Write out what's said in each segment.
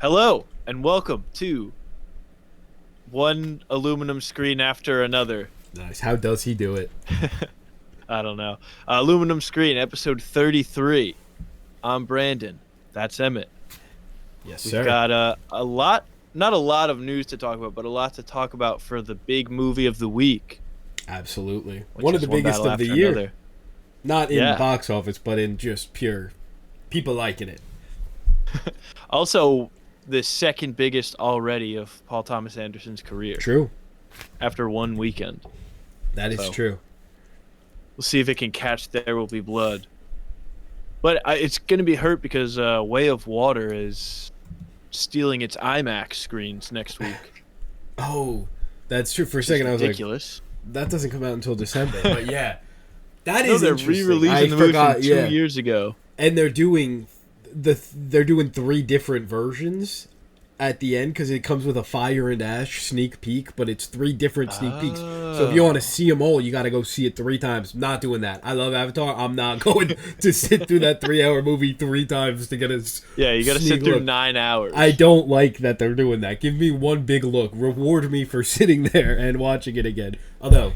Hello and welcome to one aluminum screen after another. Nice. How does he do it? I don't know. Aluminum screen, episode 33. I'm Brandon. That's Emmett. Yes, We've sir. got a lot, not a lot of news to talk about, but a lot to talk about for the big movie of the week. Absolutely. Which One of is the biggest battle of the after year. another. Not in Yeah. box office, but in just pure people liking it. Also, the second biggest already of Paul Thomas Anderson's career True. after one weekend. That is So. true. We'll see if it can catch There Will Be Blood. But it's going to be hurt because Way of Water is stealing its IMAX screens next week. Oh, that's true. For a It's second, I was ridiculous. like, that doesn't come out until December. But yeah, that No, is they're interesting. re-releasing the movie from 2 yeah. years ago. And they're doing three different versions at the end because it comes with a Fire and Ash sneak peek, but it's three different sneak peeks. So if you want to see them all, you got to go see it 3 times. Not doing that. I love Avatar. I'm not going to sit through that 3-hour movie 3 times to get a Yeah, you got to sit sneak through look. 9 hours. I don't like that they're doing that. Give me one big look. Reward me for sitting there and watching it again. Although,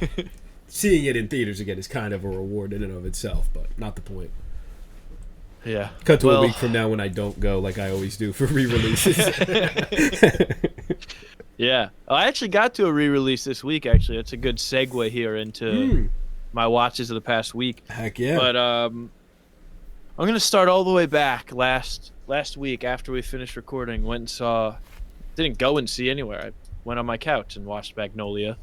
seeing it in theaters again is kind of a reward in and of itself, but not the point. Yeah. Cut to Well, a week from now when I don't go like I always do for re-releases. Yeah. I actually got to a re-release this week, actually. It's a good segue here into my watches of the past week. Heck yeah. But I'm going to start all the way back last week after we finished recording. Went and saw, didn't go and see anywhere. I went on my couch and watched Magnolia.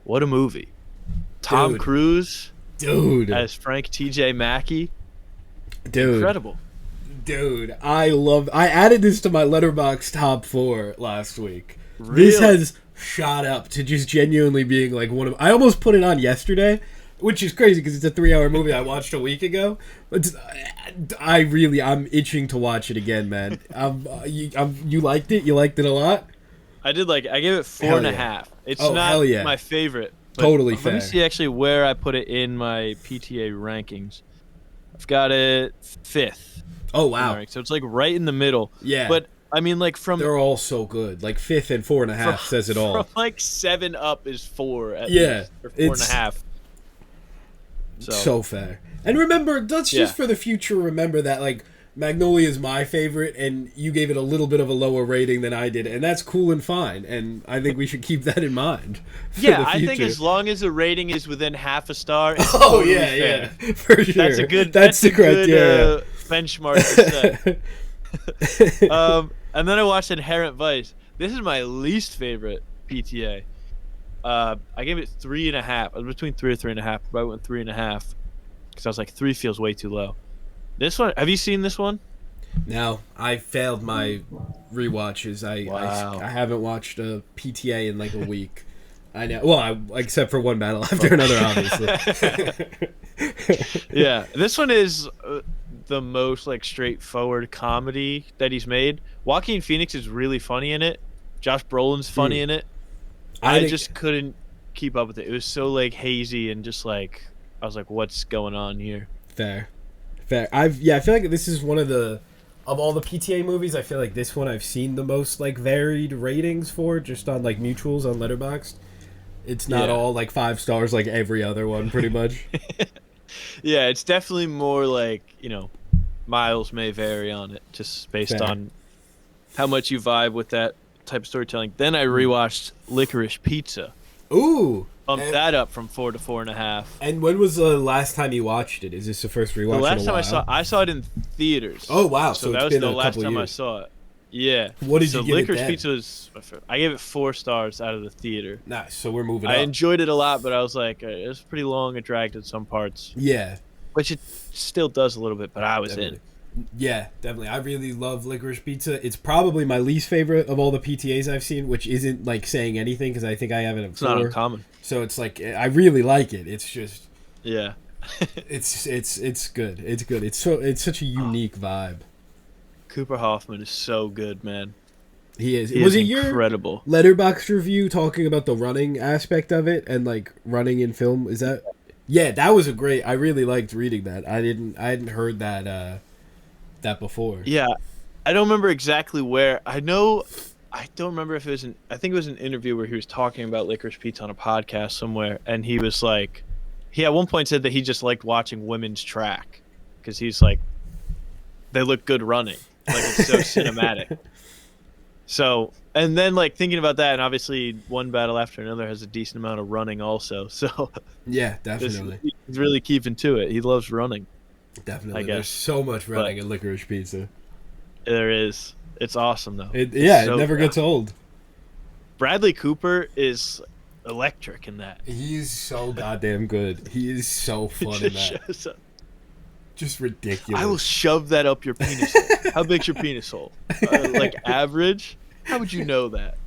What a movie. Tom Dude. Cruise Dude. as Frank T.J. Mackey. Dude. Incredible. Dude. I added this to my Letterboxd top 4 last week. Really? This has shot up to just genuinely being like one of... I almost put it on yesterday, which is crazy because it's a 3-hour movie I watched a week ago. But I'm itching to watch it again, man. You liked it? You liked it a lot? I did I gave it 4.5. It's Oh, not hell yeah. my favorite. But Totally Let fair. me see actually where I put it in my PTA rankings. I've got it 5th. Oh, wow. So it's right in the middle. Yeah. But I mean, from They're all so good. Like 5th and 4.5 says it all. From 7 up is 4 at Yeah, least, or it's 4.5. So fair. And remember, let's just for the future remember that Magnolia is my favorite, and you gave it a little bit of a lower rating than I did, and that's cool and fine. And I think we should keep that in mind. Yeah, I think as long as the rating is within half a star. It's Oh totally yeah, fair. yeah, for sure. That's a good. That's the good, criteria. benchmark to set. And then I watched Inherent Vice. This is my least favorite PTA. I gave it 3.5. I was between 3 or 3.5, but I went 3.5 because I was like 3 feels way too low. This one, have you seen this one? No, I failed my rewatches. Wow. I haven't watched a PTA in a week. I know. Well, except for one battle after another, obviously. Yeah, this one is the most straightforward comedy that he's made. Joaquin Phoenix is really funny in it. Josh Brolin's funny in it. I just couldn't keep up with it. It was so hazy and just I was like, what's going on here? Fair. I feel like this is one of all the PTA movies, I feel like this one I've seen the most varied ratings for, just on mutuals on Letterboxd. It's not all 5 stars like every other one, pretty much. Yeah, it's definitely more miles may vary on it, just based on how much you vibe with that type of storytelling. Then I rewatched Licorice Pizza. Ooh! Bumped that up from 4 to 4.5. And when was the last time you watched it? Is this the first rewatch? The last in a time while? I saw it in theaters. Oh wow! So So that it's was been the a last couple time years. I saw it. Yeah. What did so you give it Licorice then? Pizza was. I gave it 4 stars out of the theater. Nice. So we're moving. I up. enjoyed it a lot, but I was like, it was pretty long and dragged in some parts. Yeah. Which it still does a little bit, but I was Definitely. Yeah, definitely. I really love Licorice Pizza. It's probably my least favorite of all the PTAs I've seen, which isn't saying anything because I think I have it at 4. It's not uncommon. So it's I really like it. It's just Yeah. it's good. It's good. It's such a unique vibe. Cooper Hoffman is so good, man. He is. He Was is it your incredible Letterboxd review talking about the running aspect of it and running in film? Is that? Yeah, that was a great. I really liked reading that. I hadn't heard that before. Yeah, I don't remember exactly where. I know. I don't remember if it was I think it was an interview where he was talking about licorice pizza on a podcast somewhere, and he was like, he at one point said that he just liked watching women's track because he's like, they look good running, like it's so cinematic. So, and then like thinking about that, and obviously One Battle After Another has a decent amount of running also. So Yeah, definitely. He's really keeping to it. He loves running. Definitely. There's so much running in licorice pizza. There is. It's awesome though. It never gets old. Bradley Cooper is electric in that. He's so goddamn good. He is so fun in that. Just ridiculous. I will shove that up your penis hole. How big's your penis hole? Like average? How would you know that?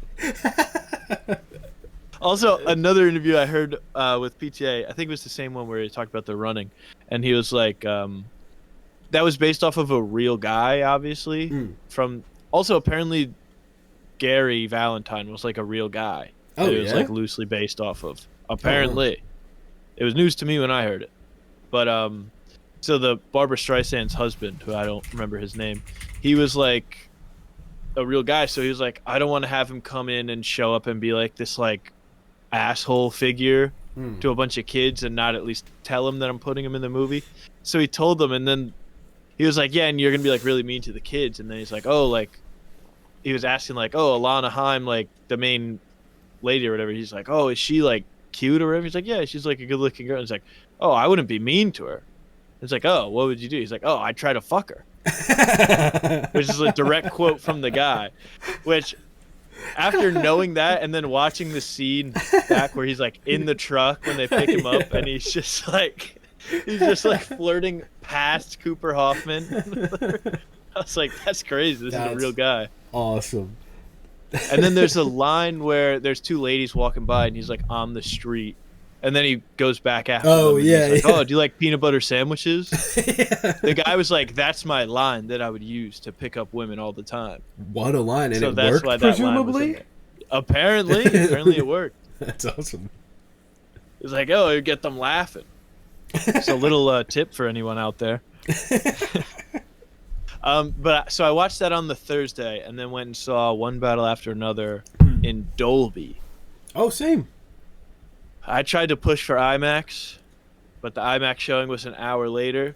Also, another interview I heard with PTA, I think it was the same one where he talked about the running, and he was like, that was based off of a real guy, obviously. From also apparently, Gary Valentine was like a real guy. Oh, it was like loosely based off of. Apparently, it was news to me when I heard it. But so the Barbra Streisand's husband, who I don't remember his name, he was like a real guy. So he was like, I don't want to have him come in and show up and be like this like asshole figure to a bunch of kids and not at least tell them that I'm putting him in the movie. So he told them, and then he was like, yeah, and you're gonna be like really mean to the kids. And then he's like, oh, like he was asking like, oh, Alana Haim, like the main lady or whatever. He's like, oh, is she like cute or whatever? He's like, yeah, she's like a good looking girl. And he's like, oh, I wouldn't be mean to her. It's like, oh, what would you do? He's like, oh, I'd try to fuck her. Which is a direct quote from the guy. Which, after knowing that and then watching the scene back where he's like in the truck when they pick him up and he's just like flirting past Cooper Hoffman. I was like, that's crazy. This is a real guy. Awesome. And then there's a line where there's two ladies walking by and he's like on the street. And then he goes back after them. Yeah, he's like, oh, do you like peanut butter sandwiches? The guy was like, that's my line that I would use to pick up women all the time. What a line. And so it worked, why presumably? Apparently it worked. That's awesome. It's like, oh, you get them laughing. It's a little tip for anyone out there. But so I watched that on the Thursday and then went and saw One Battle After Another in Dolby. Oh, same. I tried to push for IMAX, but the IMAX showing was an hour later,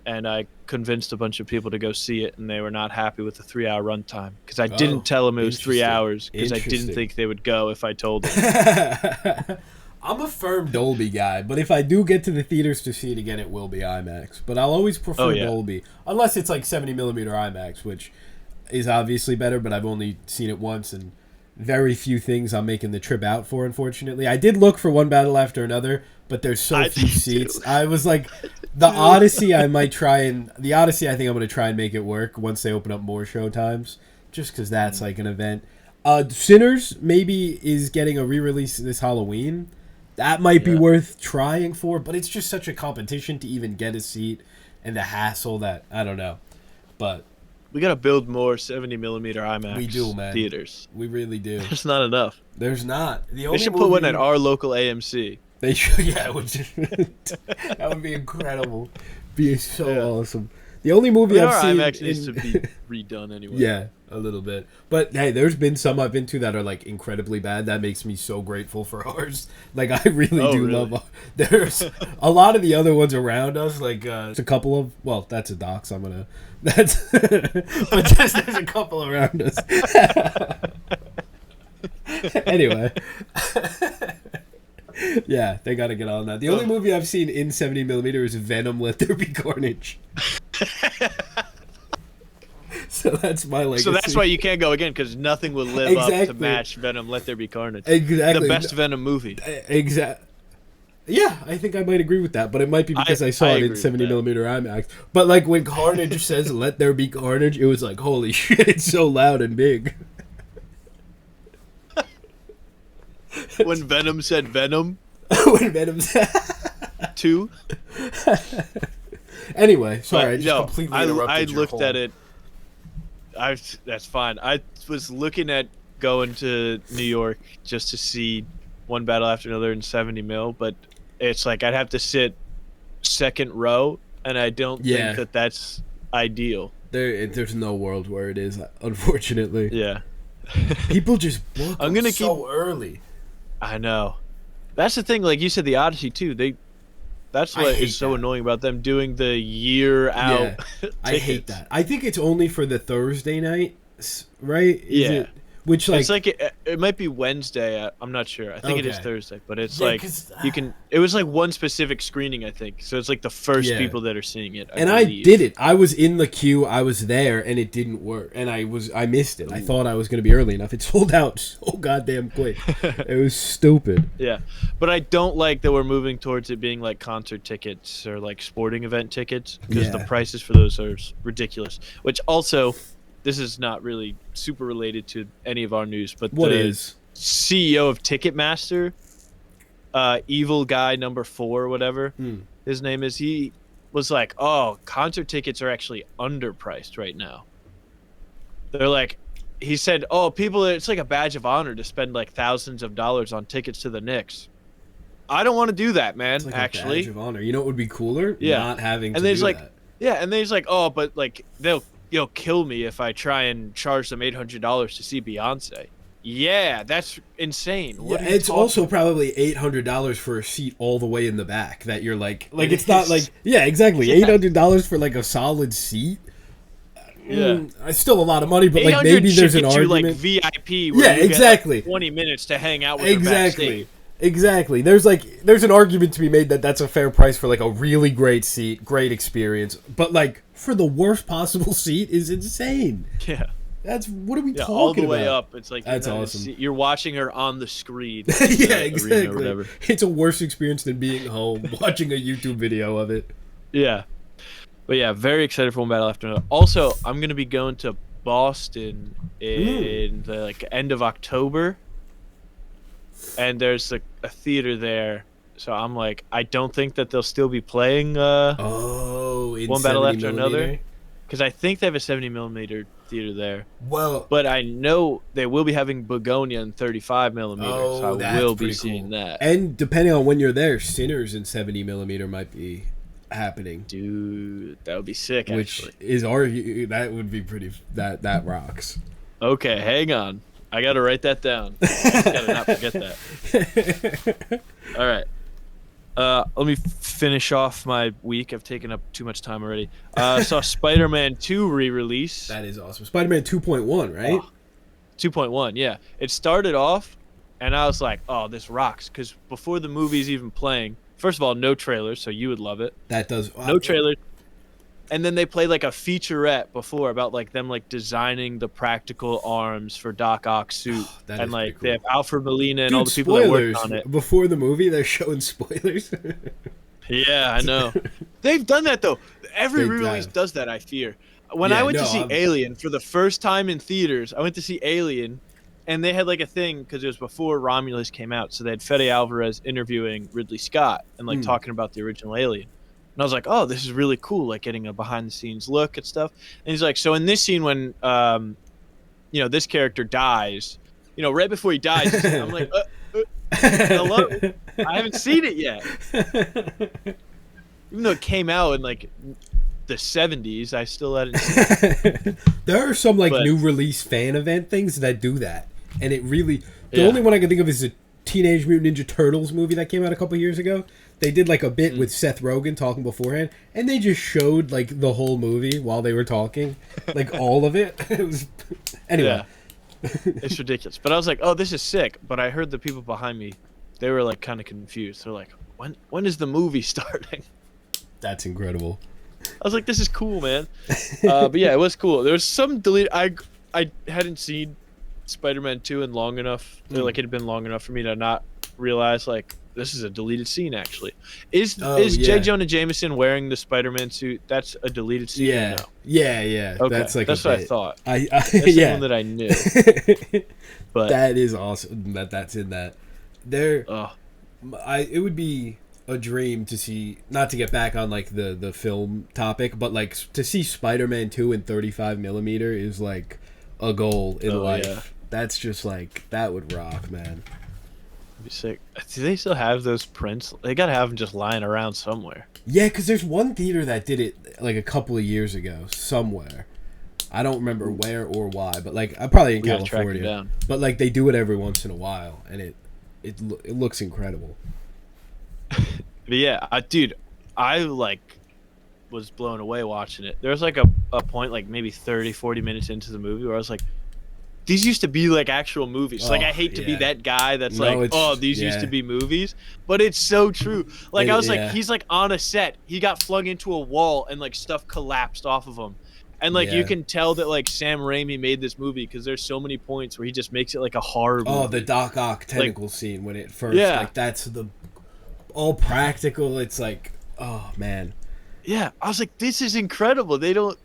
and I convinced a bunch of people to go see it, and they were not happy with the 3-hour runtime because I didn't tell them it was 3 hours because I didn't think they would go if I told them. I'm a firm Dolby guy, but if I do get to the theaters to see it again, it will be IMAX. But I'll always prefer Dolby, unless it's like 70mm IMAX, which is obviously better, but I've only seen it once, and very few things I'm making the trip out for, unfortunately. I did look for One Battle After Another, but there's so few seats. I was like, the Odyssey, I think I'm going to try and make it work once they open up more show times, just because that's like an event. Sinners maybe is getting a re-release this Halloween. That might be worth trying for, but it's just such a competition to even get a seat and the hassle that, I don't know. But we got to build more 70mm IMAX theaters. We really do. There's not enough. There's not. They should put one at our local AMC. They should, that would be incredible. Be so awesome. The only movie I've seen... IMAX needs to be redone anyway. Yeah, a little bit. But, hey, there's been some I've been to that are, like, incredibly bad. That makes me so grateful for ours. Like, I really love... There's a lot of the other ones around us, like, there's a couple of... Well, that's a dox. I'm gonna... That's... but just there's a couple around us. Anyway... Yeah, they got to get on that. The only movie I've seen in 70mm is Venom: Let There Be Carnage. So that's my legacy. So that's why you can't go again, because nothing will live up to match Venom: Let There Be Carnage. Exactly. The best Venom movie. Exactly. Yeah, I think I might agree with that, but it might be because I saw it in 70mm IMAX. But like when Carnage says "Let there be carnage," it was like, holy shit, it's so loud and big. When Venom said Venom. When Venom said 2. Anyway, sorry, I just completely interrupted I looked at it. That's fine. I was looking at going to New York just to see One Battle After Another in 70mm, but it's like I'd have to sit second row, and I don't think that that's ideal. There's no world where it is, unfortunately. Yeah. People just book I'm gonna so early. I know. That's the thing. Like you said, the Odyssey too. That's what is so annoying about them doing the year out. Yeah, I hate that. I think it's only for the Thursday night, right? Is it? Which like it's like it might be Wednesday. I'm not sure. I think it is Thursday, but it's like 'cause, you can. It was like one specific screening, I think. So it's like the first people that are seeing it. I did it. I was in the queue. I was there, and it didn't work. And I missed it. I thought I was going to be early enough. It sold out so goddamn quick. It was stupid. Yeah, but I don't like that we're moving towards it being like concert tickets or like sporting event tickets because the prices for those are ridiculous. Which also. This is not really super related to any of our news, but CEO of Ticketmaster, evil guy number 4 or whatever his name is, he was like, oh, concert tickets are actually underpriced right now. They're like, he said, oh, people, it's like a badge of honor to spend like thousands of dollars on tickets to the Knicks. I don't want to do that, man. It's like actually, a badge of honor. You know what would be cooler? Yeah, not having to and there's do like, that. Yeah, and then he's like, oh, but like they'll kill me if I try and charge them $800 to see Beyonce. Yeah, that's insane. It's also probably $800 for a seat all the way in the back. That you're like it's not like exactly $800 for like a solid seat. Yeah, it's still a lot of money, but like maybe there's an argument. Like VIP. Where you get like 20 minutes to hang out with backstage. Exactly. There's an argument to be made that that's a fair price for like a really great seat, great experience. But like for the worst possible seat is insane. Yeah. What are we talking about? All the way up. It's like that's awesome. You're watching her on the screen. Yeah, exactly. Or whatever. It's a worse experience than being home watching a YouTube video of it. Yeah. But yeah, very excited for One Battle After Another. Also, I'm gonna be going to Boston in the end of October. And there's a theater there, so I'm like, I don't think that they'll still be playing One Battle After Another, because I think they have a 70mm theater there. Well, but I know they will be having Begonia in 35mm, so I will be seeing that. And depending on when you're there, Sinners in 70mm might be happening. Dude, that would be sick. Actually, that would be pretty. That rocks. Okay, hang on. I gotta write that down. I just gotta not forget that. All right. Let me finish off my week. I've taken up too much time already. Saw Spider-Man 2 re-release. That is awesome. Spider-Man 2.1, right? 2.1, yeah. It started off, and I was like, oh, this rocks. Because before the movie's even playing, first of all, no trailers, so you would love it. That does. No trailers. And then they play like a featurette before about like them like designing the practical arms for Doc Ock's suit, and like cool. They have Alfred Molina and all the people that worked on it. Before the movie, they're showing spoilers. Yeah, I know. They've done that though. Every re-release does that. I fear. When I went to see Alien for the first time in theaters, I went to see Alien, and they had like a thing because it was before Romulus came out, so they had Fede Alvarez interviewing Ridley Scott and like talking about the original Alien. And I was like, oh, this is really cool, like getting a behind-the-scenes look at stuff. And he's like, so in this scene when, this character dies, right before he dies, I'm like, hello? I haven't seen it yet. Even though it came out in, like, the 70s, I still hadn't seen it. There are some, new release fan event things that do that. And it really... The only one I can think of is the Teenage Mutant Ninja Turtles movie that came out a couple years ago. They did like a bit with Seth Rogen talking beforehand, and they just showed like the whole movie while they were talking, like all of it. It was anyway. Yeah. It's ridiculous. But I was like, oh, this is sick. But I heard the people behind me, they were like kind of confused. They're like, when is the movie starting? That's incredible. I was like, this is cool, man. But yeah, it was cool. There was some delete. I hadn't seen Spider-Man 2 in long enough. Like it had been long enough for me to not realize like. This is a deleted scene, actually. Is J. Jonah Jameson wearing the Spider-Man suit? That's a deleted scene. Yeah, no? Yeah. Okay. That's what I thought. That's the one that I knew. But that is awesome that's in that. It would be a dream to see, not to get back on like the film topic, but like to see Spider-Man 2 in 35mm is like a goal in life. Yeah. That's just like that would rock, man. Be sick. Do they still have those prints? They gotta have them just lying around somewhere. Yeah, because there's one theater that did it like a couple of years ago somewhere, I don't remember where or why, but like I'm probably in We gotta track him California. down. But like they do it every once in a while, and it looks incredible. But yeah, dude, I like was blown away watching it. There was like a point like maybe 30, 40 minutes into the movie where I was like, these used to be like actual movies. Oh, Like I hate to be yeah. that guy that's No, like, oh, these used to be movies, but it's so true. Like I was like, yeah. he's like on a set, he got flung into a wall and like stuff collapsed off of him, and like you Yeah. can tell that like Sam Raimi made this movie because there's so many points where he just makes it like a horror movie. Oh, the Doc Ock tentacle scene when it first, Yeah. like that's the all practical. It's like, oh man. Yeah, I was like, this is incredible. They don't.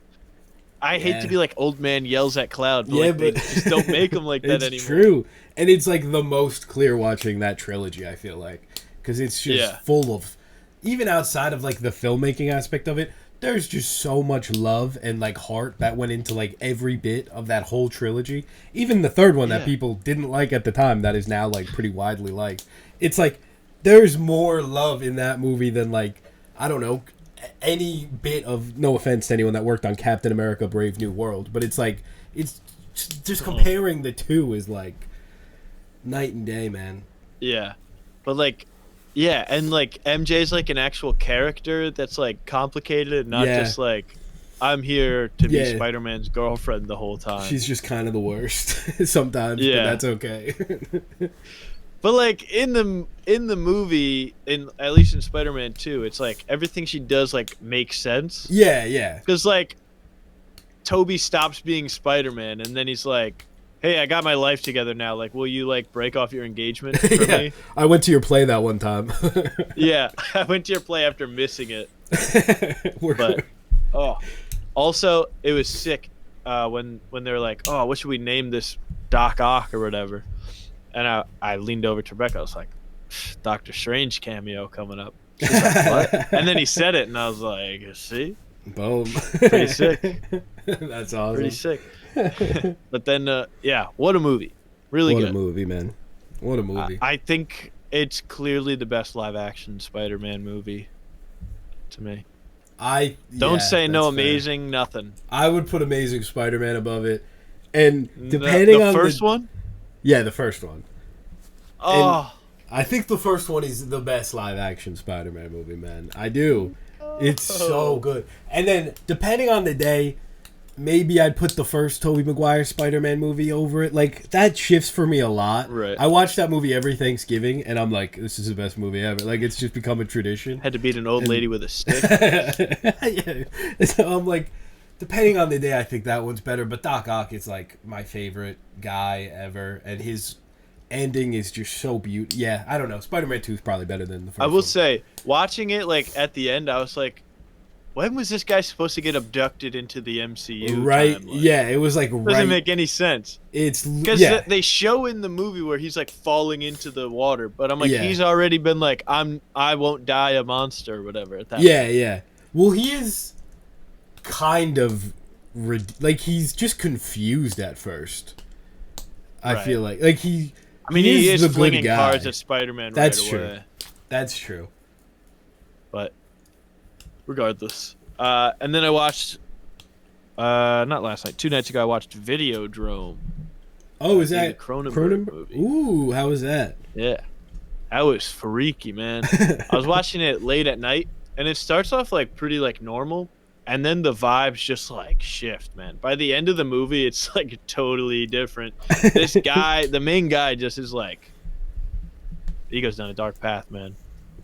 I hate to be like old man yells at cloud, but, like, they just don't make them like that anymore. It's true, and it's like the most clear watching that trilogy. I feel like because it's just full of, even outside of like the filmmaking aspect of it, there's just so much love and like heart that went into like every bit of that whole trilogy. Even the third one that people didn't like at the time, that is now like pretty widely liked. It's like there's more love in that movie than like, I don't know, any bit of, no offense to anyone that worked on Captain America Brave New World, but it's like, it's just comparing the two is like night and day, man. Yeah, but like, yeah, and like MJ's like an actual character that's like complicated, not just like, I'm here to be Spider-Man's girlfriend the whole time. She's just kind of the worst sometimes, but that's okay. But like in the movie, in at least in Spider-Man 2, it's like everything she does like makes sense. Yeah. Because like Toby stops being Spider-Man, and then he's like, "Hey, I got my life together now. Like, will you like break off your engagement for me?" I went to your play that one time. Yeah, I went to your play after missing it. But also it was sick when they were like, "Oh, what should we name this Doc Ock or whatever?" And I leaned over to Rebecca. I was like, Doctor Strange cameo coming up. She's like, what? And then he said it, and I was like, see? Boom. Pretty sick. That's awesome. Pretty sick. But then, what a movie. Really good. What a movie, man. What a movie. I think it's clearly the best live-action Spider-Man movie to me. Don't say no amazing, nothing. I would put Amazing Spider-Man above it. And depending on the first one? Yeah, the first one. Oh. And I think the first one is the best live-action Spider-Man movie, man. I do. It's so good. And then, depending on the day, maybe I'd put the first Tobey Maguire Spider-Man movie over it. Like, that shifts for me a lot. Right. I watch that movie every Thanksgiving, and I'm like, this is the best movie ever. Like, it's just become a tradition. Had to beat an old lady with a stick. Yeah. So I'm like, depending on the day, I think that one's better. But Doc Ock is like my favorite guy ever, and his ending is just so beautiful. Yeah, I don't know. Spider-Man 2 is probably better than the first. I will say, watching it like at the end, I was like, when was this guy supposed to get abducted into the MCU? Right? timeline? Yeah, it was like Doesn't make any sense. It's because they show in the movie where he's like falling into the water, but I'm like, he's already been like, I won't die a monster or whatever at that point. Yeah. Well, he is kind of like he's just confused at first. I feel like he. I mean, he is flinging cards at Spider-Man right away. That's true. But regardless, and then I watched, not last night, 2 nights ago, I watched Videodrome. Oh, is that Cronenberg movie? Ooh, how was that? Yeah, that was freaky, man. I was watching it late at night, and it starts off like pretty like normal. And then the vibes just like shift, man. By the end of the movie, it's like totally different. This guy, the main guy, just is like, he goes down a dark path, man.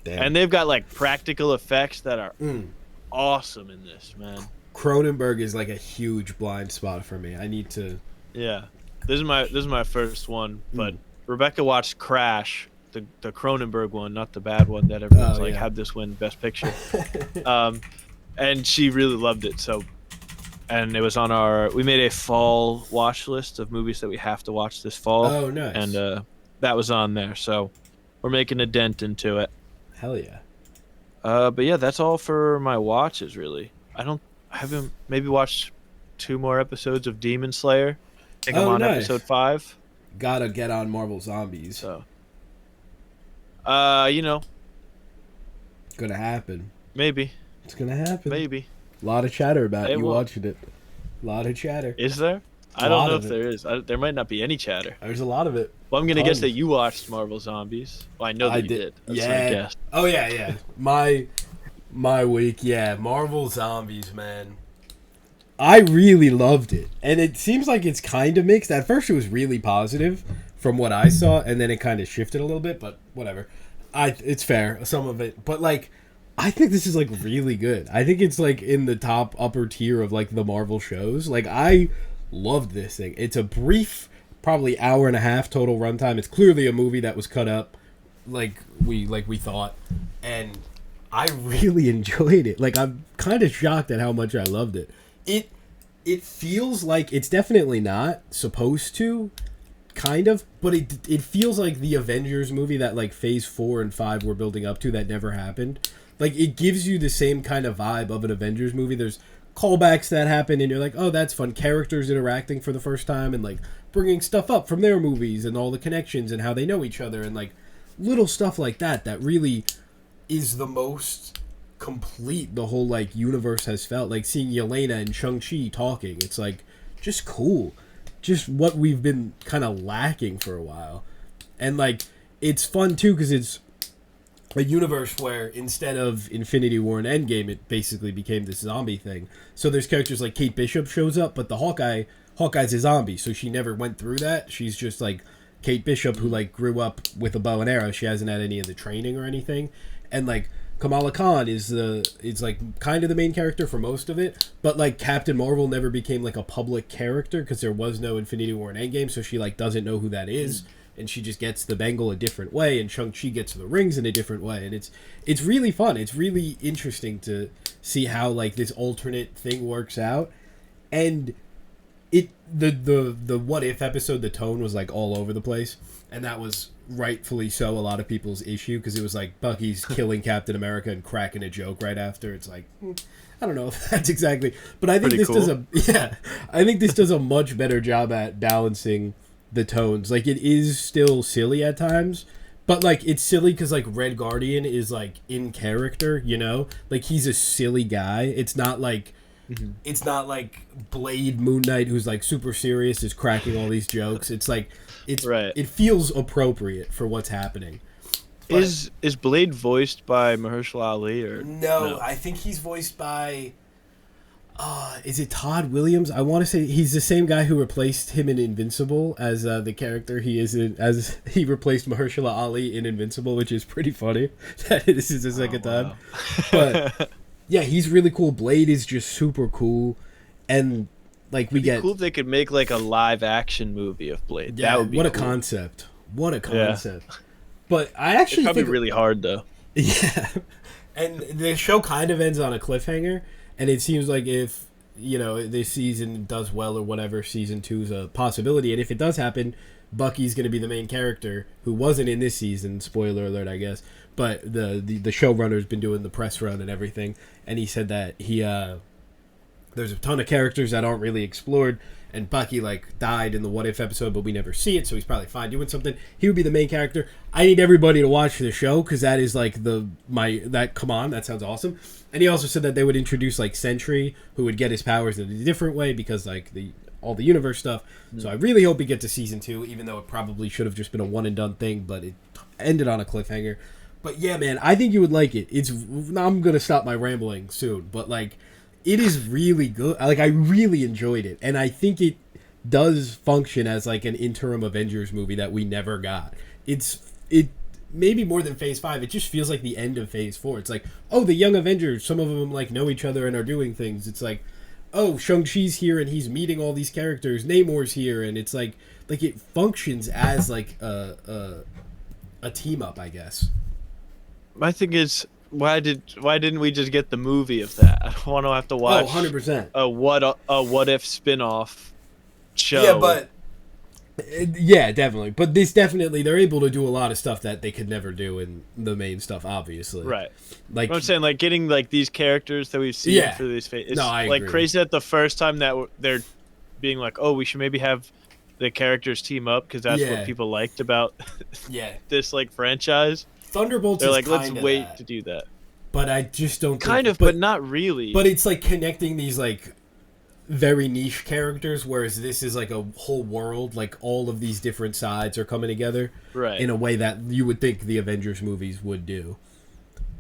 Damn. And they've got like practical effects that are awesome in this, man. Cronenberg is like a huge blind spot for me. I need to. Yeah, this is my first one, but Rebecca watched Crash, the Cronenberg one, not the bad one that everyone's had this win Best Picture. And she really loved it. So, and it was on we made a fall watch list of movies that we have to watch this fall. Oh, nice. And that was on there. So we're making a dent into it. Hell yeah. But yeah, that's all for my watches, really. I haven't maybe watched 2 more episodes of Demon Slayer. I think I'm on episode 5. Gotta get on Marvel Zombies. So, Gonna happen. Maybe. It's gonna happen. Maybe. A lot of chatter about you watching it. A lot of chatter. Is there? A I don't lot know of if it. there is. There might not be any chatter. There's a lot of it. Well, I'm gonna guess that Tons. you watched Marvel Zombies. Well, I know that I you did. did. That's my Yeah. guess. Oh yeah, yeah. My week, yeah. Marvel Zombies, man. I really loved it, and it seems like it's kind of mixed. At first, it was really positive from what I saw, and then it kind of shifted a little bit. But whatever, it's fair, some of it. But like, I think this is like really good. I think it's like in the top upper tier of like the Marvel shows. Like I loved this thing. It's a brief, probably hour and a half total runtime. It's clearly a movie that was cut up like we thought, and I really enjoyed it. Like I'm kind of shocked at how much I loved it. It feels like it's definitely not supposed to, kind of, but it feels like the Avengers movie that like Phase 4 and 5 were building up to that never happened. Like it gives you the same kind of vibe of an Avengers movie. There's callbacks that happen and you're like, "Oh, that's fun." Characters interacting for the first time and like bringing stuff up from their movies and all the connections and how they know each other and like little stuff like that that really is the most complete the whole like universe has felt. Like seeing Yelena and Shang-Chi talking, it's like just cool, just what we've been kind of lacking for a while. And like it's fun too because it's a universe where instead of Infinity War and Endgame, it basically became this zombie thing. So there's characters like Kate Bishop shows up, but the Hawkeye's a zombie, so she never went through that. She's just like Kate Bishop, who like grew up with a bow and arrow. She hasn't had any of the training or anything. And like Kamala Khan is like kind of the main character for most of it, but like Captain Marvel never became like a public character because there was no Infinity War and Endgame, so she like doesn't know who that is, and she just gets the bangle a different way, and Shang-Chi gets the rings in a different way, and it's really fun. It's really interesting to see how like this alternate thing works out, and the what if episode, the tone was like all over the place, and that was rightfully so a lot of people's issue because it was like Bucky's killing Captain America and cracking a joke right after. It's like I don't know if that's exactly, but I think Pretty this cool. I think this does a much better job at balancing the tones. Like it is still silly at times, but like it's silly because like Red Guardian is like in character, you know, like he's a silly guy. It's not like it's not like Blade Moon Knight who's like super serious is cracking all these jokes. It's like Right. it feels appropriate for what's happening. But Is Blade voiced by Mahershala Ali or no, I think he's voiced by is it Todd Williams? I want to say he's the same guy who replaced him in Invincible as the character he is in, as he replaced Mahershala Ali in Invincible, which is pretty funny. This is the second time. But yeah, he's really cool. Blade is just super cool, and like we It'd be get cool if they could make like a live action movie of Blade. yeah, That would be what a cool. concept. What a concept. But I actually It'd probably think be really hard though. yeah. And the show kind of ends on a cliffhanger, and it seems like if, you know, this season does well or whatever, season 2 is a possibility, and if it does happen, Bucky's going to be the main character who wasn't in this season, spoiler alert, I guess, but the showrunner's been doing the press run and everything, and he said that there's a ton of characters that aren't really explored, and Bucky like died in the What If episode, but we never see it, so he's probably fine doing something. He would be the main character. I need everybody to watch the show because that is like come on, that sounds awesome. And he also said that they would introduce like Sentry, who would get his powers in a different way because like all the universe stuff. So I really hope we get to season 2, even though it probably should have just been a one and done thing, but it ended on a cliffhanger. But yeah, man, I think you would like it. I'm gonna stop my rambling soon, but like, it is really good. Like I really enjoyed it, and I think it does function as like an interim Avengers movie that we never got. It maybe more than Phase 5. It just feels like the end of Phase 4. It's like, oh, the young Avengers, some of them like know each other and are doing things. It's like, oh, Shang-Chi's here and he's meeting all these characters. Namor's here, and it's like it functions as like a team up, I guess. My thing is, why didn't we just get the movie of that? I don't want to have to watch 100%. a what if spin-off show. Yeah, but yeah, definitely. But they're able to do a lot of stuff that they could never do in the main stuff, obviously. Right. Like But I'm saying, like getting like these characters that we've seen Yeah. for these it's No, I like agree. crazy that the first time that they're being like, oh, we should maybe have the characters team up because that's Yeah. what people liked about yeah, this like franchise. Thunderbolts They're is like, let's kinda wait that. to do that. But I just don't think, Kind of, but not really. But it's like connecting these like very niche characters, whereas this is like a whole world. Like all of these different sides are coming together Right. in a way that you would think the Avengers movies would do.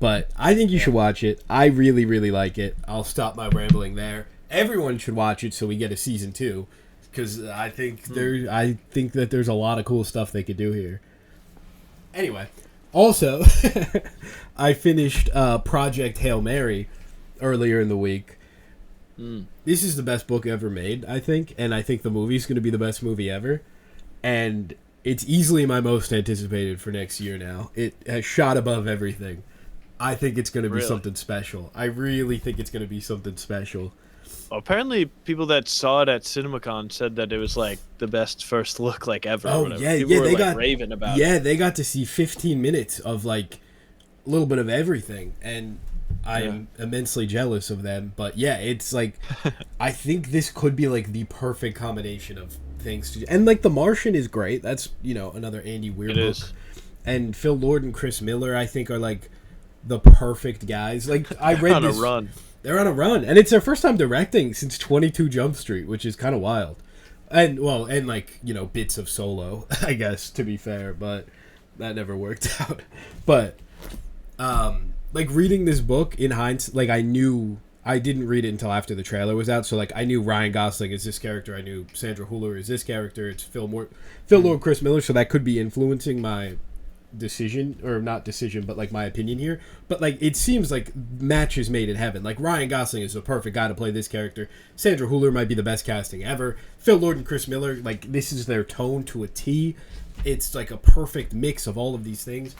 But I think you should watch it. I really, really like it. I'll stop my rambling there. Everyone should watch it so we get a season 2, because I think I think that there's a lot of cool stuff they could do here. Anyway, also, I finished Project Hail Mary earlier in the week. This is the best book ever made, I think, and I think the movie's going to be the best movie ever. And it's easily my most anticipated for next year now. It has shot above everything. I think it's going to be something special. I really think it's going to be something special. Apparently, people that saw it at CinemaCon said that it was like the best first look like ever. Oh yeah, people yeah, were, they like, got raving about it. Yeah, they got to see 15 minutes of like a little bit of everything, and I'm immensely jealous of them. But yeah, it's like I think this could be like the perfect combination of things to do. And like The Martian is great. That's, you know, another Andy Weir book. Is. And Phil Lord and Chris Miller, I think, are like the perfect guys. Like I read on this. a run. They're on a run, and it's their first time directing since 22 Jump Street, which is kind of wild. And well, and like, you know, bits of Solo, I guess, to be fair, but that never worked out. But like reading this book in hindsight, like I didn't read it until after the trailer was out, so like I knew Ryan Gosling is this character, I knew Sandra Hüller is this character, it's Phil Lord, Chris Miller, so that could be influencing my decision, or not decision, but like my opinion here. But like it seems like match is made in heaven. Like Ryan Gosling is the perfect guy to play this character. Sandra Hüller might be the best casting ever. Phil Lord and Chris Miller, like this is their tone to a T. It's like a perfect mix of all of these things.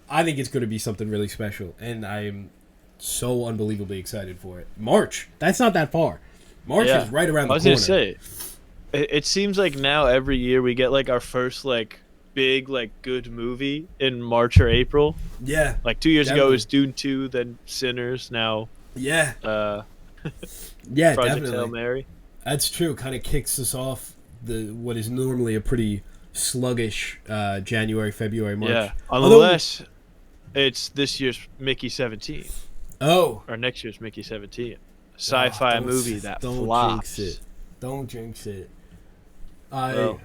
I think it's going to be something really special, and I'm so unbelievably excited for it. March, that's not that far. March is right around the corner. I was gonna say, it seems like now every year we get like our first like big like good movie in March or April. Yeah, like 2 years ago it was Dune 2, then Sinners, now yeah Project definitely Hail Mary. That's true. Kind of kicks us off what is normally a pretty sluggish January, February, March. Yeah, unless it's this year's Mickey 17. Oh, or next year's Mickey 17, sci-fi movie that flops. Don't jinx it. Well,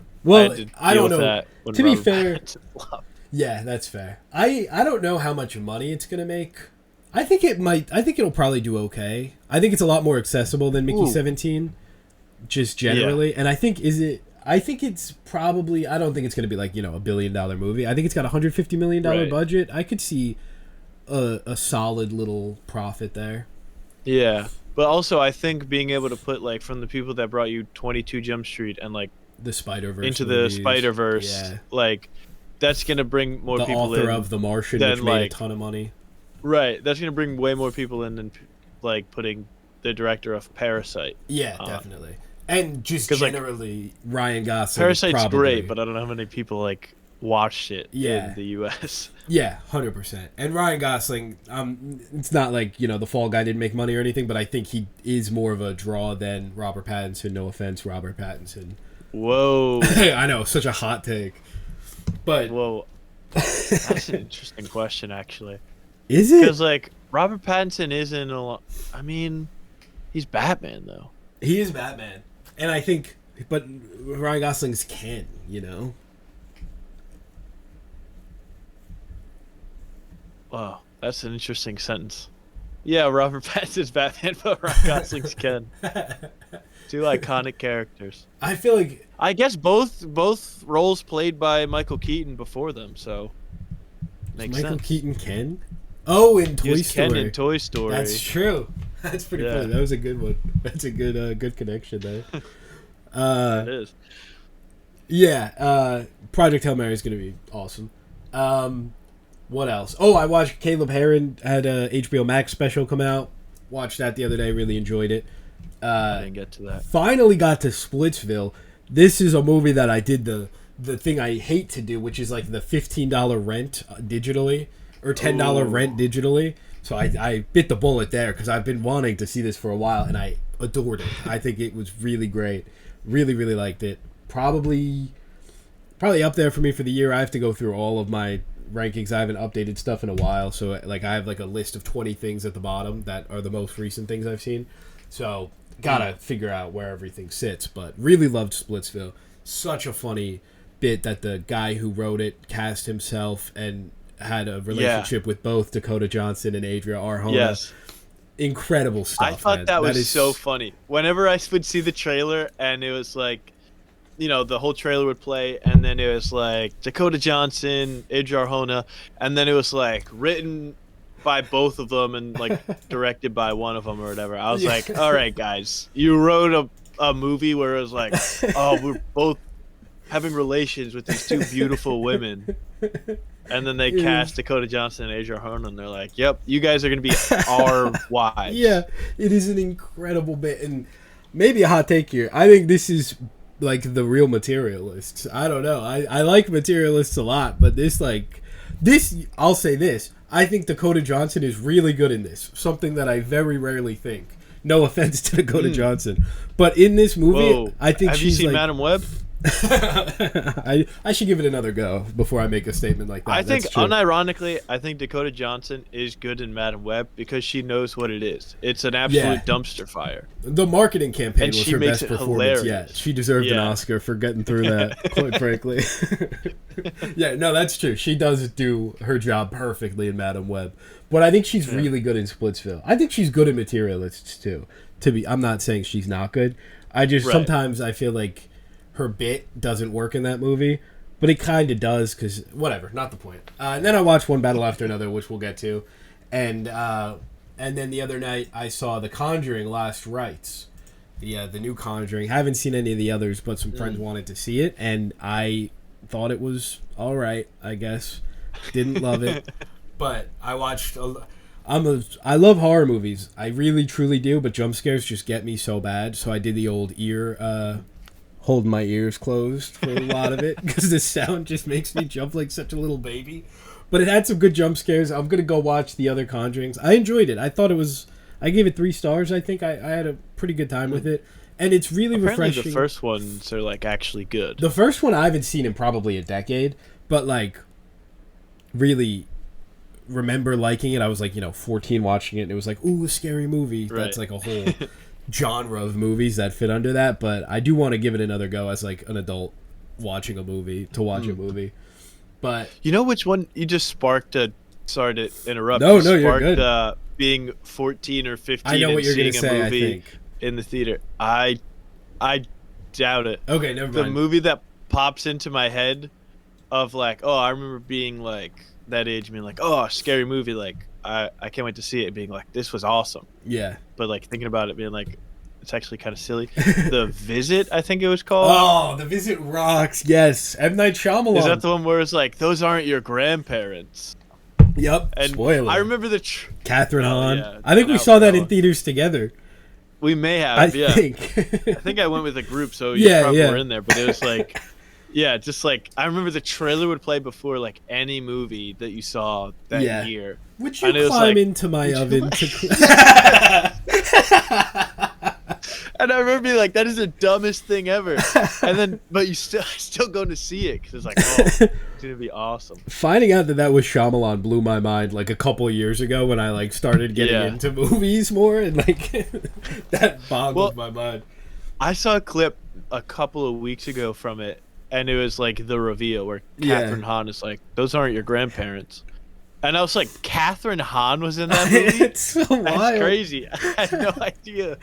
I don't know. To be fair, yeah, that's fair. I don't know how much money it's gonna make. I think it might. I think it'll probably do okay. I think it's a lot more accessible than Mickey 17, just generally. Yeah. And I think it's probably. I don't think it's gonna be like, you know, $1 billion movie. I think it's got $150 million budget. I could see a solid little profit there. Yeah, but also I think being able to put like from the people that brought you 22 Jump Street and like the Spider-Verse into movies. The Spider-Verse, like that's gonna bring more people in. The author of The Martian, which made a ton of money. Right, that's gonna bring way more people in than like putting the director of Parasite. Yeah, definitely, and just generally like, Ryan Gosling. Parasite's great, but I don't know how many people like watched it in the U.S. Yeah, 100%. And Ryan Gosling, it's not like, you know, The Fall Guy didn't make money or anything, but I think he is more of a draw than Robert Pattinson. No offense, Robert Pattinson. Whoa. I know, such a hot take. But whoa, that's an interesting question, actually. Is it? Because like Robert Pattinson isn't a lot. I mean, he's Batman though. He is Batman, and I think, but Ryan Gosling's Ken, you know. Wow, that's an interesting sentence. Yeah, Robert Pattinson's Batman, but Ryan Gosling's Ken. Two iconic characters. I feel like I guess both roles played by Michael Keaton before them, so makes sense. Michael Keaton Ken? Oh, in Toy Story. Ken in Toy Story. That's true. That's pretty funny. That was a good one. That's a good connection there. It is. Yeah, Project Hail Mary is going to be awesome. What else? Oh, I watched Caleb Herron had a HBO Max special come out. Watched that the other day. Really enjoyed it. I didn't get to that. Finally got to Splitsville. This is a movie that I did the thing I hate to do, which is like the $15 rent digitally or $10 rent digitally. So I bit the bullet there because I've been wanting to see this for a while, and I adored it. I think it was really great. Really, really liked it. Probably up there for me for the year. I have to go through all of my rankings. I haven't updated stuff in a while, so like I have like a list of 20 things at the bottom that are the most recent things I've seen. So gotta figure out where everything sits. But really loved Splitsville. Such a funny bit that the guy who wrote it cast himself and had a relationship with both Dakota Johnson and Adria Arjona. Yes. Incredible stuff. I thought man. that was so funny. Whenever I would see the trailer and it was like, you know, the whole trailer would play and then it was like Dakota Johnson, Adria Arjona, and then it was like written by both of them and like directed by one of them or whatever. I was like, all right, guys, you wrote a movie where it was like, oh, we're both having relations with these two beautiful women. And then they cast Dakota Johnson and Adria Arjona, and they're like, yep, you guys are going to be our wives. Yeah, it is an incredible bit. And maybe a hot take here. I think this is like the real Materialists. I don't know. I like Materialists a lot, but I'll say this. I think Dakota Johnson is really good in this. Something that I very rarely think. No offense to Dakota Johnson. But in this movie, I think Have you seen Madam Web? I should give it another go before I make a statement like that. I think, unironically, I think Dakota Johnson is good in Madam Web because she knows what it is. It's an absolute dumpster fire. The marketing campaign was her best performance hilarious. yet. She deserved an Oscar for getting through that, quite frankly. Yeah, no, that's true. She does do her job perfectly in Madam Web. But I think she's really good in Splitsville. I think she's good in Materialists, too. I'm not saying she's not good. Sometimes I feel like her bit doesn't work in that movie, but it kind of does because whatever, not the point. And then I watched One Battle After Another, which we'll get to, and then the other night I saw The Conjuring: Last Rites, the new Conjuring. Haven't seen any of the others, but some friends wanted to see it, and I thought it was all right. I guess didn't love it, but I watched. I love horror movies. I really truly do, but jump scares just get me so bad. So I did the old hold my ears closed for a lot of it because the sound just makes me jump like such a little baby. But it had some good jump scares. I'm gonna go watch the other Conjurings. I enjoyed it. I thought it was. I gave it 3 stars. I think I had a pretty good time with it, and it's really refreshing. The first ones are like actually good. The first one I haven't seen in probably a decade, but like really remember liking it. I was like 14 watching it, and it was like, ooh, a scary movie. Right. That's like a whole genre of movies that fit under that, but I do want to give it another go as like an adult watching a movie a movie. But you know which one you just sparked sorry to interrupt. No, you're good. Being 14 or 15 I know what and you're seeing say, a movie in the theater. I doubt it. Okay, never mind. The movie that pops into my head of like, oh, I remember being like that age, being like, oh, scary movie, like I can't wait to see it, being like, this was awesome. Yeah. But like thinking about it, being like, it's actually kind of silly. The Visit, I think it was called. Oh, The Visit rocks. Yes, M. Night Shyamalan. Is that the one where it's like, those aren't your grandparents? Yep. And spoiler. I remember Catherine Hahn. Yeah, I think we saw that in theaters together. We may have. I think I went with a group, so you probably were in there. But it was like, just like I remember the trailer would play before like any movie that you saw that year. Would you climb into my oven And I remember being like, that is the dumbest thing ever. And then, but you still go to see it because it's like, oh, it's gonna be awesome. Finding out that was Shyamalan blew my mind like a couple of years ago when I like started getting into movies more, and like that boggled my mind. I saw a clip a couple of weeks ago from it, and it was like the reveal where Catherine Hahn is like, those aren't your grandparents. And I was like, Catherine Hahn was in that movie? It's so wild. That's crazy. I had no idea.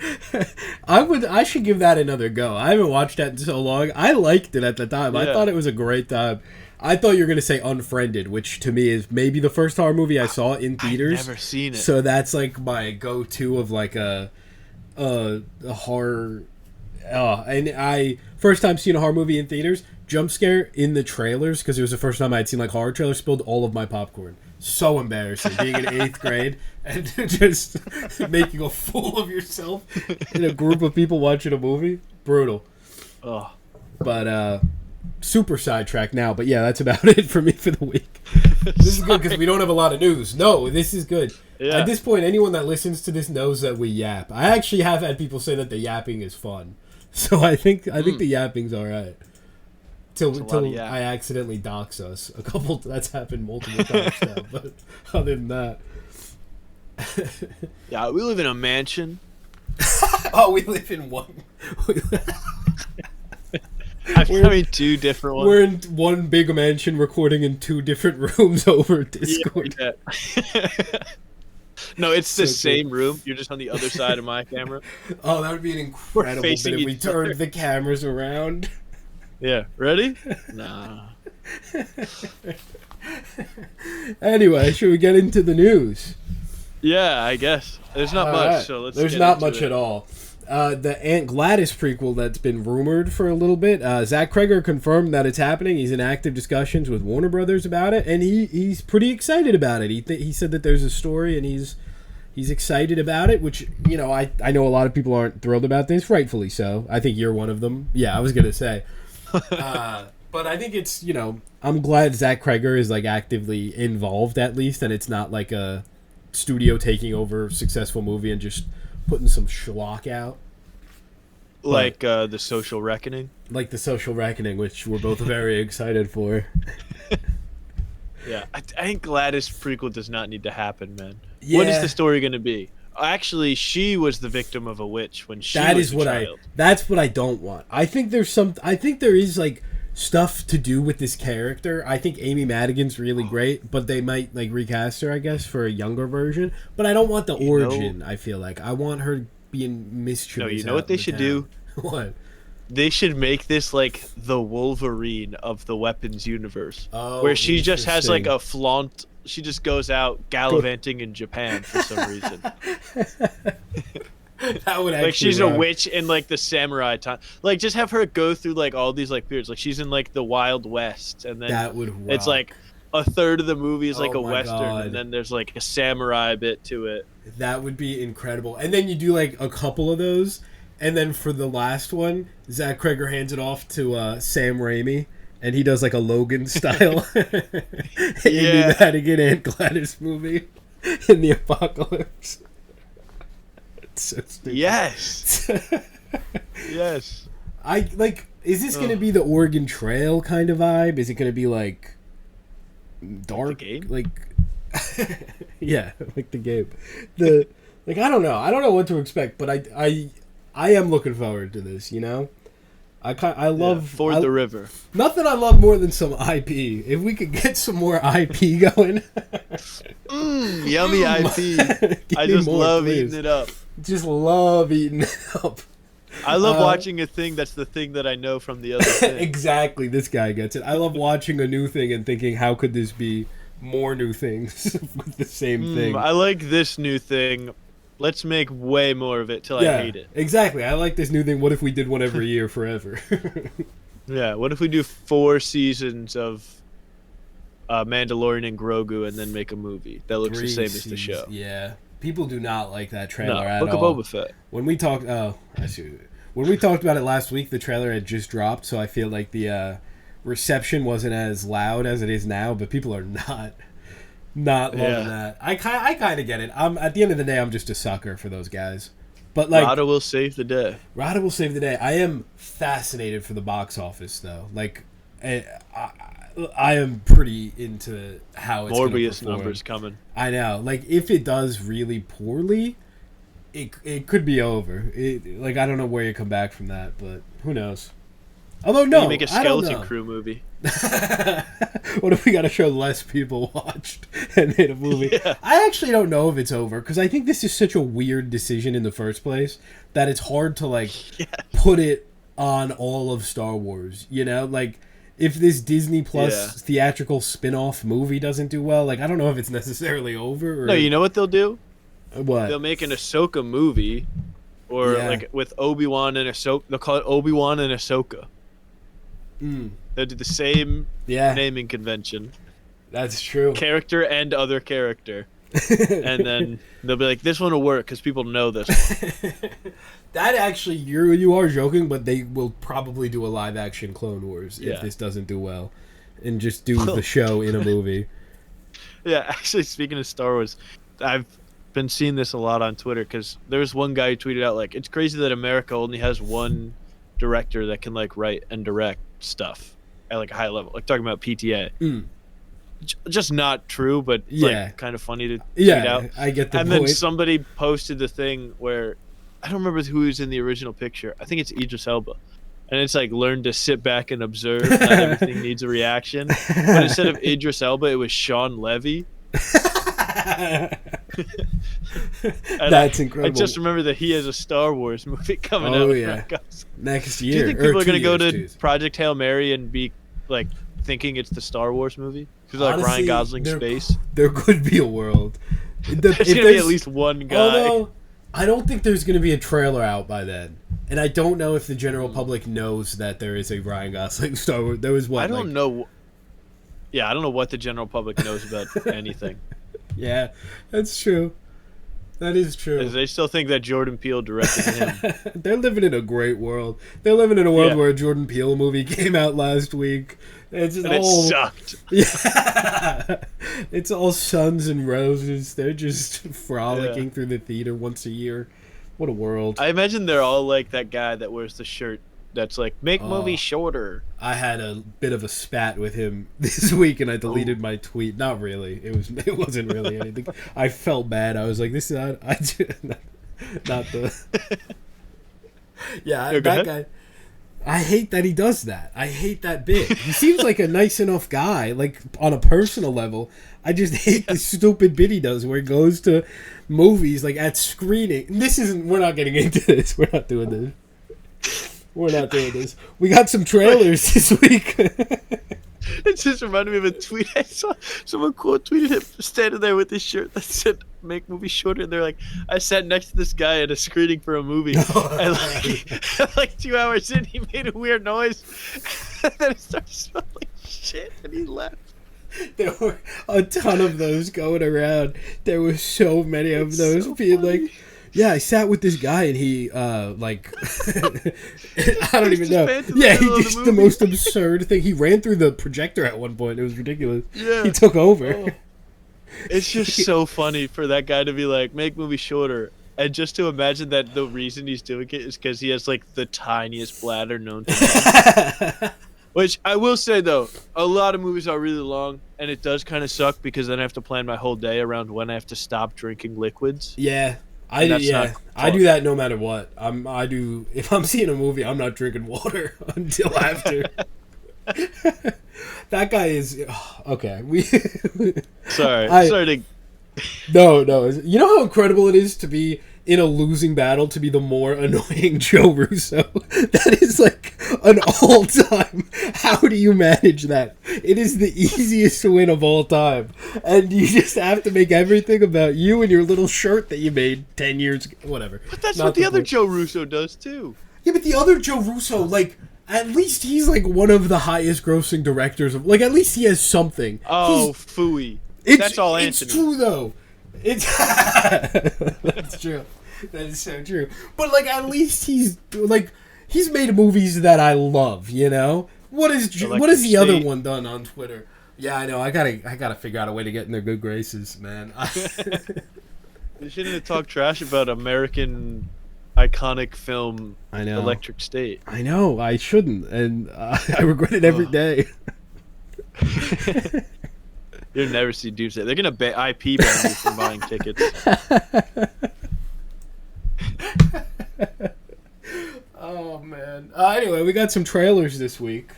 I should give that another go. I haven't watched that in so long. I liked it at the time. I thought it was a great time. I thought you were going to say Unfriended, which to me is maybe the first horror movie I saw in theaters. I've never seen it. So that's like my go-to of like a horror. And first time seeing a horror movie in theaters, jump scare in the trailers, because it was the first time I had seen like horror trailers, spilled all of my popcorn. So embarrassing being in 8th grade and just making a fool of yourself in a group of people watching a movie. Brutal. Oh. But super sidetracked now. But yeah, that's about it for me for the week. This is good because we don't have a lot of news. No, this is good. Yeah. At this point, anyone that listens to this knows that we yap. I actually have had people say that the yapping is fun. So I think the yapping's all right. Till I accidentally dox us a couple. That's happened multiple times now. But other than that, yeah, we live in a mansion. Oh, we live in one. I mean, two different ones. We're in one big mansion recording in two different rooms over Discord. Yeah. No, it's the So same room. You're just on the other side of my camera. Oh, that would be an incredible bit facing if we each other. turned the cameras around. Yeah. Ready? Nah. Anyway, should we get into the news? Yeah, I guess. There's not much, Alright. so let's There's get not into much it. at all. The Aunt Gladys prequel that's been rumored for a little bit. Zach Kreger confirmed that it's happening. He's in active discussions with Warner Brothers about it, and he's pretty excited about it. He said that there's a story, and he's excited about it, which, you know, I know a lot of people aren't thrilled about this, rightfully so. I think you're one of them. Yeah, I was going to say. But I think it's, you know, I'm glad Zach Kreger is, like, actively involved at least, and it's not like a studio taking over a successful movie and just putting some schlock out. Like The Social Reckoning? Like The Social Reckoning, which we're both very excited for. Yeah. I think Gladys prequel does not need to happen, man. Yeah. What is the story going to be? Actually, she was the victim of a witch when she was a child. That's what I don't want. I think there is, like, stuff to do with this character. I think Amy Madigan's really great, but they might, like, recast her, I guess, for a younger version. But I don't want the origin, I feel like. I want her being mischievous. No, you know what they should do? What? They should make this like the Wolverine of the weapons universe, where she just has like a flaunt. She just goes out gallivanting in Japan for some reason. That would actually like she's work. a witch in like the samurai time. Like just have her go through like all these like periods. Like she's in like the Wild West, and then That would it's rock. like a third of the movie is like Oh a my western, God. and then there's like a samurai bit to it. That would be incredible. And then you do like a couple of those, and then for the last one, Zach Kreger hands it off to Sam Raimi, and he does like a Logan style Amy Madigan and Gladys movie in the apocalypse. It's so stupid. Yes. Yes. I like. Is this going to be the Oregon Trail kind of vibe? Is it going to be like dark? The game? Like, yeah, like the game. The like I don't know what to expect, but I am looking forward to this. You know, I love Ford the River. Nothing I love more than some IP. If we could get some more IP going. Yummy IP. I just love eating it up. Just love eating it up. I love watching a thing that's the thing that I know from the other thing. Exactly, this guy gets it. I love watching a new thing and thinking, how could this be more new things with the same thing? I like this new thing. Let's make way more of it till I hate it. Exactly. I like this new thing. What if we did one every year forever? Yeah, what if we do 4 seasons of Mandalorian and Grogu and then make a movie that looks the same as the show? Yeah. People do not like that trailer at Book all. of Boba Fett. When we talked, I see. When we talked about it last week, the trailer had just dropped, so I feel like the reception wasn't as loud as it is now. But people are not loving that. I kind of get it. At the end of the day, I'm just a sucker for those guys. But like, Rada will save the day. Rada will save the day. I am fascinated for the box office, though. Like, I am pretty into how it's Morbius gonna numbers coming. I know. Like, if it does really poorly, it could be over. Like, I don't know where you come back from that, but who knows? Although, no, you make a Skeleton Crew movie. What if we got a show less people watched and made a movie? Yeah. I actually don't know if it's over, because I think this is such a weird decision in the first place that it's hard to, like, put it on all of Star Wars, you know? Like, if this Disney Plus theatrical spin-off movie doesn't do well, like, I don't know if it's necessarily over. Or... No, you know what they'll do? What? They'll make an Ahsoka movie, or like with Obi-Wan and Ahsoka. They'll call it Obi-Wan and Ahsoka. They'll do the same naming convention. That's true. Character and other character. And then they'll be like, this one will work because people know this one. That actually, you are joking, but they will probably do a live-action Clone Wars if this doesn't do well. And just do the show in a movie. Yeah, actually, speaking of Star Wars, I've been seeing this a lot on Twitter, because there was one guy who tweeted out, like, it's crazy that America only has one director that can, like, write and direct stuff at, like, a high level. Like, talking about PTA. Just not true, but like kind of funny to tweet out. I get the point. And then somebody posted the thing where I don't remember who was in the original picture. I think it's Idris Elba. And it's like learn to sit back and observe. Not everything needs a reaction. But instead of Idris Elba, it was Sean Levy. That's incredible. I just remember that he has a Star Wars movie coming out. Oh yeah, next year. Do you think people are going to go to geez. Project Hail Mary and be like thinking it's the Star Wars movie? Because like Ryan Gosling's space. There could be a world. There's going to be at least one guy. Although, I don't think there's going to be a trailer out by then. And I don't know if the general public knows that there is a Ryan Gosling Star Wars. There was what? I don't know. Yeah, I don't know what the general public knows about anything. Yeah, that's true. That is true. They still think that Jordan Peele directed him. They're living in a great world. They're living in a world where a Jordan Peele movie came out last week. It sucked. Yeah. It's all suns and roses. They're just frolicking through the theater once a year. What a world. I imagine they're all like that guy that wears the shirt that's like, make movies shorter. I had a bit of a spat with him this week, and I deleted my tweet. Not really. It wasn't really anything. I felt bad. I was like, this is not the... Yeah, that guy... I hate that he does that. I hate that bit. He seems like a nice enough guy, like on a personal level. I just hate the stupid bit he does where he goes to movies like at screening. We're not getting into this. We're not doing this. We got some trailers this week. It just reminded me of a tweet I saw. Someone quote tweeted him standing there with his shirt that said "Make movies shorter." And they're like, I sat next to this guy at a screening for a movie, and like 2 hours in, he made a weird noise, and then it started smelling like shit, and he left. There were a ton of those going around. There were so many of those so being funny. Like, yeah, I sat with this guy and he, like, I don't even know. Yeah, he did the most absurd thing. He ran through the projector at one point. It was ridiculous. Yeah. He took over. Oh. It's just so funny for that guy to be like, make movies shorter. And just to imagine that the reason he's doing it is because he has, like, the tiniest bladder known to man. Which I will say, though, a lot of movies are really long, and it does kind of suck because then I have to plan my whole day around when I have to stop drinking liquids. Yeah. I do that no matter what. If I'm seeing a movie, I'm not drinking water until after. That guy is okay. Sorry. No. You know how incredible it is to be in a losing battle to be the more annoying Joe Russo? That is like an all-time. How do you manage that? It is the easiest win of all time. And you just have to make everything about you and your little shirt that you made 10 years ago. Whatever. But that's what the other Joe Russo does, too. Yeah, but the other Joe Russo, like, at least he's, like, one of the highest grossing directors of... Like, at least he has something. Oh, phooey. That's all Anthony. It's true, though. That's true. That is so true. But, like, at least he's made movies that I love, you know? What is the other one done on Twitter? Yeah, I know. I gotta figure out a way to get in their good graces, man. You shouldn't have talked trash about American iconic film, I know. Electric State. I know. I shouldn't, and I regret it every day. You'll never see Doomsday. They're gonna IP ban you from buying tickets. Oh man. Anyway, we got some trailers this week.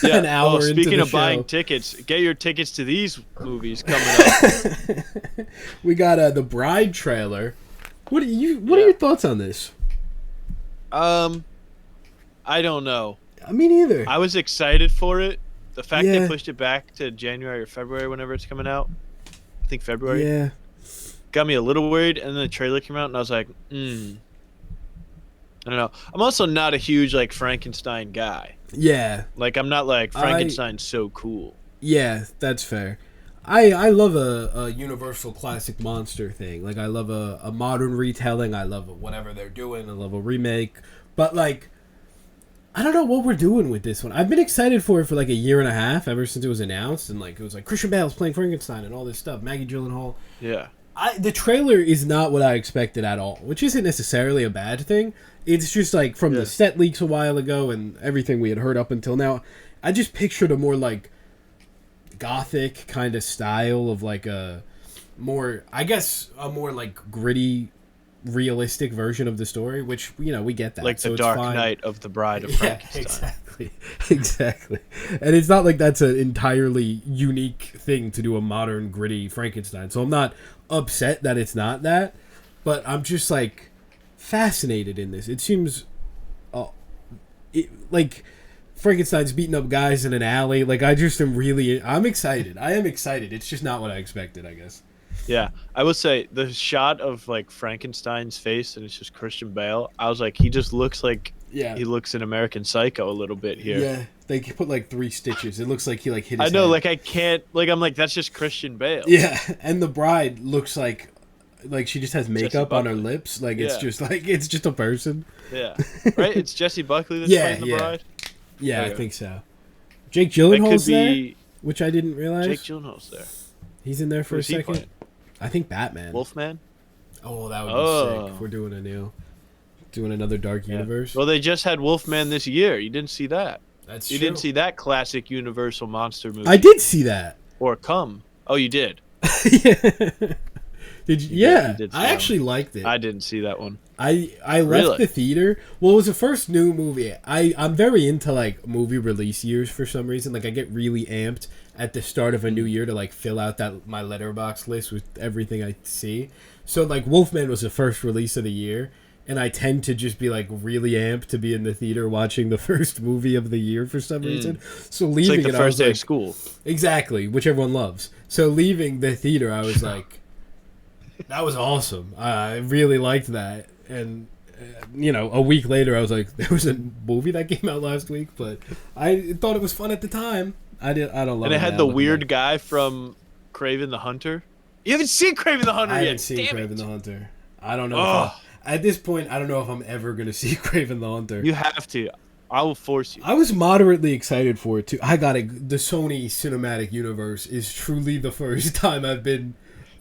Yeah. An hour into the speaking of show. buying tickets, get your tickets to these movies coming up. We got the Bride trailer. What are your thoughts on this? I don't know. Me neither. I was excited for it. The fact they pushed it back to January or February, whenever it's coming out. I think February. Yeah. Got me a little worried, and then the trailer came out, and I was like, I don't know. I'm also not a huge, like, Frankenstein guy. Yeah. Like, I'm not like, Frankenstein's so cool. Yeah, that's fair. I love a Universal classic monster thing. Like, I love a modern retelling. I love whatever they're doing. I love a remake. But, like, I don't know what we're doing with this one. I've been excited for it for, like, a year and a half, ever since it was announced. And, like, it was like, Christian Bale's playing Frankenstein and all this stuff. Maggie Gyllenhaal. Yeah. The trailer is not what I expected at all, which isn't necessarily a bad thing. It's just, like, from the set leaks a while ago and everything we had heard up until now, I just pictured a more, like, gothic kind of style of, like, a more, like, gritty realistic version of the story, which we get that. Like so the it's Dark fine. Knight of the Bride of Yeah, Frankenstein. exactly. And it's not like that's an entirely unique thing to do a modern gritty Frankenstein. So I'm not upset that it's not that, but I'm just like fascinated in this. It seems, like Frankenstein's beating up guys in an alley. Like I'm excited. I am excited. It's just not what I expected, I guess. Yeah, I would say the shot of like Frankenstein's face and it's just Christian Bale. I was like, he just looks like he looks in American Psycho a little bit here. Yeah, they put like 3 stitches. It looks like he like hit his I know, head. like I can't, like I'm like that's just Christian Bale. Yeah, and the bride looks like she just has makeup on her Buckley. lips. Like it's just a person. Yeah, right. It's Jessie Buckley that's playing the bride. Yeah, Okay. I think so. Jake Gyllenhaal's there, be which I didn't realize. Jake Gyllenhaal's there. He's in there for Who's a he second. playing? I think Batman. Wolfman. Oh, that would be sick. If we're doing another Dark Universe. Well, they just had Wolfman this year. You didn't see that. That's You true. didn't see that classic Universal monster movie. I did see that. Or Come. Oh, you did. Yeah. Did you? Yeah, you did see I that actually liked it. I didn't see that one. I left Really? the theater. Well, it was the first new movie. I'm very into like movie release years for some reason. Like I get really amped at the start of a new year to like fill out my letterbox list with everything I see. So like Wolfman was the first release of the year, and I tend to just be like really amped to be in the theater watching the first movie of the year for some reason. So It's leaving like the it, I first was day like, of school. exactly, which everyone loves. So leaving the theater, I was like, that was awesome. I really liked that. And, a week later, I was like, there was a movie that came out last week, but I thought it was fun at the time. I don't love it. And it had now, the looking weird back. guy from Kraven the Hunter. You haven't seen Kraven the Hunter I yet. haven't seen Damn Kraven it. the Hunter. I don't know. Ugh. At this point, I don't know if I'm ever going to see Kraven the Hunter. You have to. I will force you. I was moderately excited for it too. The Sony Cinematic Universe is truly the first time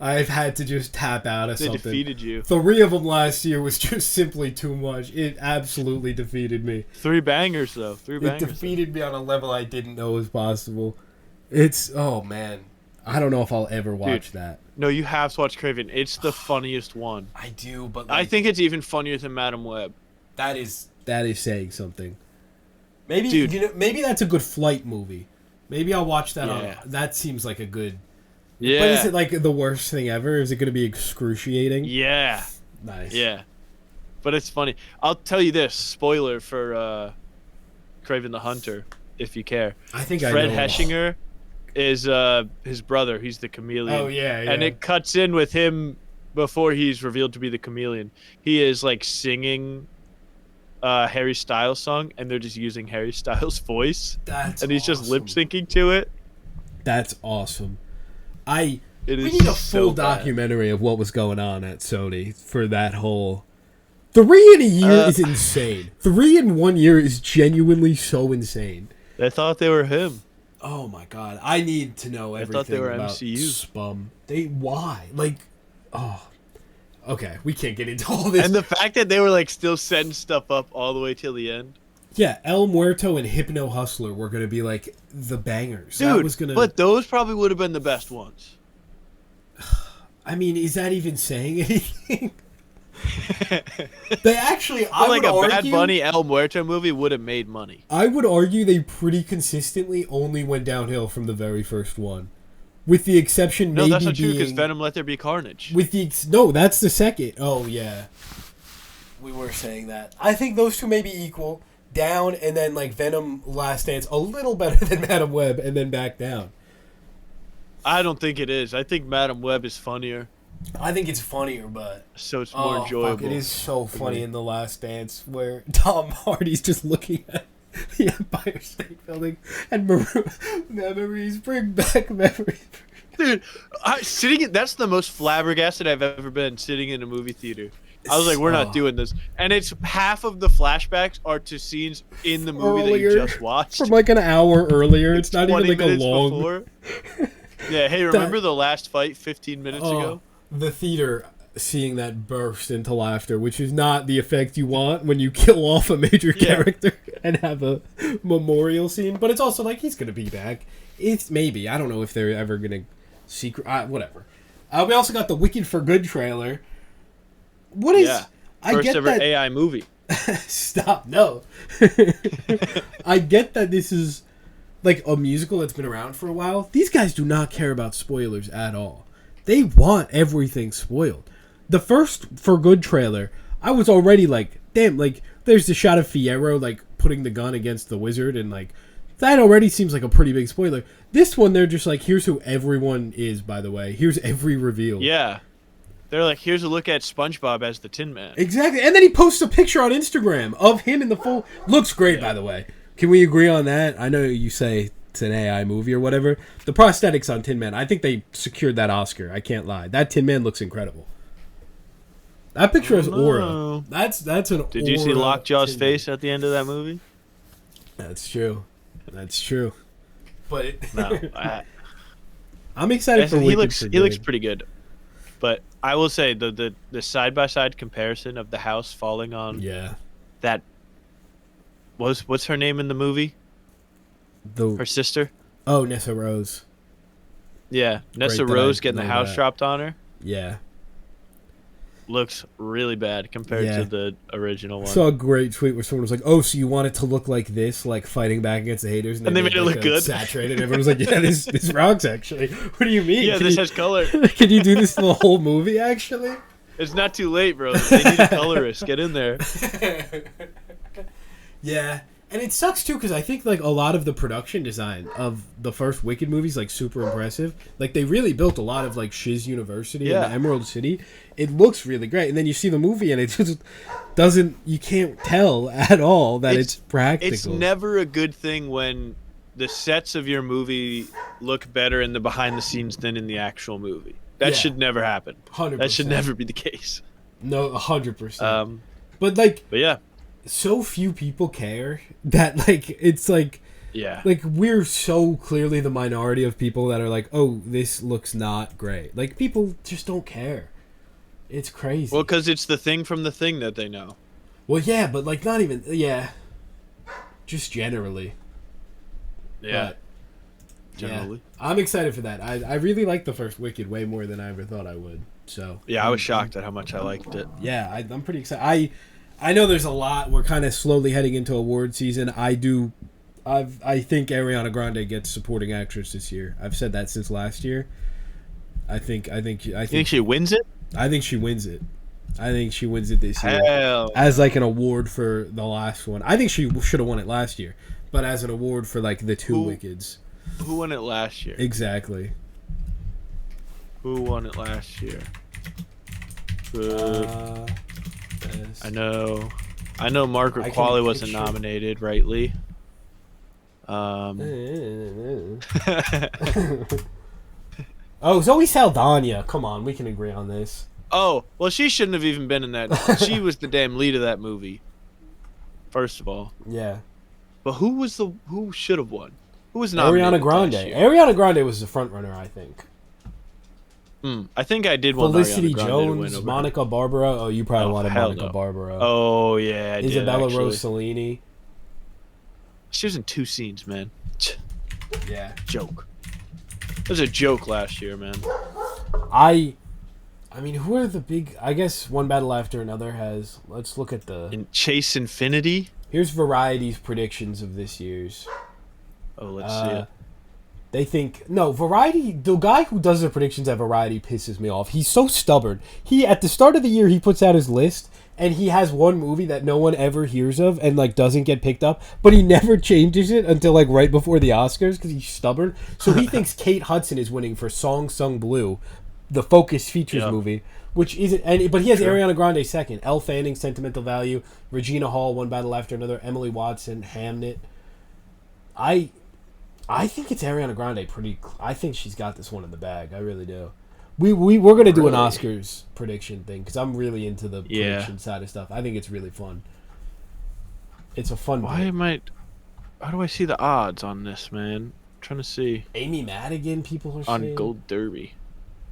I've had to just tap out of They something. defeated you. 3 of them last year was just simply too much. It absolutely defeated me. 3 bangers though. 3 bangers. It defeated me on a level I didn't know was possible. Oh man, I don't know if I'll ever watch that. No, you have to watch Kraven. It's the funniest one. I do, but I think it's even funnier than Madam Web. that is saying something. Maybe Dude. maybe that's a good flight movie. Maybe I'll watch that. Yeah. That seems like a good. Yeah. But is it like the worst thing ever? Is it going to be excruciating? Yeah. Nice. Yeah. But it's funny. I'll tell you this. Spoiler for Kraven the Hunter, if you care. I think Fred I know. Heshinger is his brother. He's the chameleon. Oh yeah, yeah. And it cuts in with him before he's revealed to be the chameleon. He is like singing Harry Styles song, and they're just using Harry Styles' voice, and he's just lip syncing to it. That's awesome. It We is need a so full bad. documentary of what was going on at Sony for that whole. 3 in a year is insane. 3 in 1 year is genuinely so insane. They thought they were him. Oh my god! I need to know everything thought they were about MCU. Spum. Why? Like, oh. Okay, we can't get into all this. And the fact that they were like still setting stuff up all the way till the end. Yeah, El Muerto and Hypno Hustler were gonna be like the bangers. Dude, that was gonna. but those probably would have been the best ones. I mean, is that even saying anything? They actually, I like would a argue, Bad Bunny El Muerto movie would have made money. I would argue they pretty consistently only went downhill from the very first one, with the exception No, maybe that's not true being because Venom Let There Be Carnage. no, that's the second. Oh yeah, we were saying that. I think those two may be equal, down, and then like Venom Last Dance a little better than Madam Web, and then back down. I don't think it is. I think Madam Web is funnier, I think it's funnier, but so it's more enjoyable. Fuck, it is so funny in The Last Dance where Tom Hardy's just looking at the Empire State Building and memories bring back memories. Dude, that's the most flabbergasted I've ever been sitting in a movie theater. I was like, we're not doing this. And it's half of the flashbacks are to scenes in the movie that you just watched. From like an hour earlier. It's not even 20 like a minutes long. before. Yeah, hey, remember the last fight 15 minutes ago? The theater seeing that burst into laughter, which is not the effect you want when you kill off a major character and have a memorial scene. But it's also like he's gonna be back. It's maybe, I don't know if they're ever gonna whatever. We also got the Wicked for Good trailer, What is? Yeah. I First get ever that. AI movie. Stop. No. I get that this is like a musical that's been around for a while. These guys do not care about spoilers at all. They want everything spoiled. The first For Good trailer, I was already like, damn, like, there's the shot of Fiyero, like, putting the gun against the wizard, and, like, that already seems like a pretty big spoiler. This one, they're just like, here's who everyone is, by the way. Here's every reveal. Yeah. They're like, here's a look at SpongeBob as the Tin Man. Exactly. And then he posts a picture on Instagram of him in the full... Looks great, by the way. Can we agree on that? I know you say it's an AI movie or whatever. The prosthetics on Tin Man, I think they secured that Oscar. I can't lie. That Tin Man looks incredible. That picture has aura. That's an aura. Did you see Lockjaw's face at the end of that movie? That's true. That's true. But No, I'm excited for he looks pretty good. But I will say the side by side comparison of the house falling on that what's her name in the movie? Her sister? Oh, Nessa Rose. Yeah, Nessa Rose getting the house dropped on her. Yeah. Looks really bad compared to the original one. I saw a great tweet where someone was like, "Oh, so you want it to look like this, like fighting back against the haters?" And they made it look good, saturated. Everyone was like, "Yeah, this rocks." Actually, what do you mean? Yeah, this has color. Can you do this for the whole movie? Actually, it's not too late, bro. They need a colorist. Get in there. Yeah. And it sucks too because I think like a lot of the production design of the first Wicked movies like super impressive. Like they really built a lot of like Shiz University and the Emerald City. It looks really great, and then you see the movie and it just doesn't. You can't tell at all that it's practical. It's never a good thing when the sets of your movie look better in the behind the scenes than in the actual movie. That should never happen. 100%. That should never be the case. No, 100%. But yeah. So few people care that like it's like like we're so clearly the minority of people that are like, oh, this looks not great. Like people just don't care. It's crazy. Well, because it's the thing from the thing that they know. Well, yeah, but like not even just generally. Yeah. But, generally, I'm excited for that. I really like the first Wicked way more than I ever thought I would. So yeah, I was shocked at how much I liked it. Yeah, I'm pretty excited. I know there's a lot. We're kind of slowly heading into award season. I think Ariana Grande gets supporting actress this year. I've said that since last year. I think she wins it? I think she wins it. I think she wins it this year. Hell. As like an award for the last one. I think she should have won it last year, but as an award for like the two Wickeds. Who won it last year? Exactly. Who won it last year? I know Margaret Qualley wasn't nominated, rightly. Oh, Zoe Saldana. Come on, we can agree on this. Oh, well, she shouldn't have even been in that. She was the damn lead of that movie. First of all. Yeah. But who should have won? Who was nominated? Ariana Grande. Ariana Grande was the front runner, I think. I think I did want Felicity Jones, Monica Barbara. Oh, you probably wanted Monica Barbara. Oh yeah, Isabella Rossellini. She was in 2 scenes, man. Yeah, joke. It was a joke last year, man. I mean, who are the big? I guess One Battle After Another has. Let's look at the Chase Infinity. Here's Variety's predictions of this year's. Oh, let's see it. They think Variety. The guy who does the predictions at Variety pisses me off. He's so stubborn. He at the start of the year he puts out his list and he has one movie that no one ever hears of and like doesn't get picked up, but he never changes it until like right before the Oscars because he's stubborn. So he thinks Kate Hudson is winning for Song Sung Blue, the Focus Features movie, which isn't. But he has Ariana Grande second, Elle Fanning, Sentimental Value, Regina Hall, One Battle After Another, Emily Watson, Hamnet. I think it's Ariana Grande. I think she's got this one in the bag. I really do. We're gonna do an Oscars prediction thing because I'm really into the prediction side of stuff. I think it's really fun. It's a fun. How do I see the odds on this, man? I'm trying to see. Amy Madigan, people are saying. On Gold Derby.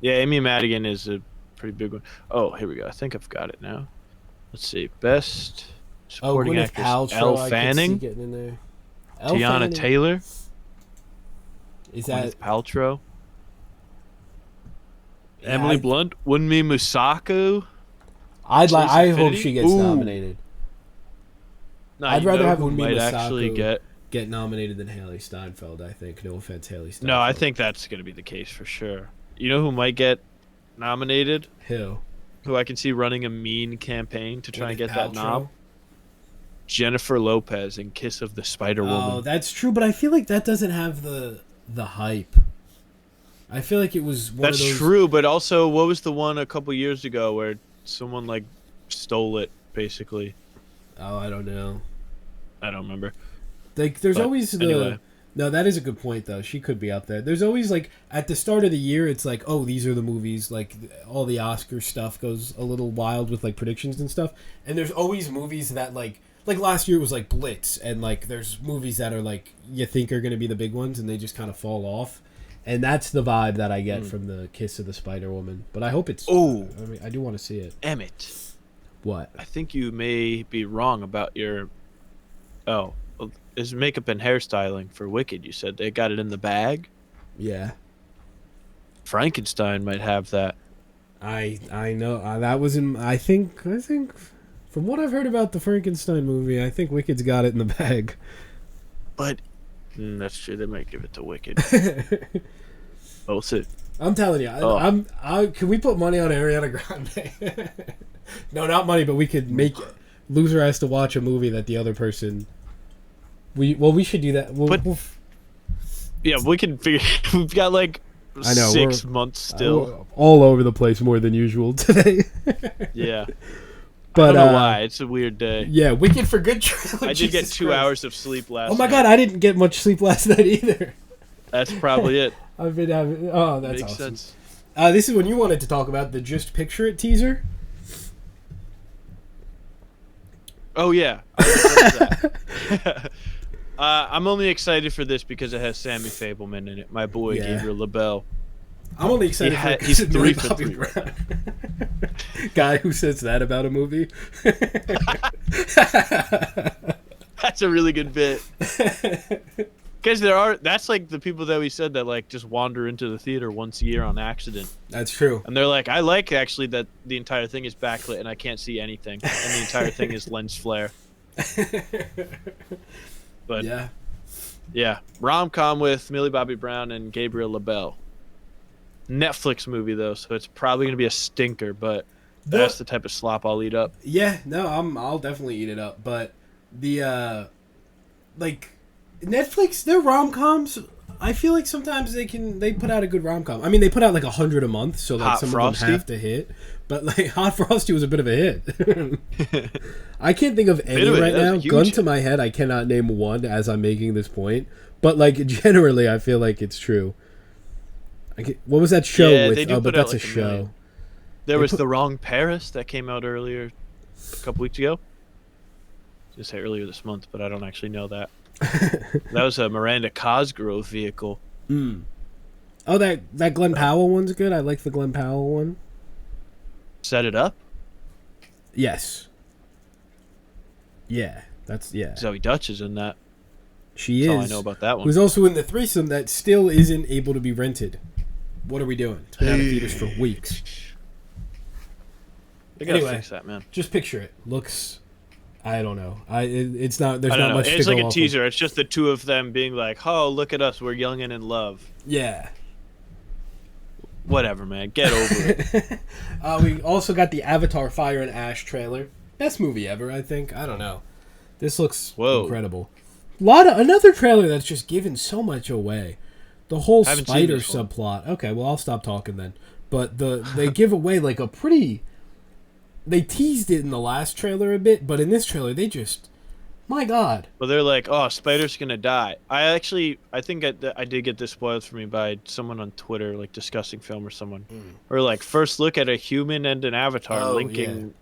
Yeah, Amy Madigan is a pretty big one. Oh, here we go. I think I've got it now. Let's see. Best supporting actress. Elle Fanning. Tiana Taylor. Is that Paltrow? Emily Blunt? Wunmi Musako? I hope Infinity? she gets nominated. No, I'd rather have who Umi might actually Masako get. get nominated than Haley Steinfeld. I think. No offense, Haley Steinfeld. No, I think that's gonna be the case for sure. You know who might get nominated? Who? Who I can see running a mean campaign to try and get that knob? Paltrow? Jennifer Lopez in Kiss of the Spider Oh, Woman. that's true, but I feel like that doesn't have the hype. I feel like it was one That's of those. true, but also, what was the one a couple years ago where someone like stole it? Basically, Oh, I don't know. I don't remember. Like, there's But always the. anyway. No, that is a good point though. She could be up there. There's always like at the start of the year, it's like, oh, these are the movies. Like all the Oscar stuff goes a little wild with like predictions and stuff. And there's always movies that like last year it was like Blitz, and like there's movies that are like you think are gonna be the big ones, and they just kind of fall off. And that's the vibe that I get from the Kiss of the Spider Woman. But I hope it's. Oh, I mean, I do want to see it. Emmett. What? I think you may be wrong about your. Oh, is makeup and hairstyling for Wicked? You said they got it in the bag. Yeah. Frankenstein might have that. I know that was in. I think from what I've heard about the Frankenstein movie, I think Wicked's got it in the bag. But that's true. They might give it to Wicked. We'll see. I'm telling you, can we put money on Ariana Grande? No, not money, but we could make loser has to watch a movie that the other person. We should do that. Yeah, we can figure. We've got like I know, 6 months still. All over the place more than usual today. Yeah. But I don't know why. It's a weird day. Yeah, Wicked for good trailer. I did get 2 hours of sleep last night. Oh my god, I didn't get much sleep last night either. That's probably it. I've been having. Oh, that's Makes awesome. sense. This is when you wanted to talk about the Just Picture It teaser. Oh yeah. That. I'm only excited for this because it has Sammy Fableman in it. My boy Gabriel LaBelle. I'm only excited for it because he's it's 3 Millie for Bobby 3. Brown. Guy who says that about a movie. That's a really good bit. Because that's like the people that we said that like just wander into the theater once a year on accident. That's true. And they're like, I like actually that the entire thing is backlit and I can't see anything. And the entire thing is lens flare. But yeah. Rom-com with Millie Bobby Brown and Gabriel LaBelle. Netflix movie though, so it's probably gonna be a stinker, but that's the type of slop I'll eat up. Yeah, no, I'll definitely eat it up. But the like Netflix, their rom-coms, I feel like sometimes they put out a good rom-com. I mean, they put out like 100 a month, so like some of them have to hit. But like Hot Frosty was a bit of a hit. I can't think of any right now. Gun to my head, I cannot name one as I'm making this point. But like generally, I feel like it's true. What was that show with? They do but put out that's like a show. million. There was The Wrong Paris that came out earlier, a couple weeks ago. Just say earlier this month, but I don't actually know that. That was a Miranda Cosgrove vehicle. Oh, that Glenn Powell one's good. I like the Glenn Powell one. Set It Up? Yes. Yeah, Zoe Dutch is in that. She That's is. all I know about that one. Who's also in the threesome that still isn't able to be rented. What are we doing? It's been out of theaters for weeks. They gotta fix that, man. Just picture it. Looks, I don't know. It's not. There's not much. It's to like go a off teaser. of. It's just the two of them being like, "Oh, look at us. We're young and in love." Yeah. Whatever, man. Get over it. We also got the Avatar: Fire and Ash trailer. Best movie ever, I think. I don't know. This looks incredible. Another trailer that's just given so much away. The whole spider subplot. Okay, well I'll stop talking then. But they give away like a pretty. They teased it in the last trailer a bit, but in this trailer they just, my God. Well, they're like, "Oh, Spider's gonna die." I think I did get this spoiled for me by someone on Twitter, like discussing film or someone, or like first look at a human and an avatar linking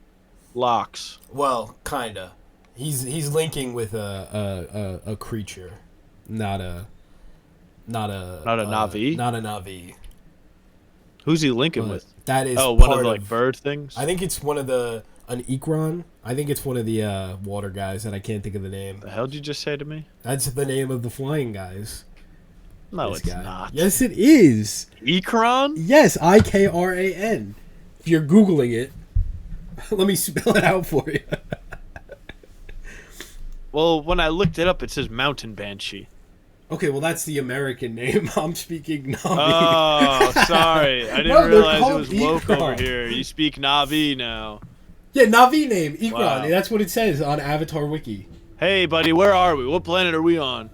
locks. Well, kinda. He's linking with a creature, not a Navi. Not a Navi. Who's he linking with? That is one of the like bird things. I think it's one of an Ikron. I think it's one of the water guys, and I can't think of the name. The hell did you just say to me? That's the name of the flying guys. No, it's not. Yes, it is. Ikran? Yes, Ikran. If you're Googling it. Let me spell it out for you. Well, when I looked it up, it says mountain banshee. Okay, well that's the American name. I'm speaking Navi. Oh, sorry. I didn't No, they're realize it called was woke Ikran. over here. You speak Navi now. Yeah, Navi name Ikran. Wow. That's what it says on Avatar Wiki. Hey, buddy, where are we? What planet are we on?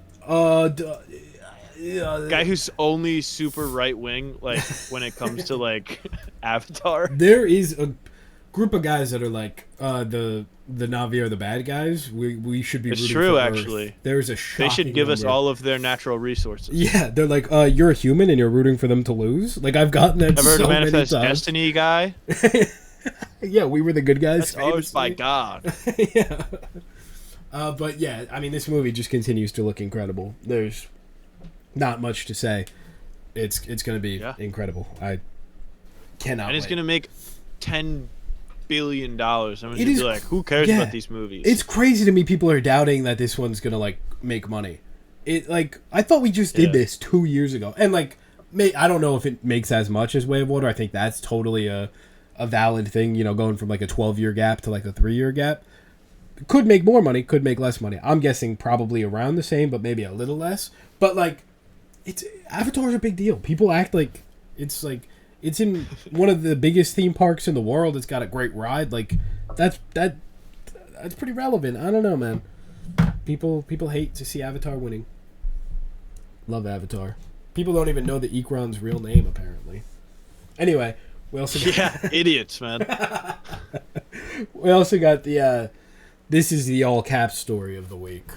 Yeah. Guy who's only super right wing, like when it comes to like Avatar. There is a group of guys that are like the Navi are the bad guys. We should be. It's rooting true, for actually. Earth. There's a They shocking should give us number. all of their natural resources. Yeah, they're like, you're a human and you're rooting for them to lose. Like I've gotten that Ever heard so of many Manifest times. Destiny guy? Yeah, we were the good guys. That's ours by God. Yeah. But yeah, I mean, this movie just continues to look incredible. There's not much to say. It's going to be incredible. I cannot. And it's wait. going to make $10 billion. I'm going to It be is- like, who cares yeah. about these movies? It's crazy to me. People are doubting that this one's going to like make money. It like I thought we just did this 2 years ago, and like I don't know if it makes as much as Way of Water. I think that's totally a valid thing. You know, going from like a 12-year gap to like a 3-year gap. Could make more money, could make less money. I'm guessing probably around the same, but maybe a little less. But like, it's Avatar's a big deal. People act like it's in one of the biggest theme parks in the world. It's got a great ride. Like that's pretty relevant. I don't know, man. People hate to see Avatar winning. Love Avatar. People don't even know the Ikran's real name apparently. Anyway, we also got idiots, man. we also got the this is the all caps story of the week.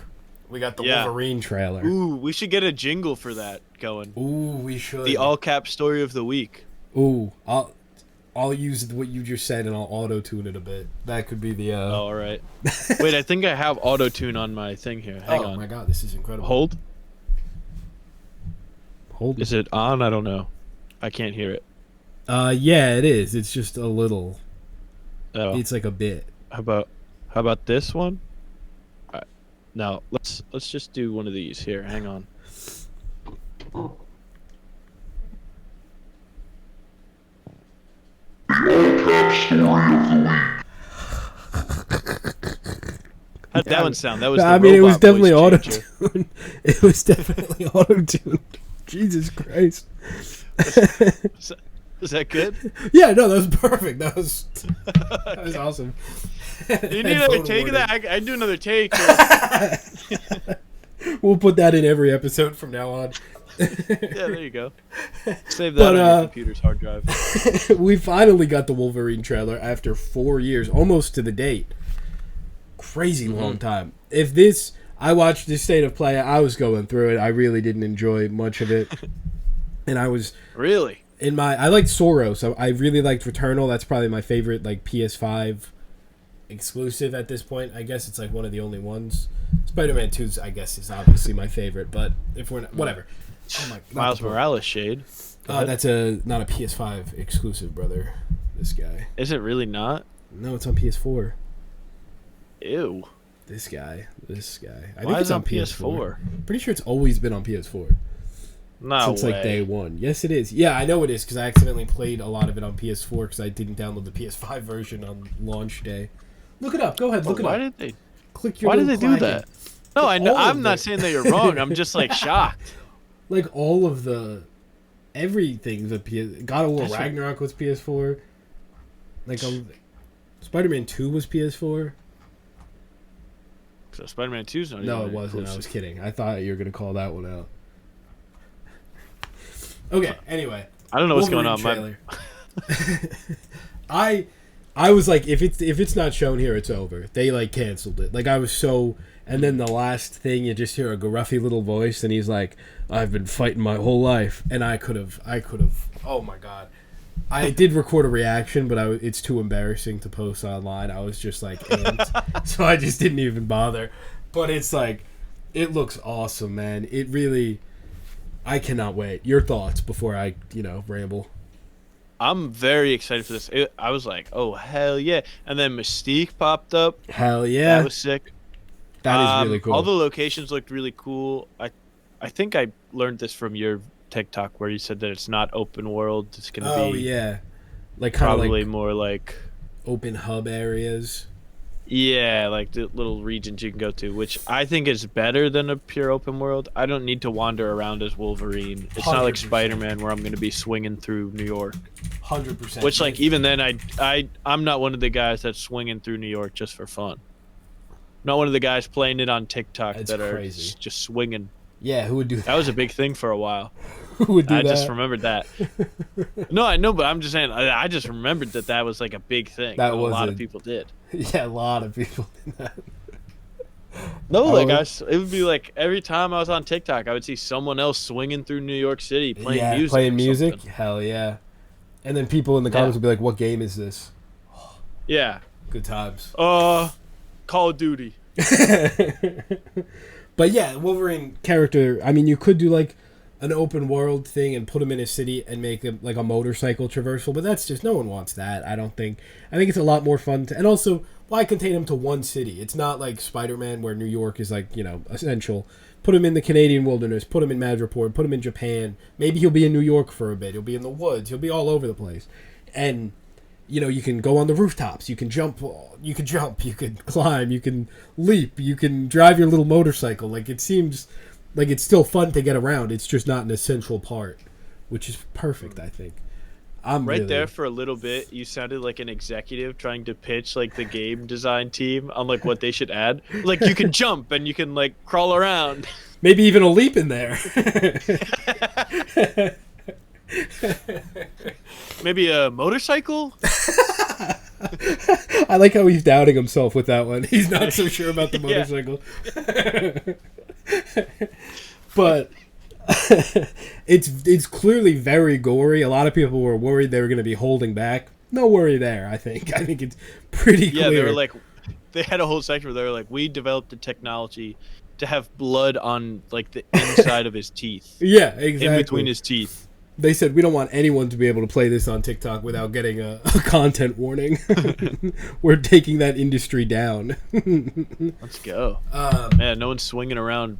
We got the Wolverine trailer. Ooh, we should get a jingle for that going. Ooh, we should. The all caps story of the week. Ooh, I'll use what you just said and I'll auto tune it a bit. That could be the. Oh, all right. Wait, I think I have auto tune on my thing here. Hang on. Oh my god, this is incredible. Hold. Is it on? I don't know. I can't hear it. Yeah, it is. It's just a little. Oh. It's like a bit. How about this one? All right. Now let's just do one of these here. Hang on. How'd that one sound? That was. I mean, it was definitely auto tuned. It was definitely auto tuned. Jesus Christ. Is that good? Yeah, no, that was perfect. That was awesome. You need another take of that? I do another take. We'll put that in every episode from now on. Yeah, there you go. Save that on your computer's hard drive. We finally got the Wolverine trailer after 4 years, almost to the date. Crazy long time. I watched this State of Play. I was going through it. I really didn't enjoy much of it, and I was really I liked Soros. So I really liked Returnal. That's probably my favorite like PS5 exclusive at this point. I guess it's like one of the only ones. Spider-Man 2 I guess is obviously my favorite, but if we're not, whatever. Oh my, Miles Morales shade. That's not a PS5 exclusive, brother. This guy. Is it really not? No, it's on PS4. Ew. This guy. I Why think it's is on PS4. Pretty sure it's always been on PS4. No Since way. like day one. Yes, it is. Yeah, I know it is because I accidentally played a lot of it on PS4 because I didn't download the PS5 version on launch day. Look it up. Go ahead. Look it up. Why did they? Click your Why did they do Kraken. that? No, I know. All of I'm not it. saying that you're wrong. I'm just like shocked. Like all of the everything. The God of War That's Ragnarok was PS4. Like Spider-Man 2 was PS4. So Spider-Man 2's not. No, even it wasn't. inclusive. I was kidding. I thought you were gonna call that one out. Okay. Anyway, I don't know what's going on. Wolverine trailer. I was like, if it's not shown here, it's over. They like canceled it. Like I was so. And then the last thing, you just hear a gruffy little voice, and he's like, "I've been fighting my whole life," and I could have. Oh my god. I did record a reaction, but it's too embarrassing to post online. I was just like, amped, so I just didn't even bother. But it's like, it looks awesome, man. It really, I cannot wait. Your thoughts before I, ramble. I'm very excited for this. I was like, oh hell yeah! And then Mystique popped up. Hell yeah, That was sick. That is really cool. All the locations looked really cool. I think I learned this from your TikTok where you said that it's not open world. It's gonna be yeah, like probably more like open hub areas. Yeah, like the little regions you can go to, which I think is better than a pure open world. I don't need to wander around as Wolverine. It's not like 100%. Spider-Man where I'm going to be swinging through New York. 100%. Which, like, even then, I'm not one of the guys that's swinging through New York just for fun. Not one of the guys playing it on TikTok It's that crazy. are just swinging. Yeah, who would do that? That was a big thing for a while. Who would do I that? just remembered that. No, I know, but I'm just saying. I just remembered that was like a big thing. That a was lot of people did. Yeah, a lot of people did that. No, I like was- it would be like every time I was on TikTok, I would see someone else swinging through New York City playing yeah, music. playing or music. something. Hell yeah! And then people in the comments would be like, "What game is this?" Yeah. Good times. Call of Duty. But yeah, Wolverine character. I mean, you could do like an open world thing and put him in a city and make him like a motorcycle traversal, but that's just no one wants that. I don't think. I think it's a lot more fun to, and also why contain him to one city? It's not like Spider-Man where New York is like essential. Put him in the Canadian wilderness. Put him in Madripoor. Put him in Japan. Maybe he'll be in New York for a bit. He'll be in the woods. He'll be all over the place, and you can go on the rooftops. You can jump. You can jump. You can climb. You can leap. You can drive your little motorcycle. Like it seems like it's still fun to get around. It's just not an essential part, which is perfect. I think. I'm Right really, there for a little bit, you sounded like an executive trying to pitch like the game design team on like what they should add. Like you can jump and you can like crawl around. maybe even a leap in there. Maybe a motorcycle? I like how he's doubting himself with that one. He's not so sure about the Yeah. motorcycle. But it's clearly very gory. A lot of people were worried they were going to be holding back. No worry there, I think. I think it's pretty clear. Yeah, they were like, they had a whole section where they were like, we developed the technology to have blood on like the inside of his teeth. Yeah, exactly. In between his teeth. They said, we don't want anyone to be able to play this on TikTok without getting a content warning. We're taking that industry down. Let's go. Man, no one's swinging around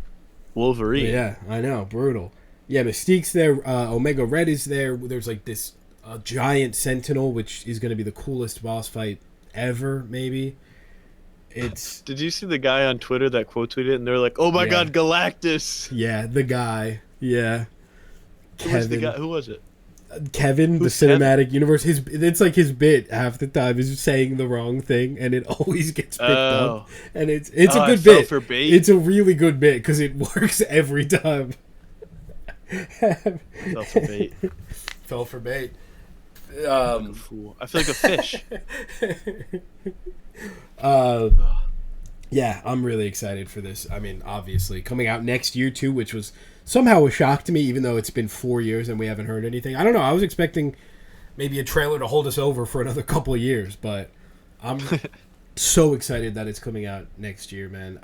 Wolverine. Yeah, I know. Brutal. Yeah, Mystique's there. Omega Red is there. There's like this giant Sentinel, which is going to be the coolest boss fight ever, maybe. It's... Did you see the guy on Twitter that quote tweeted and they're like, oh my god, Galactus. Yeah, the guy. Yeah. Who was the guy? Who was it? Kevin, Who's the cinematic universe. It's like his bit half the time is saying the wrong thing, and it always gets picked up. And it's a good bit. For bait. It's a really good bit because it works every time. Fell for bait. Fell for bait. Like a fool. I feel like a fish. Yeah, I'm really excited for this. I mean, obviously coming out next year too, which was somehow a shock to me, even though it's been 4 years and we haven't heard anything. I don't know. I was expecting maybe a trailer to hold us over for another couple of years, but I'm so excited that it's coming out next year, man.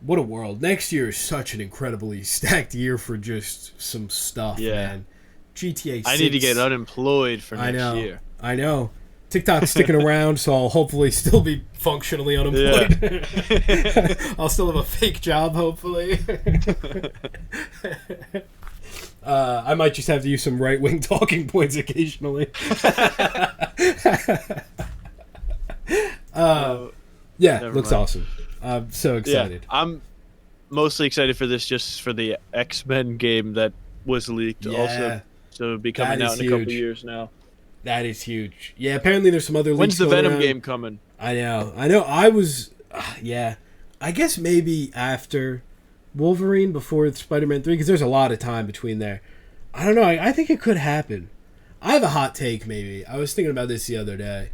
What a world. Next year is such an incredibly stacked year for just some stuff, man. GTA 6. I need to get unemployed for next year. I know. TikTok's sticking around, so I'll hopefully still be functionally unemployed. Yeah. I'll still have a fake job, hopefully. I might just have to use some right-wing talking points occasionally. Yeah, looks awesome. I'm so excited. Yeah, I'm mostly excited for this just for the X-Men game that was leaked also. So it'll be coming out in a couple years now. That is huge. Yeah, apparently there's some other leaks. When's the Venom around. game coming? I know. I was... yeah. I guess maybe after Wolverine, before Spider-Man 3, because there's a lot of time between there. I don't know. I think it could happen. I have a hot take, maybe. I was thinking about this the other day.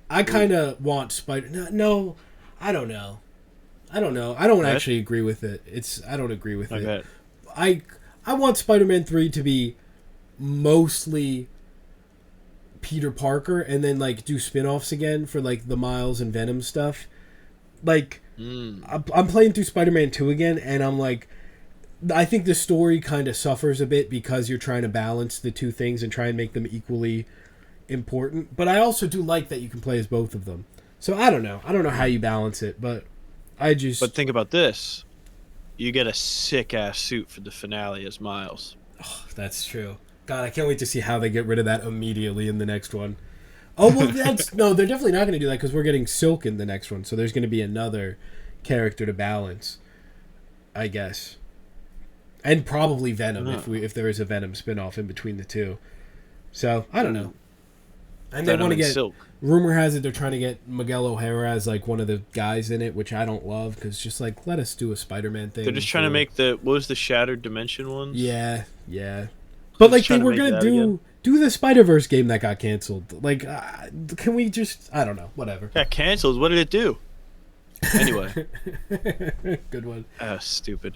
I kind of want Spider... No, I don't know. I don't actually agree with it. I don't agree with it. I want Spider-Man 3 to be mostly Peter Parker and then like do spin-offs again for like the Miles and Venom stuff. Like I'm playing through Spider-Man 2 again and I'm like, I think the story kind of suffers a bit because you're trying to balance the two things and try and make them equally important. But I also do like that you can play as both of them. So I don't know how you balance it, but But think about this. You get a sick-ass suit for the finale as Miles. Oh, that's true. God, I can't wait to see how they get rid of that immediately in the next one. Oh well, no. They're definitely not going to do that because we're getting Silk in the next one, so there's going to be another character to balance, I guess, and probably Venom if there is a Venom spinoff in between the two. So I don't know. And they want to get Silk. Rumor has it they're trying to get Miguel O'Hara as like one of the guys in it, which I don't love because just like let us do a Spider-Man thing. They're just trying to make what was the Shattered Dimension ones? Yeah. But like they were gonna do the Spider-Verse game that got canceled. Like, can we just? I don't know. Whatever. Got canceled. What did it do? Anyway. Good one. Stupid.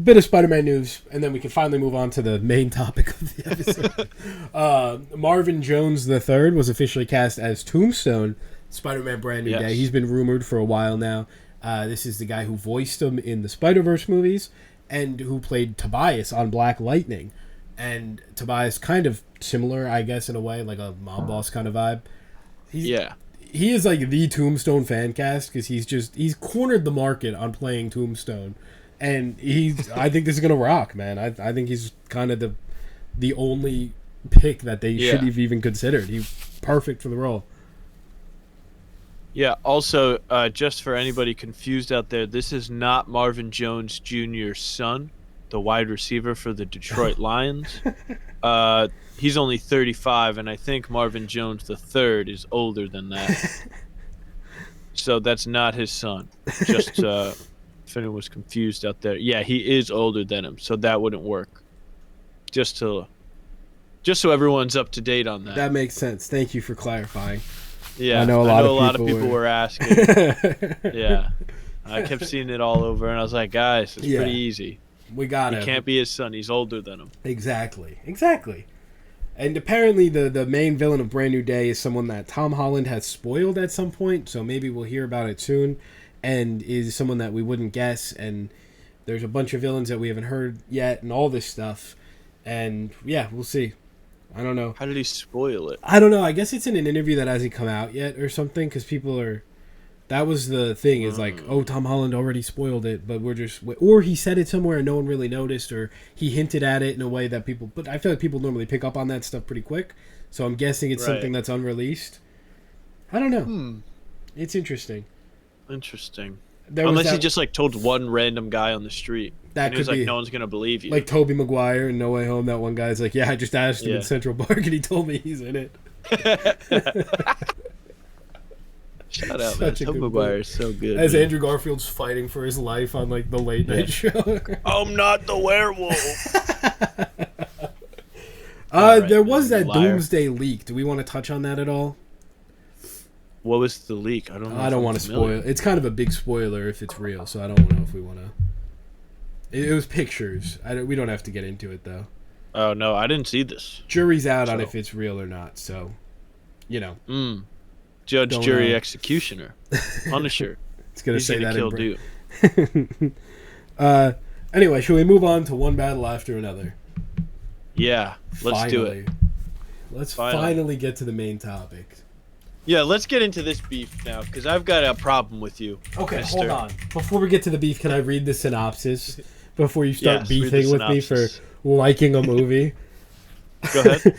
Bit of Spider-Man news, and then we can finally move on to the main topic of the episode. Marvin Jones III was officially cast as Tombstone, Spider-Man Brand New Day. He's been rumored for a while now. This is the guy who voiced him in the Spider-Verse movies and who played Tobias on Black Lightning. And Tobias kind of similar, I guess, in a way, like a mob boss kind of vibe. He is like the Tombstone fan cast because he's cornered the market on playing Tombstone, and I think this is gonna rock, man. I think he's kind of the only pick that they should have even considered. He's perfect for the role. Yeah. Also, just for anybody confused out there, this is not Marvin Jones Jr.'s son, the wide receiver for the Detroit Lions. He's only 35, and I think Marvin Jones III is older than that. So that's not his son. Just if anyone was confused out there. Yeah, he is older than him, so that wouldn't work. Just so everyone's up to date on that. That makes sense. Thank you for clarifying. Yeah, I know a lot of people were asking. Yeah. I kept seeing it all over, and I was like, guys, it's pretty easy. We got it. He can't be his son. He's older than him. Exactly. And apparently the main villain of Brand New Day is someone that Tom Holland has spoiled at some point, so maybe we'll hear about it soon, and is someone that we wouldn't guess, and there's a bunch of villains that we haven't heard yet, and all this stuff, and yeah, we'll see. I don't know. How did he spoil it? I don't know. I guess it's in an interview that hasn't come out yet or something, because people are... That was the thing, is like, oh, Tom Holland already spoiled it, but we're just... Or he said it somewhere and no one really noticed, or he hinted at it in a way that people... But I feel like people normally pick up on that stuff pretty quick, so I'm guessing it's something that's unreleased. I don't know. It's interesting. Unless he just, like, told one random guy on the street. That could be. He was like, no one's going to believe you. Like Tobey Maguire in No Way Home, that one guy's like, yeah, I just asked him in Central Park and he told me he's in it. Shout out, man. Tobey Maguire is so good. As Andrew Garfield's fighting for his life on like the late night show. I'm not the werewolf. There was that Doomsday leak. Do we want to touch on that at all? What was the leak? I don't know. I don't want to spoil. It's kind of a big spoiler if it's real, so I don't know if we want to. It was pictures. We don't have to get into it though. Oh no, I didn't see this. Jury's out on if it's real or not. So, you know. Judge, jury, executioner, Punisher. It's gonna say that kill dude. Anyway, should we move on to one battle after another? Yeah, let's do it. Let's finally get to the main topic. Yeah, let's get into this beef now, because I've got a problem with you. Okay, hold on. Before we get to the beef, can I read the synopsis before you start beefing with me for liking a movie? Go ahead.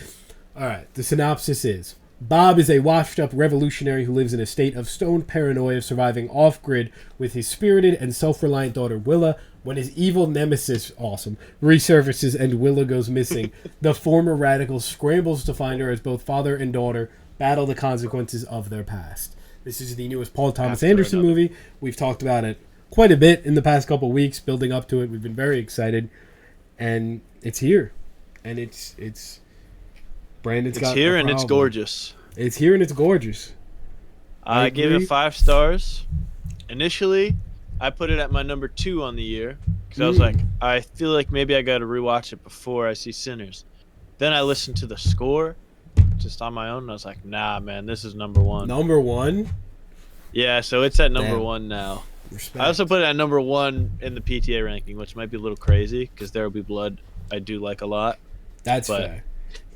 All right, the synopsis is: Bob is a washed-up revolutionary who lives in a state of stoned paranoia, surviving off-grid with his spirited and self-reliant daughter Willa. When his evil nemesis, resurfaces and Willa goes missing, the former radical scrambles to find her as both father and daughter battle the consequences of their past. This is the newest Paul Thomas Anderson movie. We've talked about it quite a bit in the past couple of weeks, building up to it. We've been very excited, and it's here, and it's Brandon's got here and it's gorgeous. It's here and it's gorgeous. I gave it 5 stars. Initially, I put it at my number 2 on the year because I was like, I feel like maybe I got to rewatch it before I see Sinners. Then I listened to the score just on my own, and I was like, nah, man, this is number 1. Number 1? Yeah, so it's at number 1 now. Respect. I also put it at number 1 in the PTA ranking, which might be a little crazy because There Will Be Blood I do like a lot. That's fair.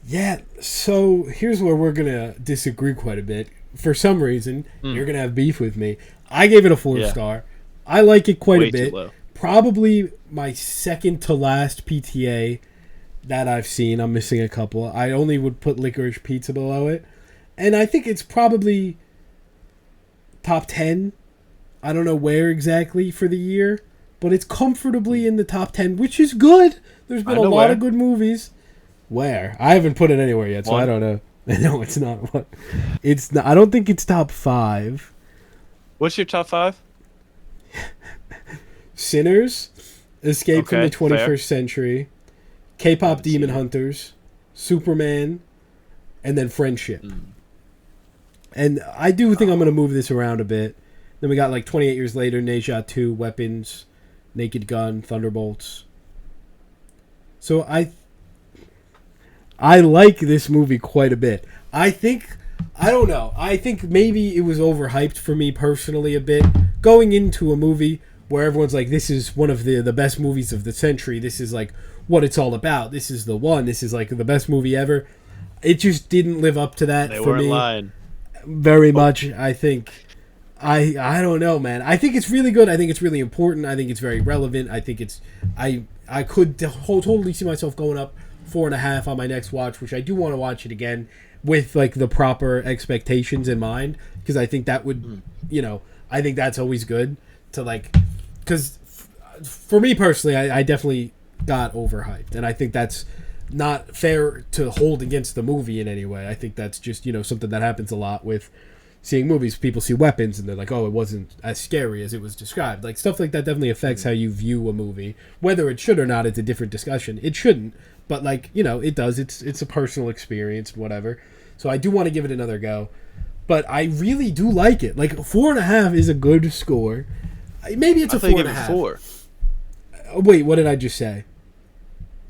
Yeah, so here's where we're going to disagree quite a bit. For some reason, you're going to have beef with me. I gave it a 4-star. I like it quite a bit. Probably my second to last PTA that I've seen. I'm missing a couple. I only would put Licorice Pizza below it. and I think it's probably top 10. I don't know where exactly for the year, but it's comfortably in the top 10, which is good. There's been a lot of good movies. Where? I haven't put it anywhere yet, so I don't know. No, it's not. What? It's not. I don't think it's top 5. What's your top 5? Sinners, Escape from the 21st Century, K-pop Demon Hunters, Superman, and then Friendship. And I do think I'm going to move this around a bit. Then we got like 28 Years Later, Ne Zha 2, Weapons, Naked Gun, Thunderbolts. So I like this movie quite a bit. I don't know. I think maybe it was overhyped for me personally a bit. Going into a movie where everyone's like, this is one of the best movies of the century. This is like what it's all about. This is the one. This is like the best movie ever. It just didn't live up to that for me. They weren't lying. Very much, I think. I don't know, man. I think it's really good. I think it's really important. I think it's very relevant. I think it's... I could totally see myself going up 4.5 on my next watch, which I do want to watch it again with like the proper expectations in mind, because I think that would, I think that's always good to like, because for me personally, I definitely got overhyped, and I think that's not fair to hold against the movie in any way. I think that's just something that happens a lot with seeing movies. People see weapons and they're like, oh, it wasn't as scary as it was described. Like stuff like that definitely affects how you view a movie. Whether it should or not, it's a different discussion. It shouldn't, but like it does. It's a personal experience, whatever. So I do want to give it another go, but I really do like it. Like 4.5 is a good score. Maybe it's a 4.5. 4. Wait, what did I just say?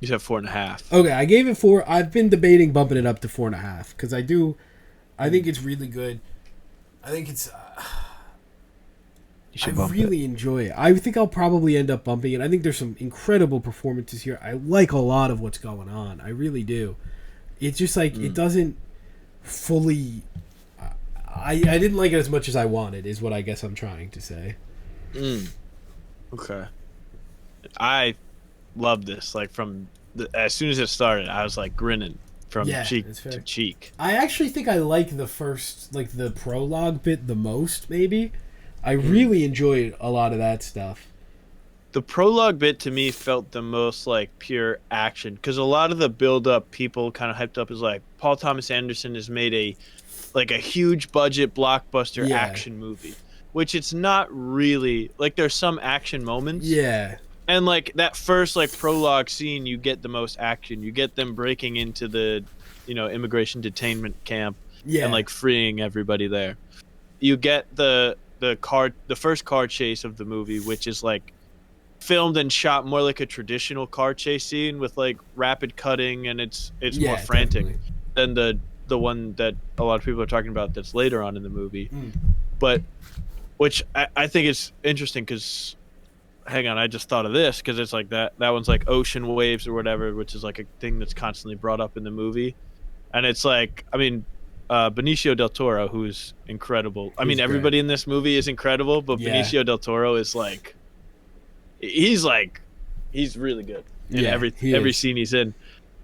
You said 4.5. Okay, I gave it 4. I've been debating bumping it up to 4.5 because I think it's really good. I think it's. I really enjoy it. I think I'll probably end up bumping it. I think there's some incredible performances here. I like a lot of what's going on. I really do. It's just like it doesn't fully. I didn't like it as much as I wanted. Is what I guess I'm trying to say. Okay. I love this. Like as soon as it started, I was like grinning from cheek to cheek. I actually think I like the first, like the prologue bit the most, maybe. I really enjoyed a lot of that stuff. The prologue bit to me felt the most like pure action, because a lot of the build-up people kind of hyped up as like Paul Thomas Anderson has made a huge budget blockbuster action movie, which it's not really. Like there's some action moments. Yeah. And like that first like prologue scene, you get the most action. You get them breaking into the, immigration detainment camp and like freeing everybody there. You get the first car chase of the movie, which is like filmed and shot more like a traditional car chase scene with like rapid cutting, and it's more frantic than the one that a lot of people are talking about that's later on in the movie. But which I think is interesting because. Hang on, I just thought of this because it's like that one's like ocean waves or whatever, which is like a thing that's constantly brought up in the movie. And it's like, I mean, Benicio del Toro, who's incredible. I mean, everybody in this movie is incredible, but Benicio del Toro is like, he's really good in every scene he's in.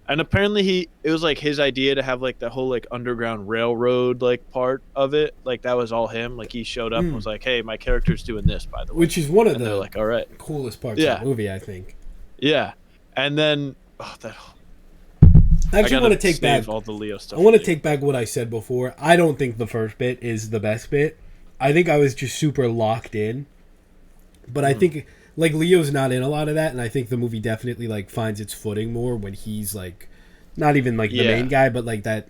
And apparently it was like his idea to have like the whole like underground railroad like part of it. Like that was all him. Like he showed up and was like, "Hey, my character's doing this, by the way." Which is one of the like, all right, coolest parts of the movie, I think. Yeah. And then I actually want to take back all the Leo stuff. I want to take back what I said before. I don't think the first bit is the best bit. I think I was just super locked in. But I think like Leo's not in a lot of that, and I think the movie definitely like finds its footing more when he's like not even like the main guy, but like that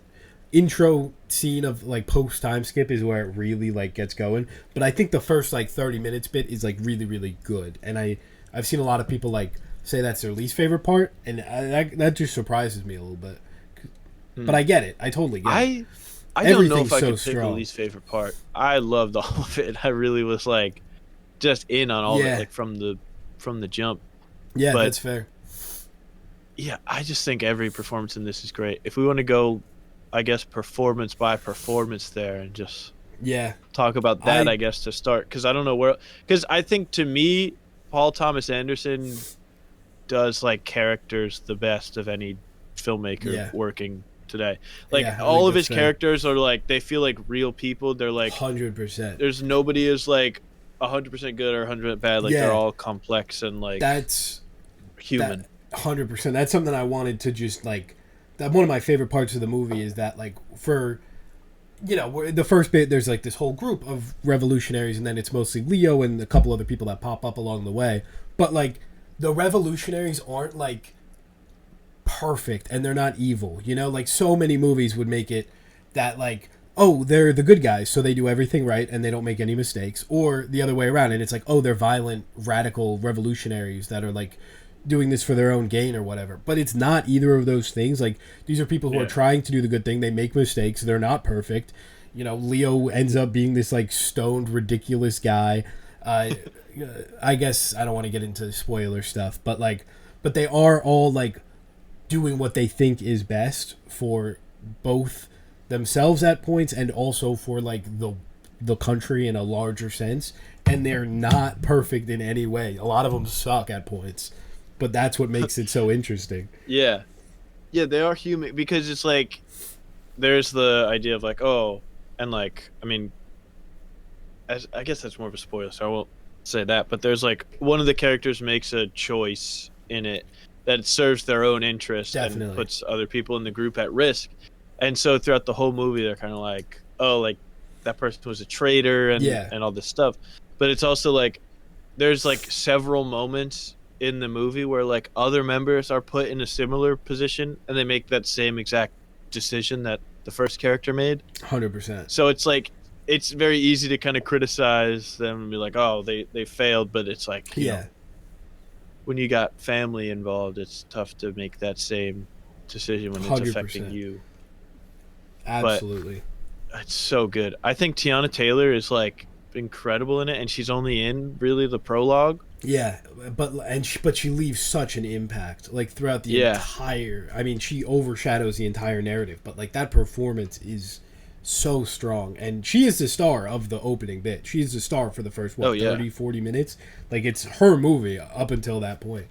intro scene of like post time skip is where it really like gets going. But I think the first like 30 minutes bit is like really, really good, and I've seen a lot of people like say that's their least favorite part, and that just surprises me a little bit. But I get it. I totally get it. I don't know if I could pick the least favorite part. I loved all of it. I really was like just in on all of it, like from the jump. Yeah, but that's fair. Yeah, I just think every performance in this is great. If we want to go, I guess, performance by performance there and just talk about that, I guess, to start. Because I don't know where... Because I think, to me, Paul Thomas Anderson does, like, characters the best of any filmmaker working today. Like Yeah, I all think of that's his fair. characters are like they feel like real people. They're like 100%. there's nobody is like 100% good or 100% bad. Like they're Yeah, all complex and like that's that human. 100%. That's something I wanted to just like. That one of my favorite parts of the movie is that like for the first bit there's like this whole group of revolutionaries and then it's mostly Leo and a couple other people that pop up along the way. But like the revolutionaries aren't like perfect and they're not evil. Like so many movies would make it that like, oh, they're the good guys, so they do everything right and they don't make any mistakes, or the other way around, and it's like, oh, they're violent, radical revolutionaries that are like doing this for their own gain or whatever. But it's not either of those things. Like these are people who are trying to do the good thing. They make mistakes. They're not perfect. Leo ends up being this like stoned, ridiculous guy. I guess I don't want to get into spoiler stuff, but they are all like doing what they think is best for both themselves at points and also for like the country in a larger sense, and they're not perfect in any way. A lot of them suck at points, but that's what makes it so interesting. Yeah. Yeah, they are human because it's like there's the idea of like, oh, and like I mean I guess that's more of a spoiler, so I won't say that, but there's like one of the characters makes a choice in it that serves their own interest. Definitely. And puts other people in the group at risk. And so throughout the whole movie, they're kind of like, oh, like that person was a traitor and all this stuff. But it's also like there's like several moments in the movie where like other members are put in a similar position and they make that same exact decision that the first character made. 100%. So it's like it's very easy to kind of criticize them and be like, oh, they failed. But it's like, you know, when you got family involved, it's tough to make that same decision when it's 100%. Affecting you. Absolutely. But it's so good. I think Tiana Taylor is like incredible in it, and she's only in really the prologue. Yeah, but she leaves such an impact like throughout the entire. I mean, she overshadows the entire narrative, but like that performance is so strong, and she is the star of the opening bit. She's the star for the first 30, 40 minutes. Like it's her movie up until that point,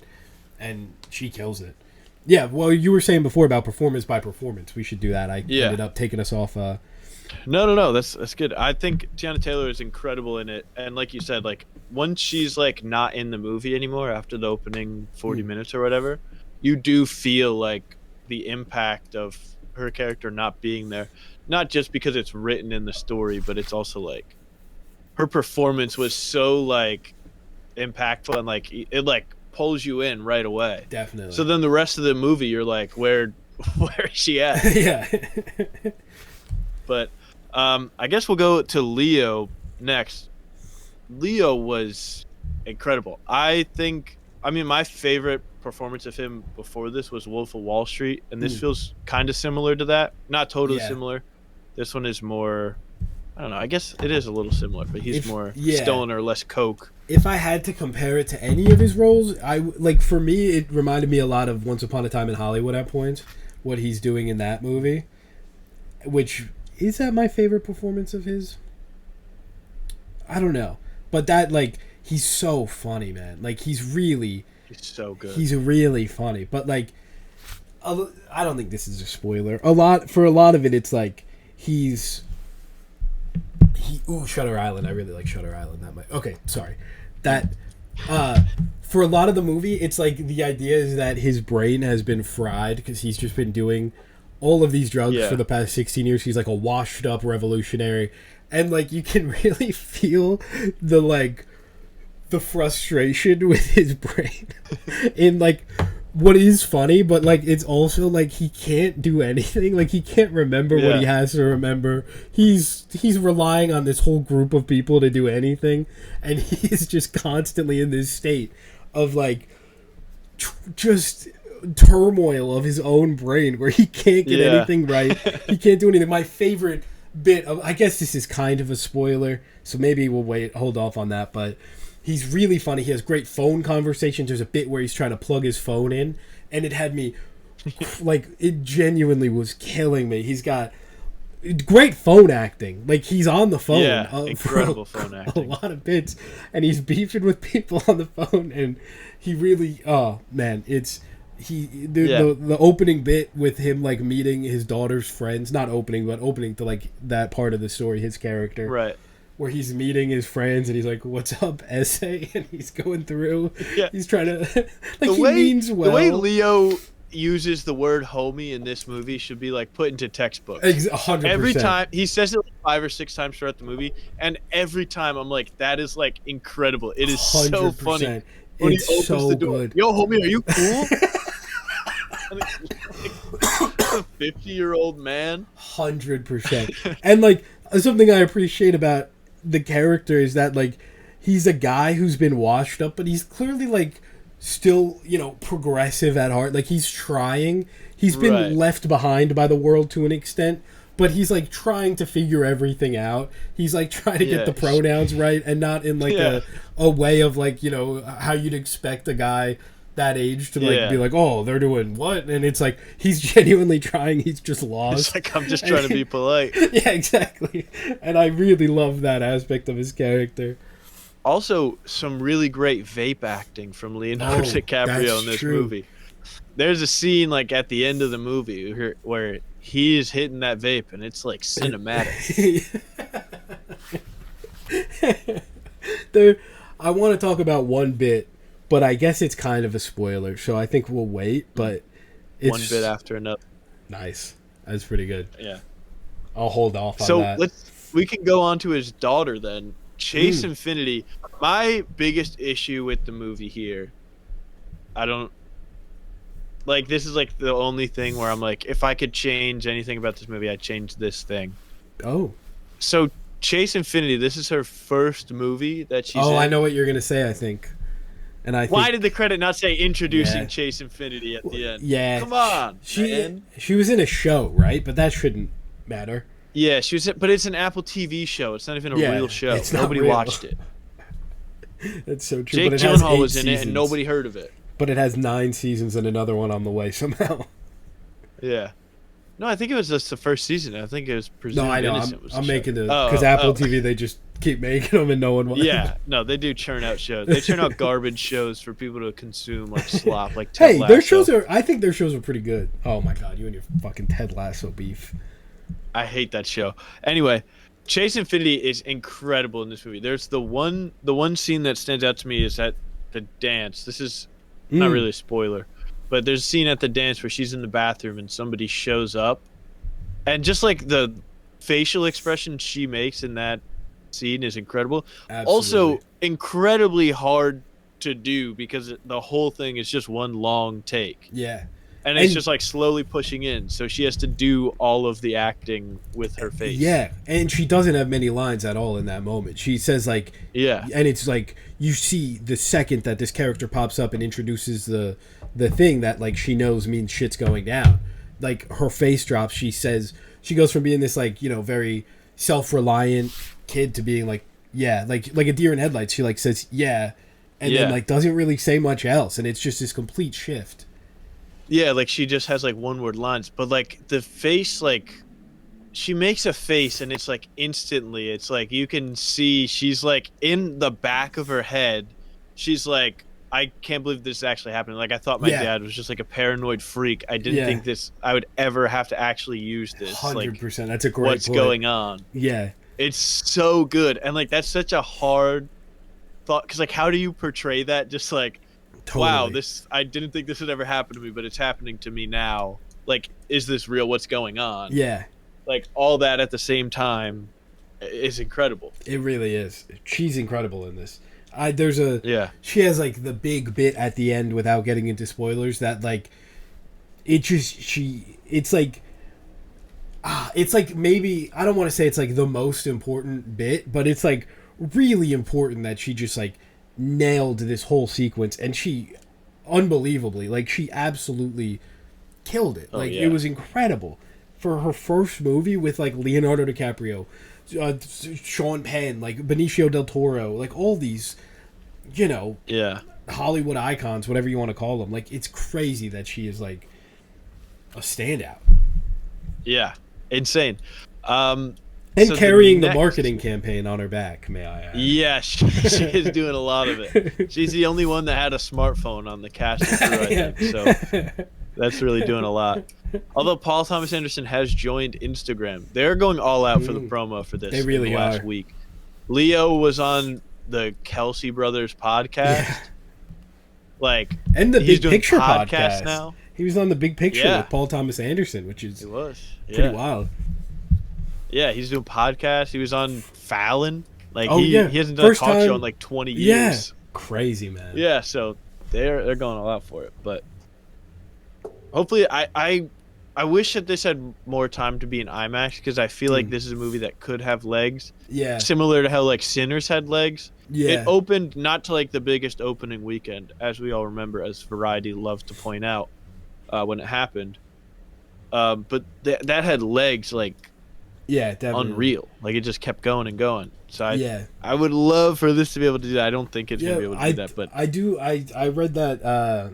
and she kills it. Yeah, well, you were saying before about performance by performance. We should do that. I ended up taking us off. No. That's good. I think Tiana Taylor is incredible in it, and like you said, like once she's like not in the movie anymore after the opening 40 minutes or whatever, you do feel like the impact of her character not being there. Not just because it's written in the story, but it's also like her performance was so like impactful and like it like pulls you in right away. Definitely. So then the rest of the movie, you're like, where is she at? Yeah. But I guess we'll go to Leo next. Leo was incredible. I mean, my favorite performance of him before this was Wolf of Wall Street, and this feels kind of similar to that. Not totally similar. This one is more, I don't know, I guess it is a little similar, but he's more stoner, less coke. If I had to compare it to any of his roles, for me, it reminded me a lot of Once Upon a Time in Hollywood at points, what he's doing in that movie, which, is that my favorite performance of his? I don't know. But that, like, he's so funny, man. Like, he's so good. He's really funny. But, like, I don't think this is a spoiler. For a lot of it, it's like, Shutter Island. I really like Shutter Island that much. Okay, sorry. For a lot of the movie, it's like the idea is that his brain has been fried because he's just been doing all of these drugs for the past 16 years. He's like a washed up revolutionary. And like you can really feel the frustration with his brain in like what is funny, but like it's also like he can't do anything. Like he can't remember what he has to remember. He's relying on this whole group of people to do anything, and he's just constantly in this state of like just turmoil of his own brain where he can't get anything right. He can't do anything. My favorite bit of, I guess this is kind of a spoiler, so maybe we'll hold off on that, but he's really funny. He has great phone conversations. There's a bit where he's trying to plug his phone in, and it had me, like, it genuinely was killing me. He's got great phone acting. Like, he's on the phone. Yeah, incredible phone acting. A lot of bits, and he's beefing with people on the phone, and he really, oh, man, it's Yeah. The opening bit with him like meeting his daughter's friends, not opening, but opening to like that part of the story, his character, Right. where he's meeting his friends and he's like, "What's up, essay?" And he's going through, Yeah. he's trying to like he means well. The way Leo uses the word homie in this movie should be like put into textbooks. 100%. Every time he says it like 5 or 6 times throughout the movie, and every time I'm like, that is like incredible. It is 100%. So funny when it's he opens so the door. good. Yo, homie, are you cool? And it's like a 50-year-old man. 100%. And like something I appreciate about the character is that like he's a guy who's been washed up, but he's clearly like still, you know, progressive at heart. Like he's trying. He's been left behind by the world to an extent, but he's like trying to figure everything out. He's like trying to get the pronouns right, and not in like a way of like, you know, how you'd expect a guy that age to like be like, oh, they're doing what? And it's like he's genuinely trying. He's just lost. It's like, I'm just trying to be polite. Yeah, exactly. And I really love that aspect of his character. Also, some really great vape acting from Leonardo DiCaprio in this movie. There's a scene like at the end of the movie where he is hitting that vape, and it's like cinematic. I want to talk about one bit, but I guess it's kind of a spoiler, so I think we'll wait. But it's one bit after another. Nice. That's pretty good. Yeah. I'll hold off on that. So we can go on to his daughter then. Chase Infinity. My biggest issue with the movie here, I don't like, this is like the only thing where I'm like, if I could change anything about this movie, I'd change this thing. Oh. So Chase Infinity, this is her first movie that she's in. I know what you're gonna say, I think. And why did the credit not say introducing Chase Infinity at the end? Yeah. Come on. She was in a show, right? But that shouldn't matter. Yeah, she was, but it's an Apple TV show. It's not even a real show. Nobody watched it. That's so true. Jake Gyllenhaal was in it, and nobody heard of it. But it has 9 seasons and another one on the way somehow. Yeah. No, I think it was just the first season. I think it was presumed Innocent. I'm making it because Apple TV, they just keep making them and no one wants. Yeah, no, they do churn out shows. They churn out garbage shows for people to consume like slop, like Ted Lasso. Their shows are. I think their shows are pretty good. Oh my god, you and your fucking Ted Lasso beef. I hate that show. Anyway, Chase Infinity is incredible in this movie. There's the one scene that stands out to me is at the dance. This is not really a spoiler, but there's a scene at the dance where she's in the bathroom and somebody shows up, and just like the facial expression she makes in that scene is incredible. Absolutely. Also incredibly hard to do because the whole thing is just one long take. Yeah. And it's just like slowly pushing in, so she has to do all of the acting with her face. Yeah, and she doesn't have many lines at all in that moment. She says like, and it's like you see the second that this character pops up and introduces the thing that like she knows means shit's going down. Like her face drops. She says she goes from being this like, you know, very self-reliant kid to being like like a deer in headlights. She like says and then like doesn't really say much else, and it's just this complete shift. Yeah, like she just has like one-word lines, but like the face, like she makes a face and it's like instantly, it's like you can see she's like in the back of her head. She's like, I can't believe this actually happened. Like I thought my dad was just like a paranoid freak. I didn't think I would ever have to actually use this. 100%. Like, that's a great what's point. going on? Yeah. It's so good. And like that's such a hard thought, because like how do you portray that? Just like, totally. Wow, I didn't think this would ever happen to me, but it's happening to me now. Like, is this real? What's going on? Yeah. Like, all that at the same time is incredible. It really is. She's incredible in this. She has, like, the big bit at the end, without getting into spoilers, that, like, it's like maybe, I don't want to say it's, like, the most important bit, but it's, like, really important that she just, like, nailed this whole sequence, and she unbelievably, like, she absolutely killed it. It was incredible for her first movie with like Leonardo DiCaprio, Sean Penn, like Benicio del Toro, like all these, you know, Hollywood icons, whatever you want to call them. Like, it's crazy that she is like a standout. Yeah, insane. And So carrying the marketing campaign on her back, may I add. Yeah, she is doing a lot of it. She's the only one that had a smartphone on the cast and crew, I think. So that's really doing a lot. Although Paul Thomas Anderson has joined Instagram, they're going all out for the promo for this. They really in the last are. week. Leo was on the Kelsey Brothers podcast. Like, and the he's Big doing Picture podcast now. He was on the Big Picture Yeah. with Paul Thomas Anderson, which is pretty wild. Yeah, he's doing podcasts. He was on Fallon. Like, he hasn't done First a talk time, show in like 20 years. Crazy, man. Yeah, so they're going all out for it. But hopefully, I wish that this had more time to be in IMAX, because I feel like this is a movie that could have legs. Yeah. Similar to how like Sinners had legs. Yeah. It opened not to like the biggest opening weekend, as we all remember, as Variety loves to point out when it happened. But that had legs like definitely. unreal. Like, it just kept going and going. So I would love for this to be able to do that. I don't think it's gonna be able to do that, but I read that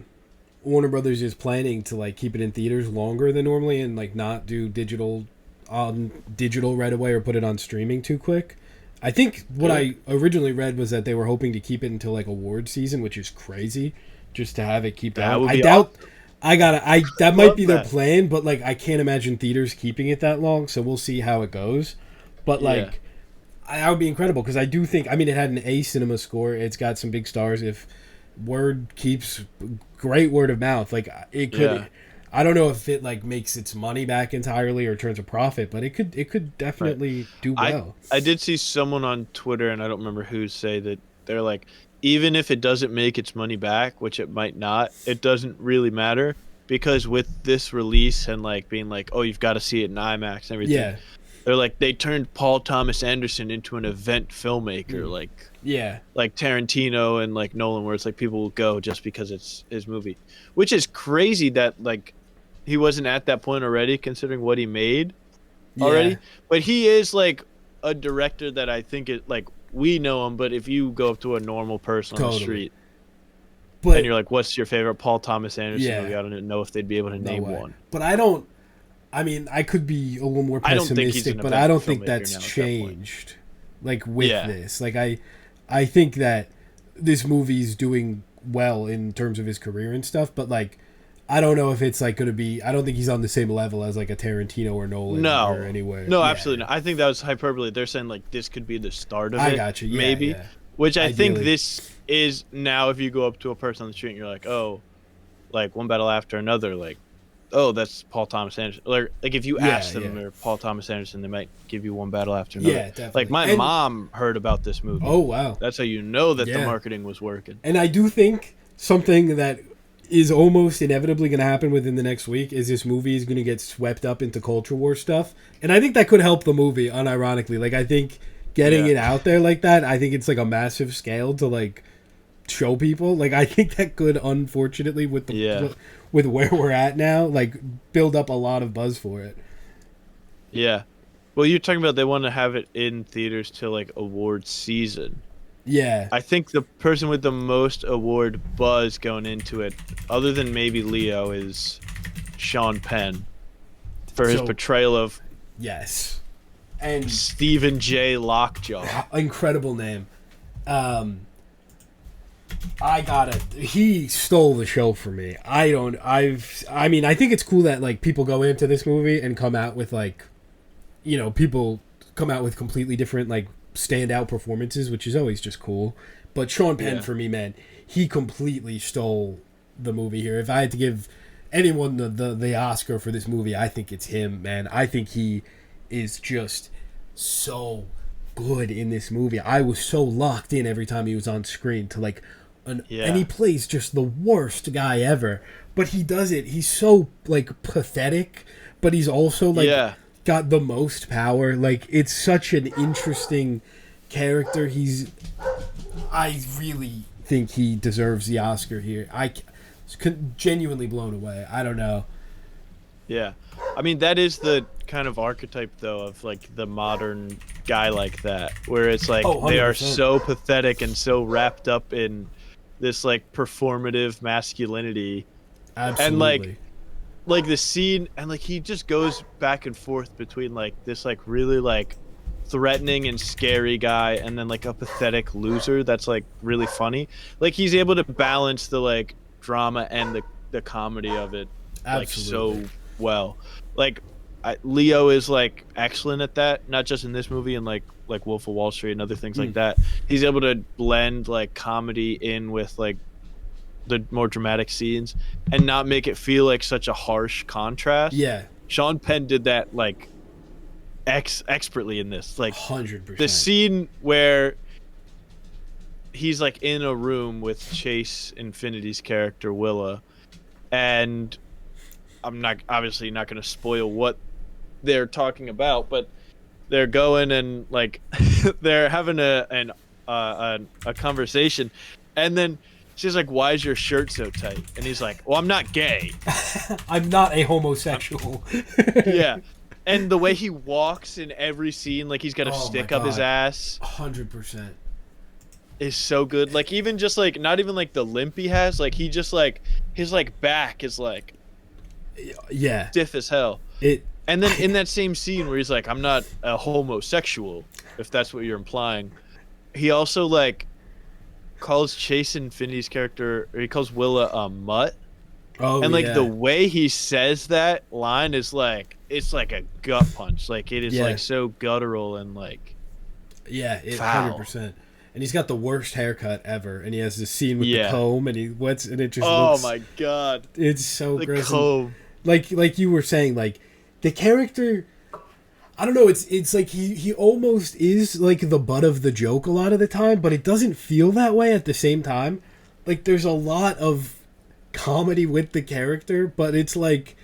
Warner Brothers is planning to like keep it in theaters longer than normally and like not do digital right away or put it on streaming too quick. I think what I originally read was that they were hoping to keep it until like award season, which is crazy, just to have it keep going. I doubt. Awesome. That might be their plan, but like I can't imagine theaters keeping it that long, so we'll see how it goes. But like, that would be incredible, because I do think, I mean, it had an A cinema score. It's got some big stars. If word keeps, great word of mouth. Like, it could. Yeah. I don't know if it like makes its money back entirely or turns a profit, but it could definitely do well. I did see someone on Twitter, and I don't remember who, say that they're like, even if it doesn't make its money back, which it might not, it doesn't really matter, because with this release and like being like, oh, you've got to see it in IMAX and everything, they're like, they turned Paul Thomas Anderson into an event filmmaker, like Tarantino and like Nolan, where it's like people will go just because it's his movie, which is crazy that like he wasn't at that point already, considering what he made already. But he is like a director that I think it like, we know him, but if you go up to a normal person on the street and you're like, what's your favorite Paul Thomas Anderson movie? I don't know if they'd be able to name one. But I mean, I could be a little more pessimistic, but I don't think that's changed. Like, with this. Like, I think that this movie's doing well in terms of his career and stuff, but like, I don't know if it's like going to be. I don't think he's on the same level as like a Tarantino or Nolan or anywhere. No, absolutely not. I think that was hyperbole. They're saying like this could be the start of it. I got you. Maybe. Which I think this is now. If you go up to a person on the street and you're like, oh, like One Battle After Another, like, oh, that's Paul Thomas Anderson. Like if you ask them or Paul Thomas Anderson, they might give you One Battle After Another. Yeah, definitely. Like my mom heard about this movie. Oh wow. That's how you know that the marketing was working. And I do think something that is almost inevitably going to happen within the next week is this movie is going to get swept up into culture war stuff, and I think that could help the movie unironically. Like, I think getting it out there like that, I think it's like a massive scale to like show people. Like, I think that could, unfortunately, with the with where we're at now, like build up a lot of buzz for it. Yeah, well, you're talking about they want to have it in theaters till like award season. Yeah. I think the person with the most award buzz going into it, other than maybe Leo, is Sean Penn for his portrayal of and Stephen J. Lockjaw. Incredible name. He stole the show for me. I mean, I think it's cool that like people go into this movie and come out with like, you know, people come out with completely different like standout performances, which is always just cool. But Sean Penn, for me, man, he completely stole the movie here. If I had to give anyone the Oscar for this movie, I think it's him, man. I think he is just so good in this movie. I was so locked in every time he was on screen to like and he plays just the worst guy ever, but he does it. He's so like pathetic, but he's also like got the most power. Like, it's such an interesting character. I really think he deserves the Oscar here. I genuinely blown away. I don't know. Yeah, I mean, that is the kind of archetype though of like the modern guy like that, where it's like they are so pathetic and so wrapped up in this like performative masculinity. Absolutely. And like the scene, and like he just goes back and forth between like this like really like threatening and scary guy, and then like a pathetic loser that's like really funny. Like he's able to balance the like drama and the comedy of it like Absolutely. so well. Like Leo is like excellent at that, not just in this movie and like Wolf of Wall Street and other things like that. He's able to blend like comedy in with like the more dramatic scenes and not make it feel like such a harsh contrast. Yeah. Sean Penn did that like expertly in this. Like 100%. the scene where he's like in a room with Chase Infinity's character Willa, and I'm not obviously not going to spoil what they're talking about, but they're going and like they're having a conversation, and then she's like, "Why is your shirt so tight?" And he's like, "Well, I'm not gay." I'm not a homosexual. Yeah. And the way he walks in every scene, like he's got a stick up his ass, 100%, is so good. Like even just like not even like the limp he has, like he just like his like back is like stiff as hell. And then in that same scene where he's like, "I'm not a homosexual," if that's what you're implying, he also like calls Chase Infinity's character, or he calls Willa a mutt. Oh, and like the way he says that line is like, it's like a gut punch. Like it is like so guttural and like foul. 100%. And he's got the worst haircut ever, and he has this scene with the comb, and and it just looks, my god, it's so the gross. comb. Like you were saying, like the character, I don't know, it's like he almost is like the butt of the joke a lot of the time, but it doesn't feel that way at the same time. Like there's a lot of comedy with the character, but it's like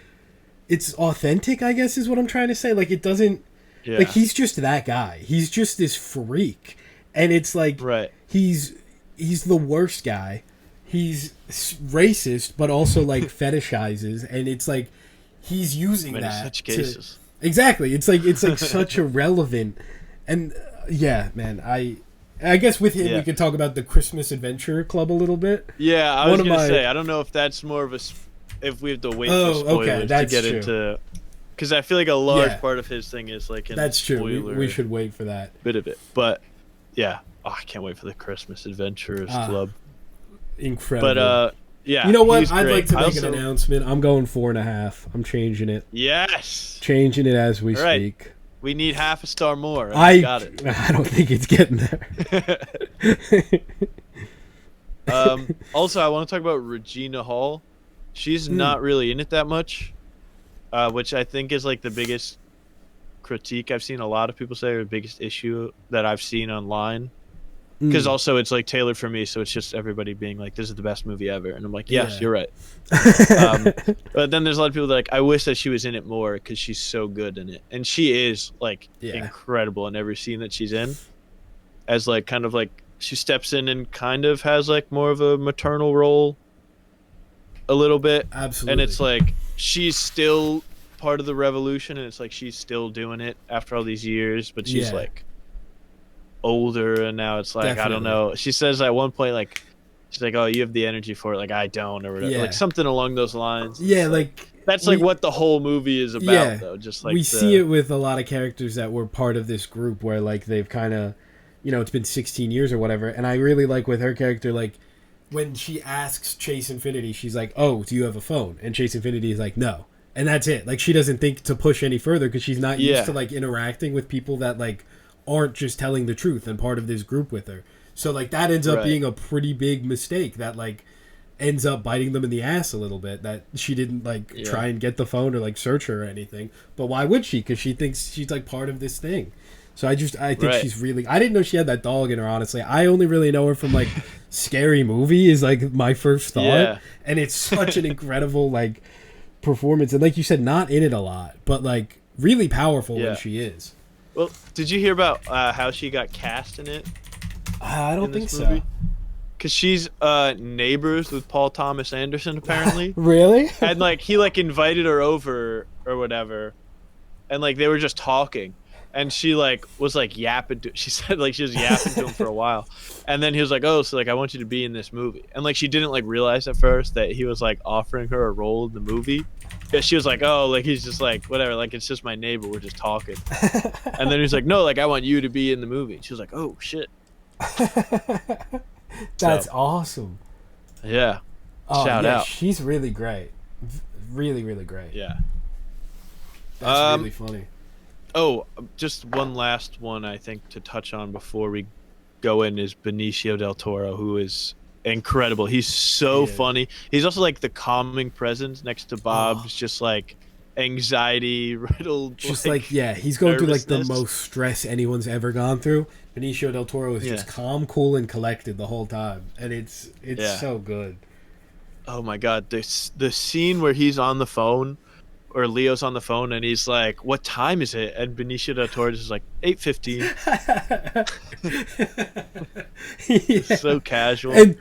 it's authentic, I guess is what I'm trying to say. Like it doesn't like he's just that guy. He's just this freak. And it's like he's the worst guy. He's racist, but also like fetishizes, and it's like he's using that such cases. Exactly. It's like such a relevant, and yeah, man. I guess with him we could talk about the Christmas Adventure Club a little bit. Yeah, I was gonna say I don't know if that's more of a if we have to wait for spoilers to get into, because I feel like a large part of his thing is like that's true. We should wait for that bit of it, but yeah, I can't wait for the Christmas Adventurers Club. Incredible. But yeah, you know what? I'd like to make an announcement. I'm going 4.5. I'm changing it. Yes, changing it as we speak. We need half a star more. I got it. I don't think it's getting there. Also, I want to talk about Regina Hall. She's not really in it that much, which I think is like the biggest critique I've seen a lot of people say, or the biggest issue that I've seen online. Because also it's like tailored for me, so it's just everybody being like, "This is the best movie ever," and I'm like, "Yes, you're right." But then there's a lot of people that are like, "I wish that she was in it more because she's so good in it," and she is like incredible in every scene that she's in. As like kind of like she steps in and kind of has like more of a maternal role, a little bit. Absolutely. And it's like she's still part of the revolution, and it's like she's still doing it after all these years, but she's like older, and now it's like I don't know. She says at one point like she's like, "Oh, you have the energy for it, like I don't," or whatever. Like something along those lines. Yeah, like that's like what the whole movie is about, though. Just like we see it with a lot of characters that were part of this group where like they've kind of, you know, it's been 16 years or whatever. And I really like with her character, like when she asks Chase Infinity, she's like, "Oh, do you have a phone?" And Chase Infinity is like, "No." And that's it. Like she doesn't think to push any further because she's not used to like interacting with people that like aren't just telling the truth and part of this group with her. So like that ends up being a pretty big mistake that like ends up biting them in the ass a little bit, that she didn't like try and get the phone or like search her or anything. But why would she? Because she thinks she's like part of this thing. So I think she's really, I didn't know she had that dog in her, honestly. I only really know her from like Scary Movie is like my first thought. And it's such an incredible like performance, and like you said, not in it a lot, but like really powerful when she is. Well, did you hear about how she got cast in it? I don't think so. Because she's neighbors with Paul Thomas Anderson, apparently. Really? And like he like invited her over or whatever, and like they were just talking, and she like was like yapping to, she said like she was yapping to him for a while, and then he was like, oh, so like I want you to be in this movie, and like she didn't like realize at first that he was like offering her a role in the movie, because she was like, oh, like he's just like whatever, like it's just my neighbor, we're just talking. And then he's like, no, like I want you to be in the movie. She was like, oh shit. That's awesome. Yeah. Oh, Shout yeah, out. she's really great. Really, really great. Yeah. That's really funny. Oh, just one last one I think to touch on before we go in is Benicio del Toro, who is incredible. He's so funny. He's also like the calming presence next to Bob's just like anxiety riddled. Just like he's going through like the most stress anyone's ever gone through. Benicio del Toro is just calm, cool, and collected the whole time, and it's so good. Oh my god, the scene where he's on the phone, or Leo's on the phone, and he's like, "What time is it?" And Benicio del Toro is like, 8:15. Yeah. So casual. And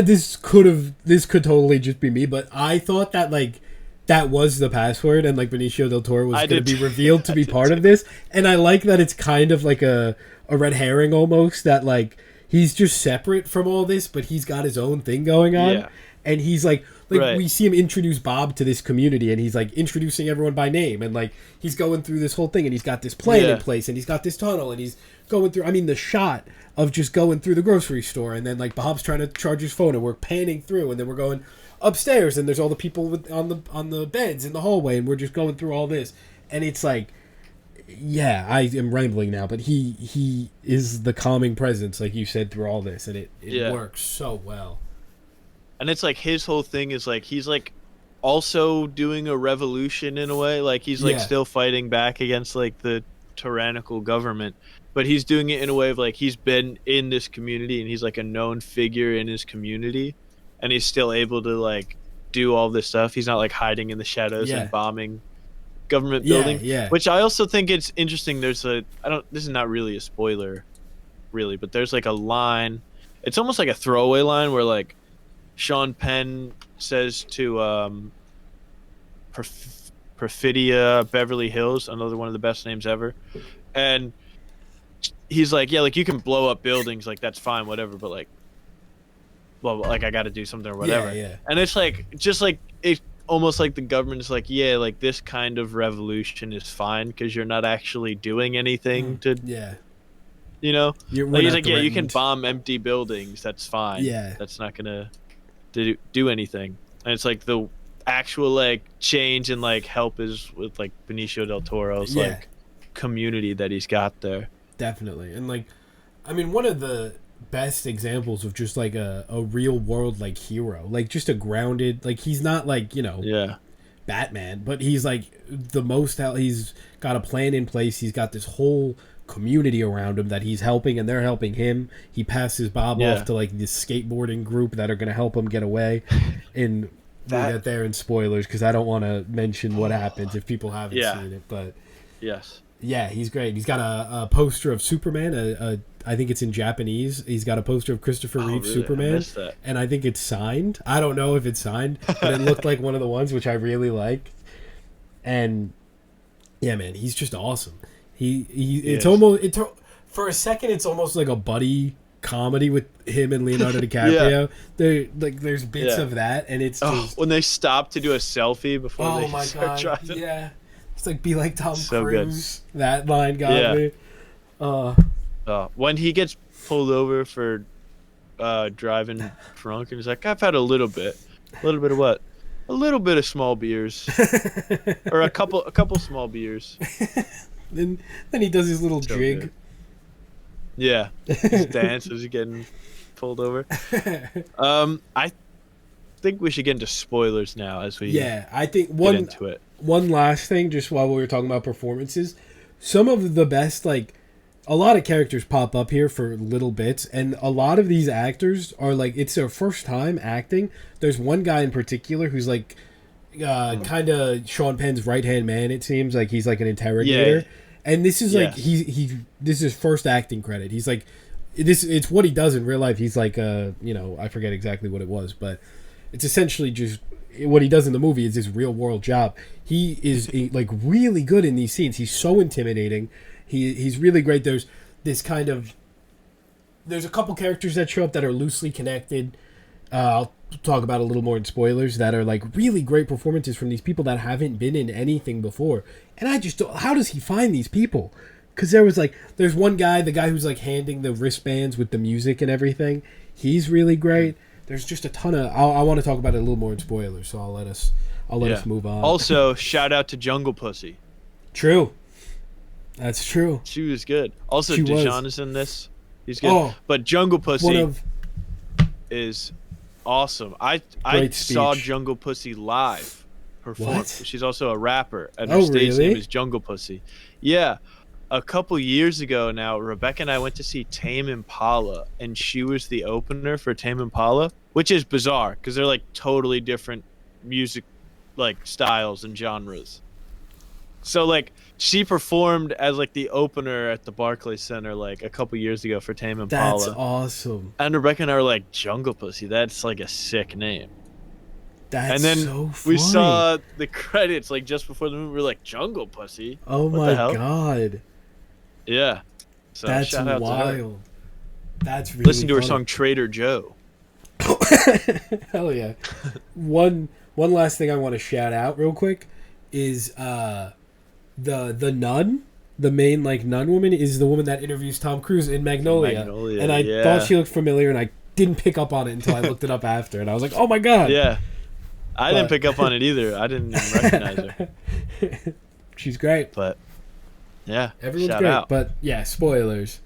this could totally just be me, but I thought that like that was the password, and like Benicio del Toro was going to be revealed to be part of this, and I like that it's kind of like a red herring almost, that like he's just separate from all this, but he's got his own thing going on. Yeah. And he's like we see him introduce Bob to this community, and he's like introducing everyone by name, and like he's going through this whole thing, and he's got this plan in place, and he's got this tunnel, and he's going through, I mean, the shot of just going through the grocery store, and then like Bob's trying to charge his phone, and we're panning through, and then we're going upstairs, and there's all the people on the beds in the hallway, and we're just going through all this, and it's like, yeah, I am rambling now, but he is the calming presence, like you said, through all this, and it works so well. And it's like his whole thing is like he's like also doing a revolution in a way, like he's like still fighting back against like the tyrannical government, but he's doing it in a way of like he's been in this community and he's like a known figure in his community, and he's still able to like do all this stuff. He's not like hiding in the shadows and bombing government building, which I also think it's interesting. There's this is not really a spoiler really, but there's like a line, it's almost like a throwaway line where like Sean Penn says to Perfidia Beverly Hills, another one of the best names ever, and he's like, yeah, like you can blow up buildings, like that's fine, whatever, but like, well, like I got to do something or whatever. And it's like just like it almost like the government is like, yeah, like this kind of revolution is fine because you're not actually doing anything to you know, like he's like, yeah, you can bomb empty buildings, that's fine, that's not gonna do anything. And it's like the actual like change and like help is with like Benicio del Toro's like community that he's got there. Definitely. And like, I mean, one of the best examples of just like a real world like hero, like just a grounded, like he's not like, you know, Batman, but he's like he's got a plan in place, he's got this whole community around him that he's helping, and they're helping him. He passes Bob off to like this skateboarding group that are going to help him get away, and we'll get there in spoilers because I don't want to mention what happens if people haven't seen it, but he's great. He's got a poster of Superman, I think it's in Japanese. He's got a poster of Christopher Reeve's Superman, and I think it's signed. I don't know if it's signed, but it looked like one of the ones, which I really liked. And yeah, man, he's just awesome. It's almost for a second it's almost like a buddy comedy with him and Leonardo DiCaprio. There's bits of that, and it's just when they stop to do a selfie before they start driving. Yeah, it's like be like Tom Cruise. Good. That line got me. When he gets pulled over for driving drunk, and he's like, I've had a little bit of what? A little bit of small beers, or a couple small beers. Then he does his little jig. Good. Yeah, his dance as he's getting pulled over. I think we should get into spoilers now as we I think get into it. One last thing, just while we were talking about performances, some of the best, like a lot of characters pop up here for little bits, and a lot of these actors are like it's their first time acting. There's one guy in particular who's like kind of Sean Penn's right hand man. It seems like he's like an interrogator, and this is like this is his first acting credit. He's like it's what he does in real life. He's like you know, I forget exactly what it was, but it's essentially just what he does in the movie is his real world job. He is like really good in these scenes. He's so intimidating. He's really great. There's this kind of there's a couple characters that show up that are loosely connected. I'll talk about a little more in spoilers that are like really great performances from these people that haven't been in anything before. And I just don't, how does he find these people? Because there's one guy, the guy who's like handing the wristbands with the music and everything. He's really great. There's just a ton of. I want to talk about it a little more in spoilers, so I'll let us move on. Also, shout out to Jungle Pussy. True. That's true. She was good. Also, She Dijon was. is in this. He's good. Oh, But Jungle one Pussy of is awesome. I Great saw speech. Jungle Pussy live perform. What? She's also a rapper, and Oh, her stage really? name is Jungle Pussy. Yeah. A couple years ago now, Rebecca and I went to see Tame Impala, and she was the opener for Tame Impala, which is bizarre because they're like totally different music like styles and genres. So like she performed as like the opener at the Barclays Center like a couple years ago for Tame Impala. That's awesome. And Rebecca and I were like, Jungle Pussy, that's like a sick name. That's And then so funny. we saw the credits like just before the movie. We were like, Jungle Pussy. Oh What my the hell? god. Yeah. So That's shout out to her. wild. That's really Listen to her funny. song Trader Joe. Hell yeah. One last thing I want to shout out real quick is the nun, the main like nun woman is the woman that interviews Tom Cruise in Magnolia. And I thought she looked familiar and I didn't pick up on it until I looked it up after and I was like, "Oh my god." Yeah. I didn't But- pick up on it either. I didn't even recognize her. She's great. But yeah, Everyone's shout great. out. But yeah, spoilers.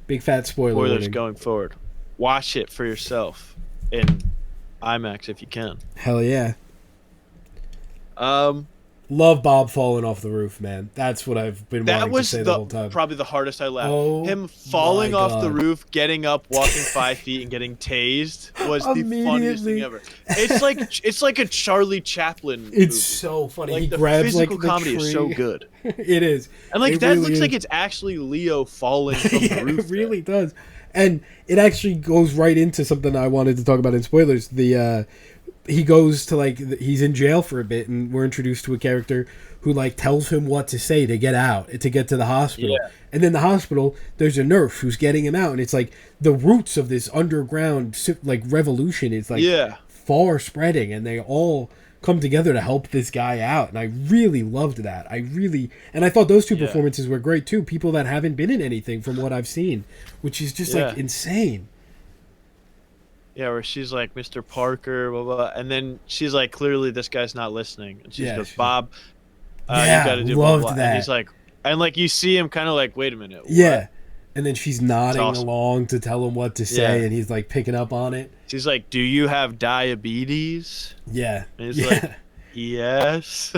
Big fat spoiler Spoilers warning. going forward. Watch it for yourself in IMAX if you can. Hell yeah. Um, Love Bob falling off the roof, man. That's what I've been that wanting was to say the whole time. probably the hardest I laughed. Oh Him falling my off the God. roof, getting up, walking 5 feet, and getting tased was the funniest Immediately. thing ever. It's like a Charlie Chaplin. It's movie. so funny. Like He the grabs like physical the comedy is so tree. good, It is. and like It that really looks is. like it's actually Leo falling from the roof. It really does. And it actually goes right into something I wanted to talk about in spoilers. He goes to he's in jail for a bit and we're introduced to a character who like tells him what to say to get out, to get to the hospital. Yeah. And then the hospital, there's a nurse who's getting him out and it's like the roots of this underground like revolution is like Yeah. far spreading and they all come together to help this guy out, and I really loved that. And I thought those two Yeah. performances were great too. People that haven't been in anything from what I've seen, which is just like Yeah. insane. Yeah, where she's like, Mr. Parker, blah, blah, and then she's like, clearly this guy's not listening. And she Yeah, goes, she's Bob, Yeah, you got to do blah, loved blah. that. And he's like, and like you see him kind of like, wait a minute. what? Yeah. And then she's nodding awesome. along to tell him what to say, Yeah. and he's like picking up on it. She's like, do you have diabetes? Yeah. And he's like, yes.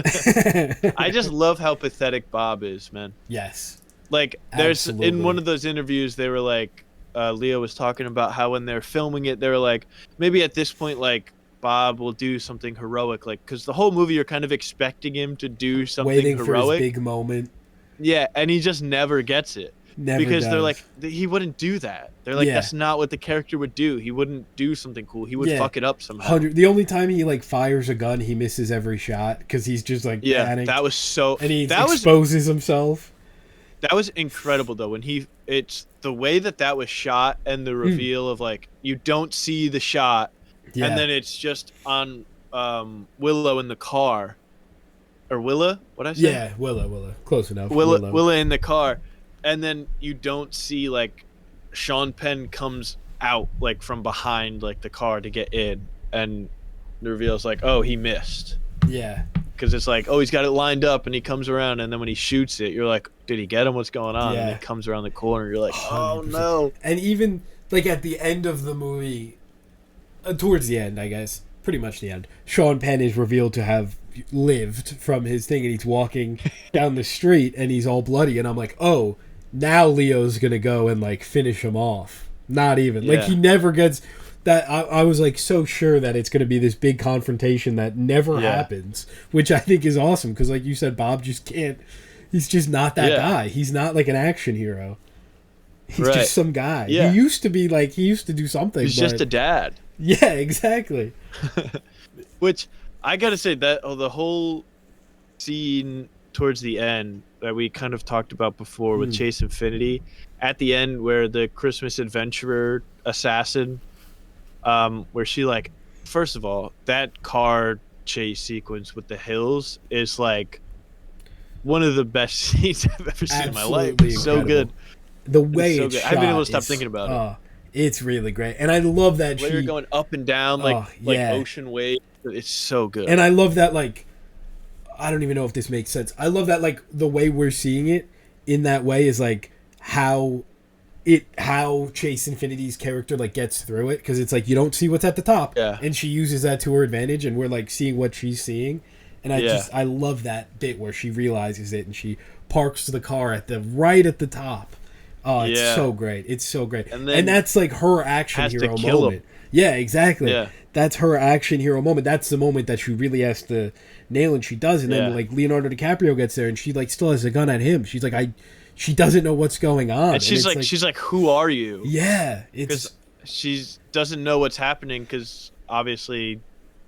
I just love how pathetic Bob is, man. Yes. Like, there's Absolutely. in one of those interviews, they were like, Leo was talking about how when they're filming it, they were like, maybe at this point, like, Bob will do something heroic, like, because the whole movie you're kind of expecting him to do something Waiting heroic. for his big moment. Yeah, and he just never gets it. Never Because they're does. like, he wouldn't do that. They're like, Yeah. that's not what the character would do. He wouldn't do something cool. He would Yeah. fuck it up somehow. 100. The only time he like fires a gun, he misses every shot because he's just like Yeah, panicked, that was so. and he that was exposes himself. that was incredible though. When it's the way that was shot and the reveal of like you don't see the shot, Yeah. and then it's just on Willow in the car, or Willa. What I say? Yeah, Willa. Close enough. Willa in the car, and then you don't see like Sean Penn comes out like from behind like the car to get in, and the reveal's like, oh, he missed. Yeah. Because it's like, oh, he's got it lined up, and he comes around, and then when he shoots it, you're like, did he get him? What's going on? And Yeah. it comes around the corner, you're like, oh 100%. no. And even like at the end of the movie, towards the end, I guess, pretty much the end, Sean Penn is revealed to have lived from his thing, and he's walking down the street, and he's all bloody, and I'm like, oh, now Leo's gonna go and like finish him off. Not even like Yeah. he never gets that. I was like so sure that it's gonna be this big confrontation that never Yeah. happens, which I think is awesome because, like you said, Bob just can't. He's just not that Yeah. guy. He's not like an action hero. He's Right. just some guy. Yeah. He used to be like, he used to do something. He's just a dad. Yeah, exactly. Which I gotta say that the whole scene towards the end that we kind of talked about before with Mm. Chase Infinity, at the end where the Christmas adventurer assassin, where she like, first of all, that car chase sequence with the hills is like one of the best scenes I've ever seen in my life. Absolutely It's so incredible. good. The It's way so it's good. I shot haven't been able to stop is, thinking about it. it's really great, and I love that Where you're going up and down like yeah, ocean waves. It's so good. and I love that, like, I don't even know if this makes sense. I love that, like, the way we're seeing it in that way is like how Chase Infinity's character like gets through it, because it's like you don't see what's at the top, Yeah. and she uses that to her advantage, and we're like seeing what she's seeing, and I love that bit where she realizes it and she parks the car at the top. Oh, it's so great. It's so great. And that's like her action hero moment. Yeah, exactly. Yeah. That's her action hero moment. That's the moment that she really has to nail, and she does. And then like Leonardo DiCaprio gets there and she like still has a gun at him. She's like, she doesn't know what's going on. And she's like, who are you? Yeah. Because she doesn't know what's happening, because obviously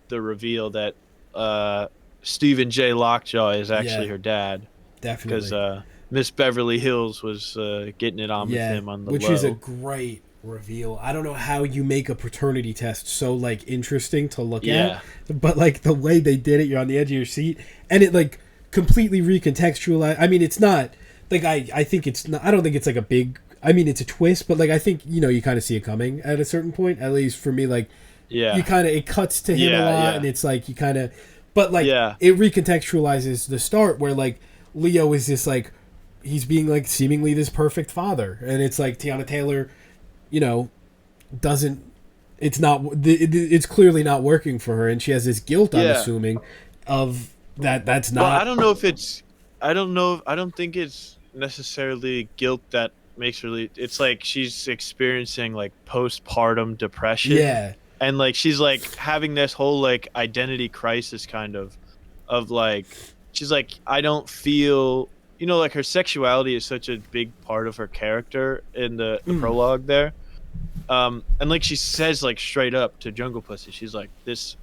the reveal that Stephen J. Lockjaw is actually her dad. Definitely. Because Miss Beverly Hills was getting it on with him on the which low. is a great reveal. I don't know how you make a paternity test so like interesting to look at, but like the way they did it, you're on the edge of your seat, and it like completely recontextualized. I mean, it's not like I think it's not. I don't think it's like a big. I mean, it's a twist, but like I think you kind of see it coming at a certain point. At least for me, like you kind of it cuts to him a lot, and it's like you kind of, but like it recontextualizes the start where like Leo is this like. He's being like seemingly this perfect father, and it's like Tiana Taylor, doesn't. It's not. It's clearly not working for her, and she has this guilt. I'm assuming of that. That's not. Well, I don't know if it's. I don't know. I don't think it's necessarily guilt that makes her. It's like she's experiencing like postpartum depression. Yeah, and like she's like having this whole like identity crisis kind of like she's like, I don't feel. Like her sexuality is such a big part of her character in the prologue there. And like she says like straight up to Jungle Pussy, she's like, this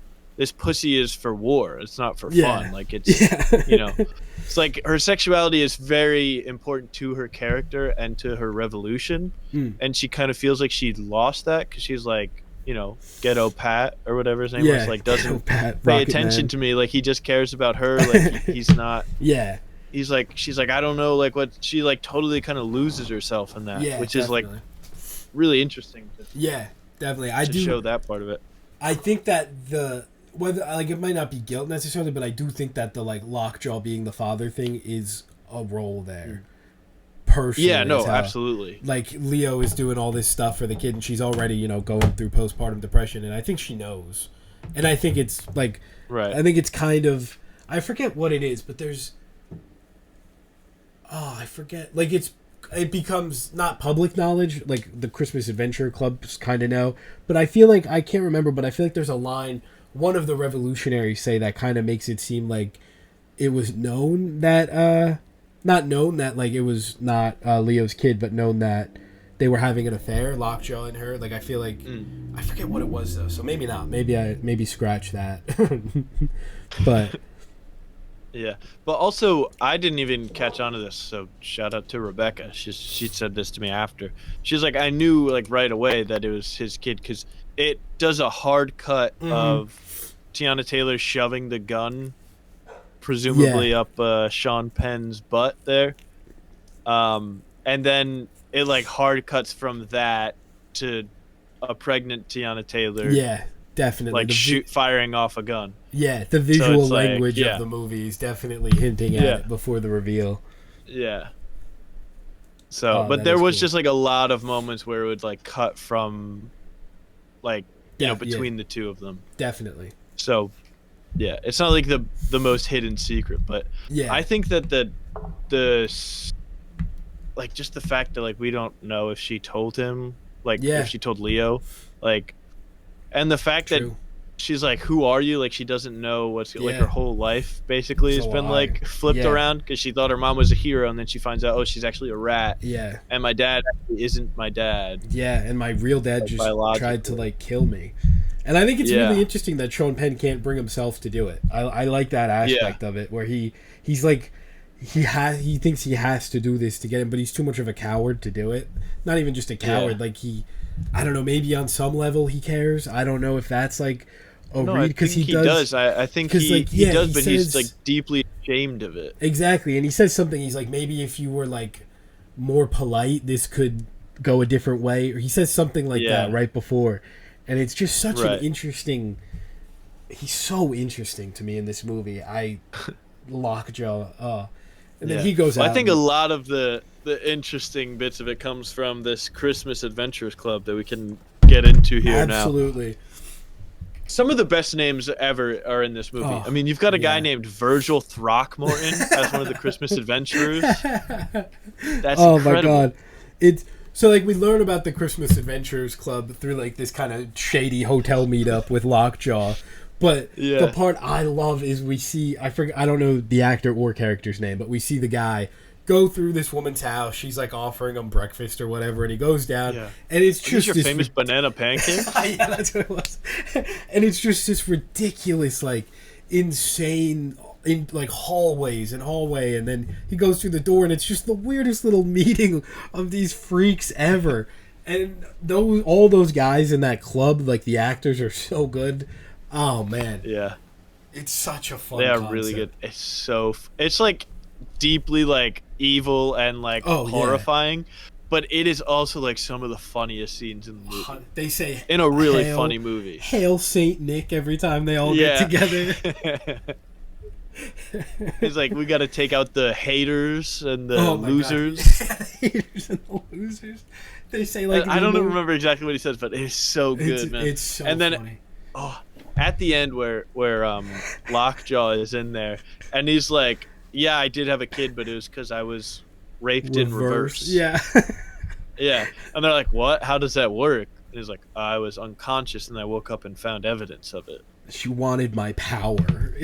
pussy is for war. It's not for fun. Like it's, it's like her sexuality is very important to her character and to her revolution. And she kind of feels like she lost that because she's like, Ghetto Pat or whatever his name was, like doesn't pay attention to me. Like he just cares about her. Like he's not. He's like, she's like, I don't know, like what she like totally kind of loses herself in that, which is like really interesting. Definitely. I do show that part of it. I think that whether like it might not be guilt necessarily, but I do think that the like Lockjaw being the father thing is a role there. Personally, absolutely. Like Leo is doing all this stuff for the kid, and she's already going through postpartum depression, and I think she knows, and I think it's like I think it's kind of I forget what it is, but there's. Oh, I forget. Like it becomes not public knowledge, like the Christmas Adventure Clubs kind of know, but I feel like I can't remember, but I feel like there's a line one of the revolutionaries say that kind of makes it seem like it was known that not known that like it was not Leo's kid, but known that they were having an affair, Lockjaw and her. Like I feel like I forget what it was though, so maybe not. Maybe scratch that. But yeah, but also I didn't even catch on to this, so shout out to Rebecca. She said this to me after. She's like, I knew like right away that it was his kid because it does a hard cut of Tiana Taylor shoving the gun, presumably up Sean Penn's butt there, and then it like hard cuts from that to a pregnant Tiana Taylor. Yeah. Definitely. Like firing off a gun. Yeah, the visual language of the movie is definitely hinting at it before the reveal. Yeah. So, but there was just like a lot of moments where it would like cut from like, between the two of them. Definitely. So, yeah, it's not like the most hidden secret, but I think that the like just the fact that like we don't know if she told him, like if she told Leo, like and the fact that she's like, who are you? Like, she doesn't know what's like her whole life basically has been like flipped around because she thought her mom was a hero. And then she finds out, oh, she's actually a rat. Yeah. And my dad actually isn't my dad. Yeah. And my real dad just tried to like kill me. And I think it's really interesting that Sean Penn can't bring himself to do it. I like that aspect of it where he's like, he thinks he has to do this to get him, but he's too much of a coward to do it. Not even just a coward, like I don't know, maybe on some level he cares. I don't know if that's like a read because he does. I think he does, but he's like deeply ashamed of it. Exactly, and he says something. He's like, maybe if you were like more polite, this could go a different way. Or he says something like that right before, and it's just such an interesting. He's so interesting to me in this movie. Lockjaw. And then he goes out. I think a lot of the interesting bits of it comes from this Christmas Adventurers Club that we can get into here now. Absolutely. Some of the best names ever are in this movie. I mean, you've got a guy named Virgil Throckmorton as one of the Christmas adventurers. That's incredible. My god. It's so like we learn about the Christmas Adventurers Club through like this kind of shady hotel meetup with Lockjaw. But the part I love is we see I don't know the actor or character's name, but we see the guy go through this woman's house. She's like offering him breakfast or whatever, and he goes down, and it's just your this famous banana pancake. Yeah, that's what it was. And it's just this ridiculous, like insane, in like hallway, and then he goes through the door, and it's just the weirdest little meeting of these freaks ever. And all those guys in that club, like the actors are so good. Oh man, it's such a fun. They are concept. Really good. It's like deeply like evil and like horrifying, but it is also like some of the funniest scenes in the movie. They say in a really funny movie. Hail Saint Nick every time they all get together. It's like we got to take out the haters and the losers. The haters and the losers. They say like I don't remember exactly what he says, but it's so good, man. It's so funny. At the end where Lockjaw is in there and he's like, yeah, I did have a kid, but it was because I was raped in reverse. Yeah. Yeah. And they're like, what? How does that work? And he's like, I was unconscious and I woke up and found evidence of it. She wanted my power.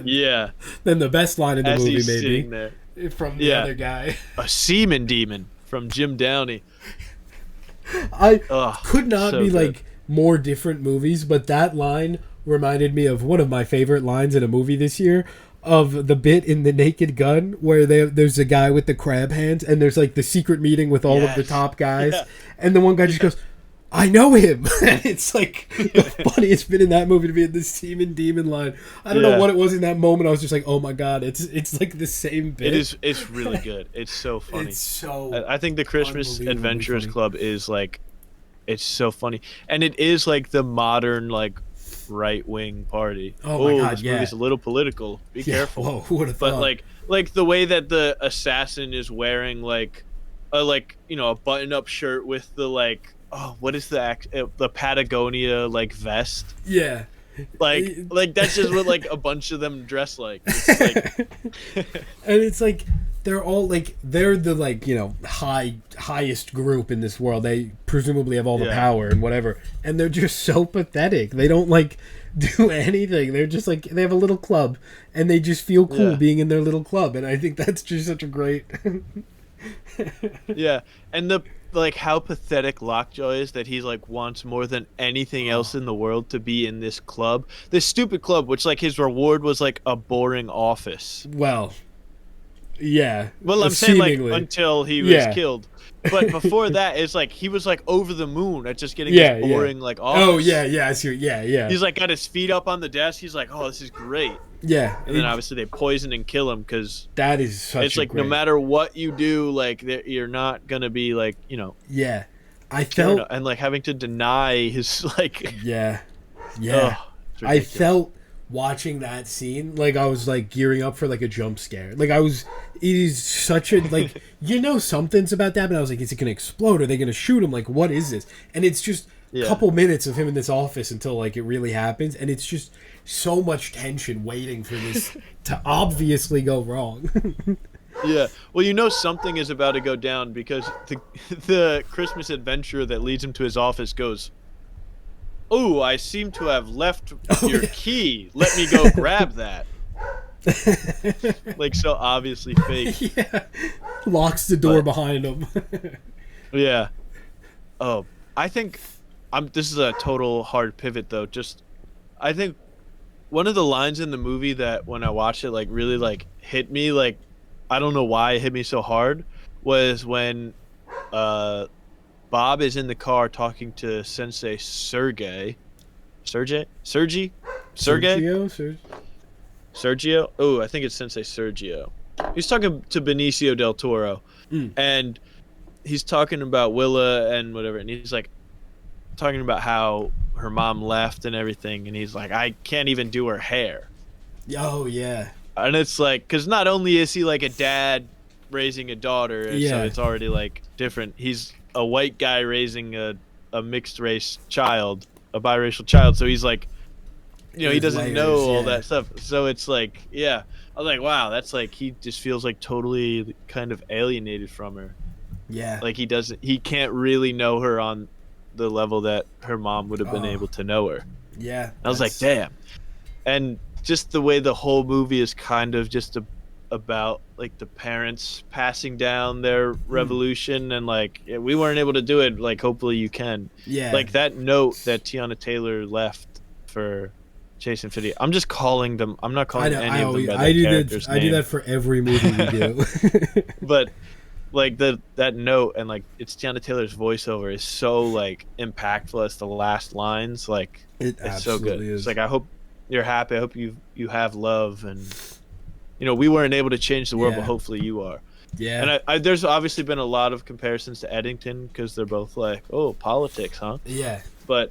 Yeah. Then the best line in the movie, he's maybe, sitting there. From the other guy. A semen demon from Jim Downey. Could not be good. Like more different movies, but that line reminded me of one of my favorite lines in a movie this year, of the bit in The Naked Gun where there's a guy with the crab hands and there's like the secret meeting with all of the top guys, and the one guy just goes, I know him. And it's like the funniest bit in that movie to be in this semen demon line. I don't know what it was in that moment. I was just like, oh my god, it's like the same bit. It's really good. It's so funny. It's so I think the Christmas Adventurers Club is like, it's so funny, and it is like the modern like right-wing party. Oh my god, this movie's a little political. Be careful. Whoa, who would have thought? But like the way that the assassin is wearing like a button-up shirt with the like, what is the Patagonia like vest? Yeah. Like that's just what like a bunch of them dress like. It's like and it's like they're all like they're the like highest group in this world. They presumably have all the power and whatever, and they're just so pathetic. They don't like do anything. They're just like they have a little club and they just feel cool being in their little club, and I think that's just such a great and the like how pathetic Lockjaw is that he's like wants more than anything else in the world to be in this club, this stupid club, which like his reward was like a boring office. Well, I'm saying like until he was killed, but before that it's like he was like over the moon at just getting this boring like office. I see. He's like got his feet up on the desk. He's like, oh, this is great. And then obviously they poison and kill him because that is such. It's like no matter what you do, like you're not gonna be like I felt and like having to deny his like I felt watching that scene like I was like gearing up for like a jump scare. Like it is such a like something's about that, but I was like, is it gonna explode? Are they gonna shoot him? Like what is this? And it's just a couple minutes of him in this office until like it really happens, and it's just so much tension waiting for this to obviously go wrong. Well, something is about to go down because the Christmas adventurer that leads him to his office goes, oh, I seem to have left your key. Let me go grab that. Like so obviously fake. Locks the door behind him. I think this is a total hard pivot though. I think one of the lines in the movie that when I watched it like really like hit me like I don't know why it hit me so hard, was when uh, Bob is in the car talking to Sensei Sergey, Sergio. Oh, I think it's Sensei Sergio. He's talking to Benicio del Toro, Mm. and he's talking about Willa and whatever, and he's like talking about how her mom left and everything, and he's like, I can't even do her hair. Oh yeah. And it's like, because not only is he like a dad raising a daughter, so Yeah. it's already like different. He's a white guy raising a mixed race child, a biracial child. So he's like, he There's doesn't layers, know all yeah. that stuff. So it's like, yeah, I was like, wow, that's like, he just feels like totally kind of alienated from her. Yeah. Like he can't really know her on the level that her mom would have been able to know her. Yeah. I was like, damn. And just the way the whole movie is kind of just about like the parents passing down their revolution, and like, we weren't able to do it, like hopefully you can. Yeah. Like that note that Tiana Taylor left for Chase Infinity. I'm just calling them. I'm not calling any of them by their character's name. I do that for every movie we do. But like that note, and like it's Tiana Taylor's voiceover is so like impactful as the last lines. Like it's so good. Is. It's like, I hope you're happy. I hope you have love, and we weren't able to change the world, but hopefully you are. Yeah. And I there's obviously been a lot of comparisons to Eddington, because they're both like, oh, politics, huh? Yeah. But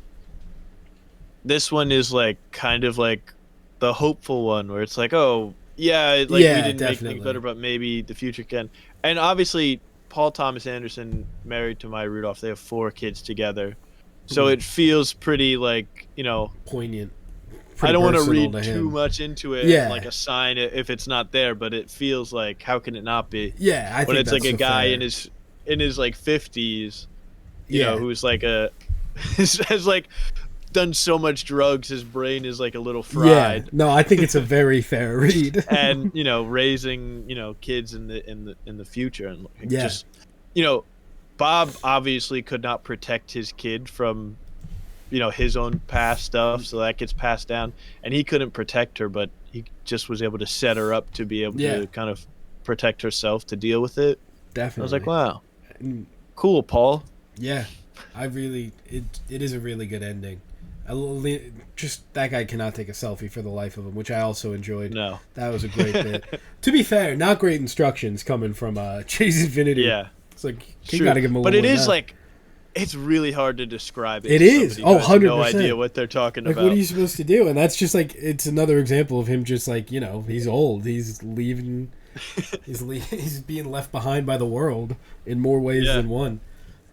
this one is like kind of like the hopeful one, where it's like, oh yeah, like we didn't make things better, but maybe the future can. And obviously Paul Thomas Anderson married to Maya Rudolph. They have 4 kids together, so it feels pretty like poignant. I don't want to read too much into it, yeah. like assign it if it's not there, but it feels like, how can it not be? Yeah, I when think it's like a guy in his like 50s, you know, who's like has like done so much drugs, his brain is like a little fried. Yeah, no, I think it's a very fair read. And raising kids in the future, and just Bob obviously could not protect his kid from his own past stuff, so that gets passed down, and he couldn't protect her, but he just was able to set her up to be able to kind of protect herself to deal with it. Definitely. I was like, wow, cool, Paul. Yeah, it is a really good ending. Just that guy cannot take a selfie for the life of him, which I also enjoyed. No, that was a great bit. To be fair, not great instructions coming from Chase Infinity. Yeah, it's like you gotta give him a little. But it is like, it's really hard to describe it. It is. Oh, 100%. No idea what they're talking about. What are you supposed to do? And that's just like, it's another example of him just like, he's old. He's leaving. He's being left behind by the world in more ways than one.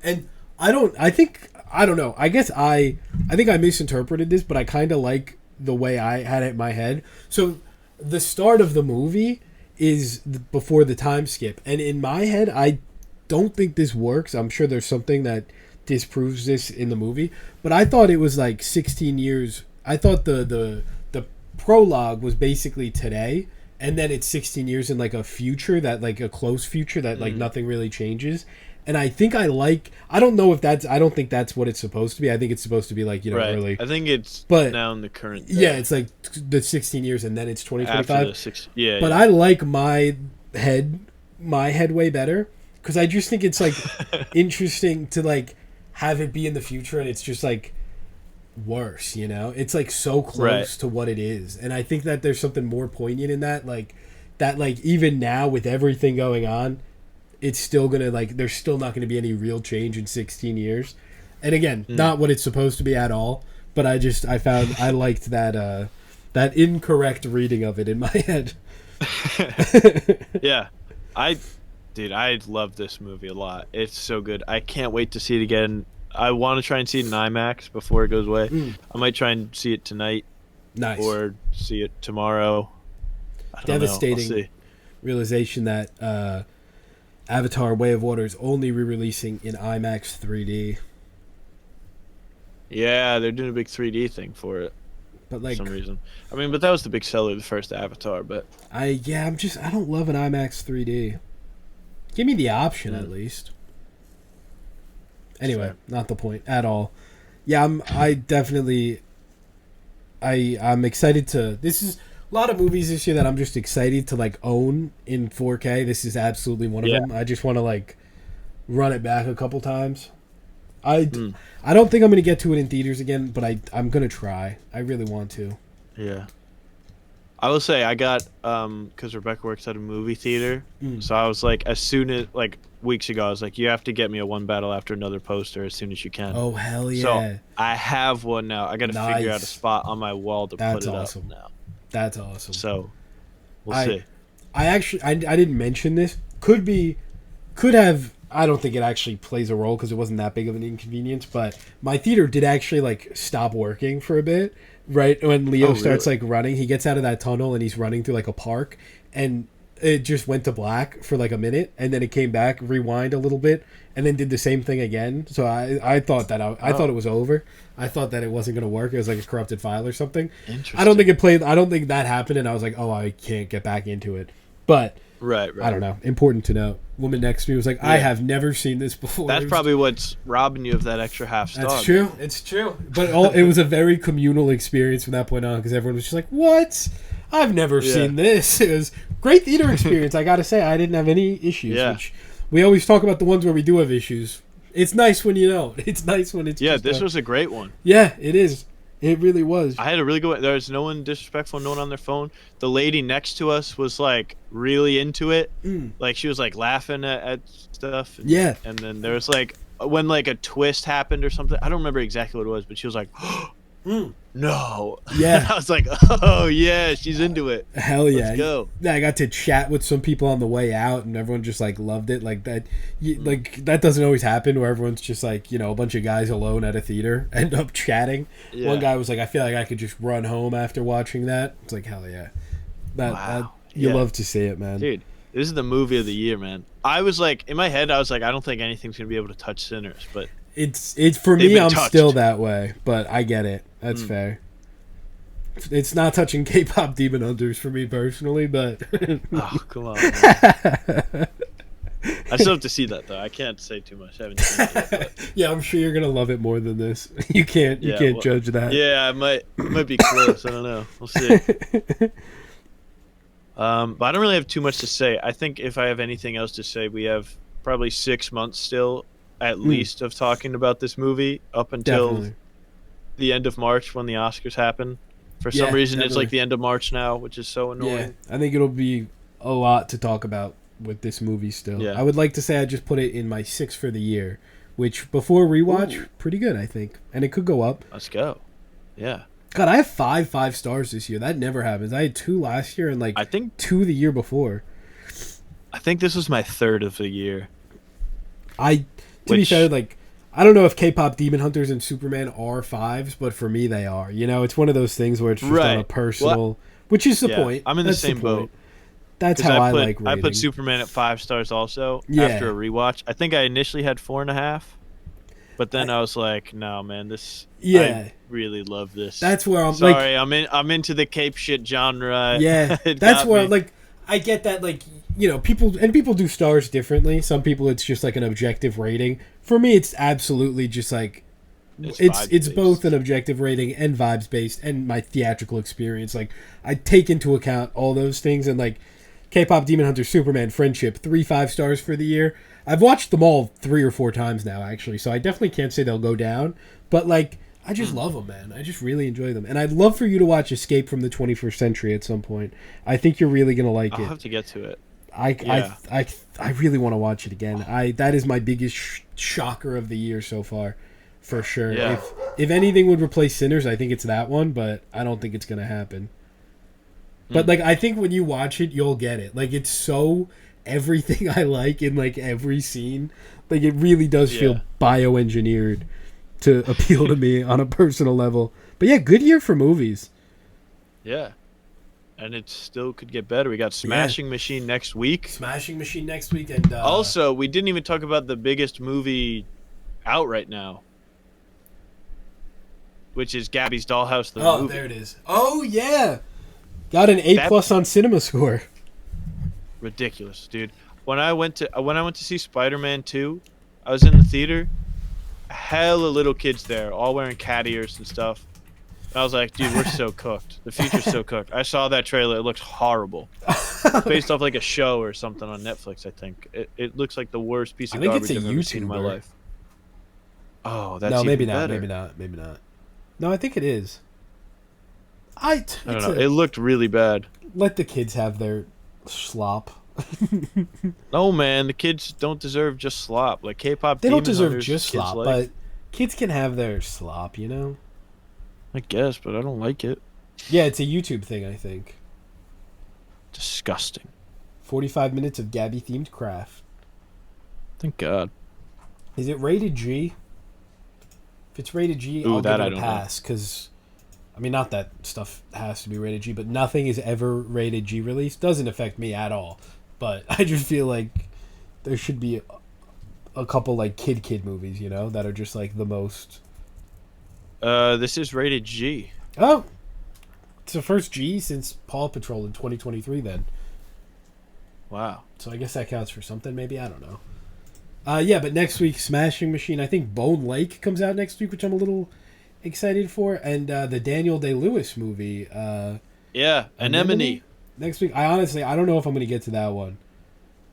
And I don't know. I guess I think I misinterpreted this, but I kind of like the way I had it in my head. So the start of the movie is before the time skip. And in my head, I don't think this works. I'm sure there's something that disproves this in the movie, but I thought it was like 16 years. I thought the prologue was basically today, and then it's 16 years in like a future, that like a close future that like nothing really changes. And I think I don't know if that's, I don't think that's what it's supposed to be. I think it's supposed to be like, early. I think it's now in the current day. Yeah, it's like the 16 years and then it's 2025. Yeah. But I like my head way better, because I just think it's like interesting to like have it be in the future, and it's just like worse, it's like so close to what it is. And I think that there's something more poignant in that, like even now with everything going on, it's still gonna, like, there's still not gonna be any real change in 16 years. And again, not what it's supposed to be at all, but I liked that that incorrect reading of it in my head. Yeah, I love this movie a lot. It's so good. I can't wait to see it again. I want to try and see it in IMAX before it goes away. I might try and see it tonight. Nice. Or see it tomorrow. Devastating realization that Avatar Way of Water is only re-releasing in IMAX 3D. Yeah, they're doing a big 3D thing for it. But like, for some reason. I mean, but that was the big seller of the first Avatar, but I don't love an IMAX 3D. Give me the option at least. Anyway, not the point at all. Yeah, I'm excited to. This is A lot of movies this year that I'm just excited to like own in 4K. This is absolutely one of them. I just want to like run it back a couple times. I don't think I'm going to get to it in theaters again, but I'm going to try. I really want to. Yeah. I will say I got because Rebecca works at a movie theater, so I was like, as soon as like weeks ago, I was like, you have to get me a One Battle After Another poster as soon as you can. Oh hell yeah! So I have one now. I got to figure out a spot on my wall to put it up now. That's awesome. So we'll see. I actually I didn't mention this. Could have. I don't think it actually plays a role because it wasn't that big of an inconvenience. But my theater did actually like stop working for a bit. Right when Leo starts like running, he gets out of that tunnel and he's running through like a park, and it just went to black for like a minute, and then it came back, rewind a little bit, and then did the same thing again. So I thought that I thought it was over. I thought that it wasn't going to work. It was like a corrupted file or something. Interesting. I don't think it played. I don't think that happened, and I was like, oh, I can't get back into it. But right. I don't know. Important to know. Woman next to me was like, I have never seen this before. That's probably what's robbing you of that extra half star. That's true. It's true. But it was a very communal experience from that point on because everyone was just like, what? I've never seen this. It was great theater experience. I got to say, I didn't have any issues. Yeah. Which we always talk about the ones where we do have issues. It's nice when you don't. It's nice when it's this was a great one. Yeah, it is. It really was. I had a really good one. There was no one disrespectful, no one on their phone. The lady next to us was like really into it. Like she was like laughing at stuff. And then there was like when like a twist happened or something. I don't remember exactly what it was, but she was like, no. Yeah. And I was like, oh yeah, she's into it. Hell yeah. Let's go. Yeah, I got to chat with some people on the way out, and everyone just like loved it. Like that, like that doesn't always happen where everyone's just like, you know, a bunch of guys alone at a theater end up chatting. Yeah. One guy was like, I feel like I could just run home after watching that. It's like, hell yeah. You love to see it, man. Dude, this is the movie of the year, man. I was like, in my head, I was like, I don't think anything's gonna be able to touch Sinners, but it's for me. I'm still that way, but I get it. That's fair. It's not touching K-pop Demon Hunters for me personally, but oh come on! Man. I still have to see that though. I can't say too much. I haven't seen it yet, but... Yeah, I'm sure you're gonna love it more than this. You can't judge that. Yeah, it might be close. I don't know. We'll see. But I don't really have too much to say. I think if I have anything else to say, we have probably 6 months still, at least, of talking about this movie up until the end of March when the Oscars happen. For some reason, it's like the end of March now, which is so annoying. Yeah, I think it'll be a lot to talk about with this movie still. Yeah. I would like to say I just put it in my 6 for the year, which before rewatch, pretty good, I think. And it could go up. Let's go. Yeah. God, I have 5 stars this year. That never happens. I had 2 last year and like I think 2 the year before. I think this was my 3rd of the year. To be fair, like I don't know if K-pop Demon Hunters and Superman are 5s, but for me they are. You know, it's one of those things where it's just on a personal, which is the point. I'm in the same boat. That's how I like rating. I put Superman at 5 stars also after a rewatch. I think I initially had 4.5, but then I was like, no, man, I really love this. That's where I'm sorry. I'm into the cape shit genre. Yeah, that's where like I get that, like, you know, people do stars differently. Some people it's just like an objective rating. For me, it's absolutely just like it's both an objective rating and vibes based and my theatrical experience. Like I take into account all those things, and like K-pop Demon Hunter, Superman, Friendship, 3 5 stars for the year. I've watched them all 3 or 4 times now, actually, so I definitely can't say they'll go down. But like, I just love them, man. I just really enjoy them, and I'd love for you to watch Escape from the 21st Century at some point. I think you're really gonna like it. I'll have to get to it. I really want to watch it again. That is my biggest shocker of the year so far, for sure. Yeah. If anything would replace Sinners, I think it's that one, but I don't think it's gonna happen. But like, I think when you watch it, you'll get it. Like, it's so everything I like in like every scene. Like, it really does feel bioengineered to appeal to me on a personal level. But yeah, good year for movies. Yeah. And it still could get better. We got Smashing Machine next week. And also, we didn't even talk about the biggest movie out right now, which is Gabby's Dollhouse, the movie. Oh, there it is. Oh, yeah. Got an A+ on Cinema Score. Ridiculous, dude. When I went to see Spider-Man 2, I was in the theater. Hella little kids there, all wearing cat ears and stuff. I was like, dude, we're so cooked. The future's so cooked. I saw that trailer. It looked horrible. It's based off like a show or something on Netflix, I think. It looks like the worst piece I of think garbage it's a I've ever seen in my YouTuber. life. Oh, that's No, maybe even not. better. Maybe not. Maybe not. No, I think it is. I don't know. It looked really bad. Let the kids have their slop. No, man, the kids don't deserve just slop. Like K-pop, They don't Demon deserve Hunters, just kids slop, like. but kids can have their slop, you know? I guess, but I don't like it. Yeah, it's a YouTube thing, I think. Disgusting. 45 minutes of Gabby-themed craft. Thank God. Is it rated G? If it's rated G, Ooh, I'll that give I it a don't pass, because... I mean, not that stuff has to be rated G, but nothing is ever rated G released. Doesn't affect me at all. But I just feel like there should be a couple, like, kid movies, you know, that are just, like, the most... This is rated G. Oh! It's the first G since Paw Patrol in 2023, then. Wow. So I guess that counts for something, maybe? I don't know. Yeah, but next week, Smashing Machine. I think Bone Lake comes out next week, which I'm a little excited for. And the Daniel Day-Lewis movie. Yeah, Anemone. Next week. I don't know if I'm going to get to that one.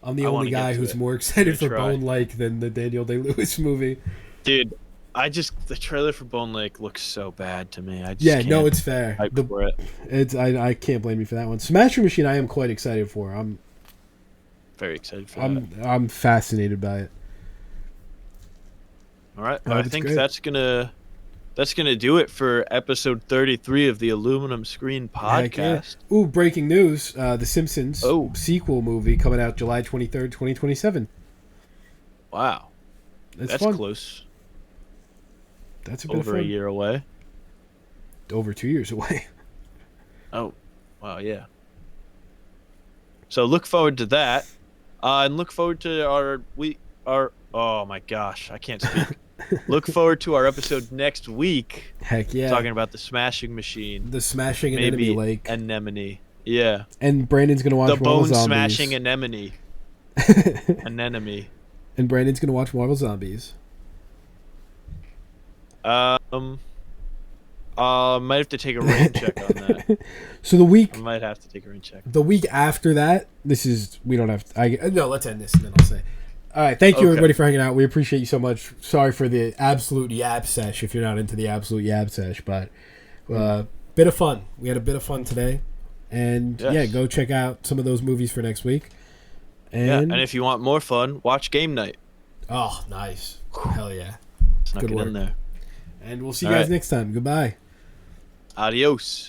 I'm the only guy who's more excited for Bone Lake than the Daniel Day-Lewis movie. Dude, the trailer for Bone Lake looks so bad to me. No, it's fair. I can't blame you for that one. Smashing Machine, I am quite excited for. I'm very excited for that. I'm fascinated by it. All right, I think that's gonna do it for episode 33 of the Aluminum Screen Podcast. Yeah. Ooh, breaking news! The Simpsons sequel movie coming out July 23rd, 2027. Wow, that's fun. Close. That's a bit over of fun. A year away. Over 2 years away. Oh, wow, yeah. So look forward to that, and look forward to our. Oh my gosh, I can't speak. Look forward to our episode next week. Heck yeah. Talking about the Smashing Machine. The Smashing Anemone Lake. Anemone. Yeah. And Brandon's going to watch Marvel Zombies. The bone-smashing anemone. Anemone. And Brandon's going to watch Marvel Zombies. Might have to take a rain check on that. So the week... I might have to take a rain check. The week after that, we don't have to... No, let's end this and then I'll say... All right, thank you everybody for hanging out. We appreciate you so much. Sorry for the absolute yab sesh if you're not into the absolute yab sesh, but bit of fun. We had a bit of fun today, and go check out some of those movies for next week. And and if you want more fun, watch Game Night. Oh, nice! Hell yeah! Snuck it in there. And we'll see you guys next time. Goodbye. Adios.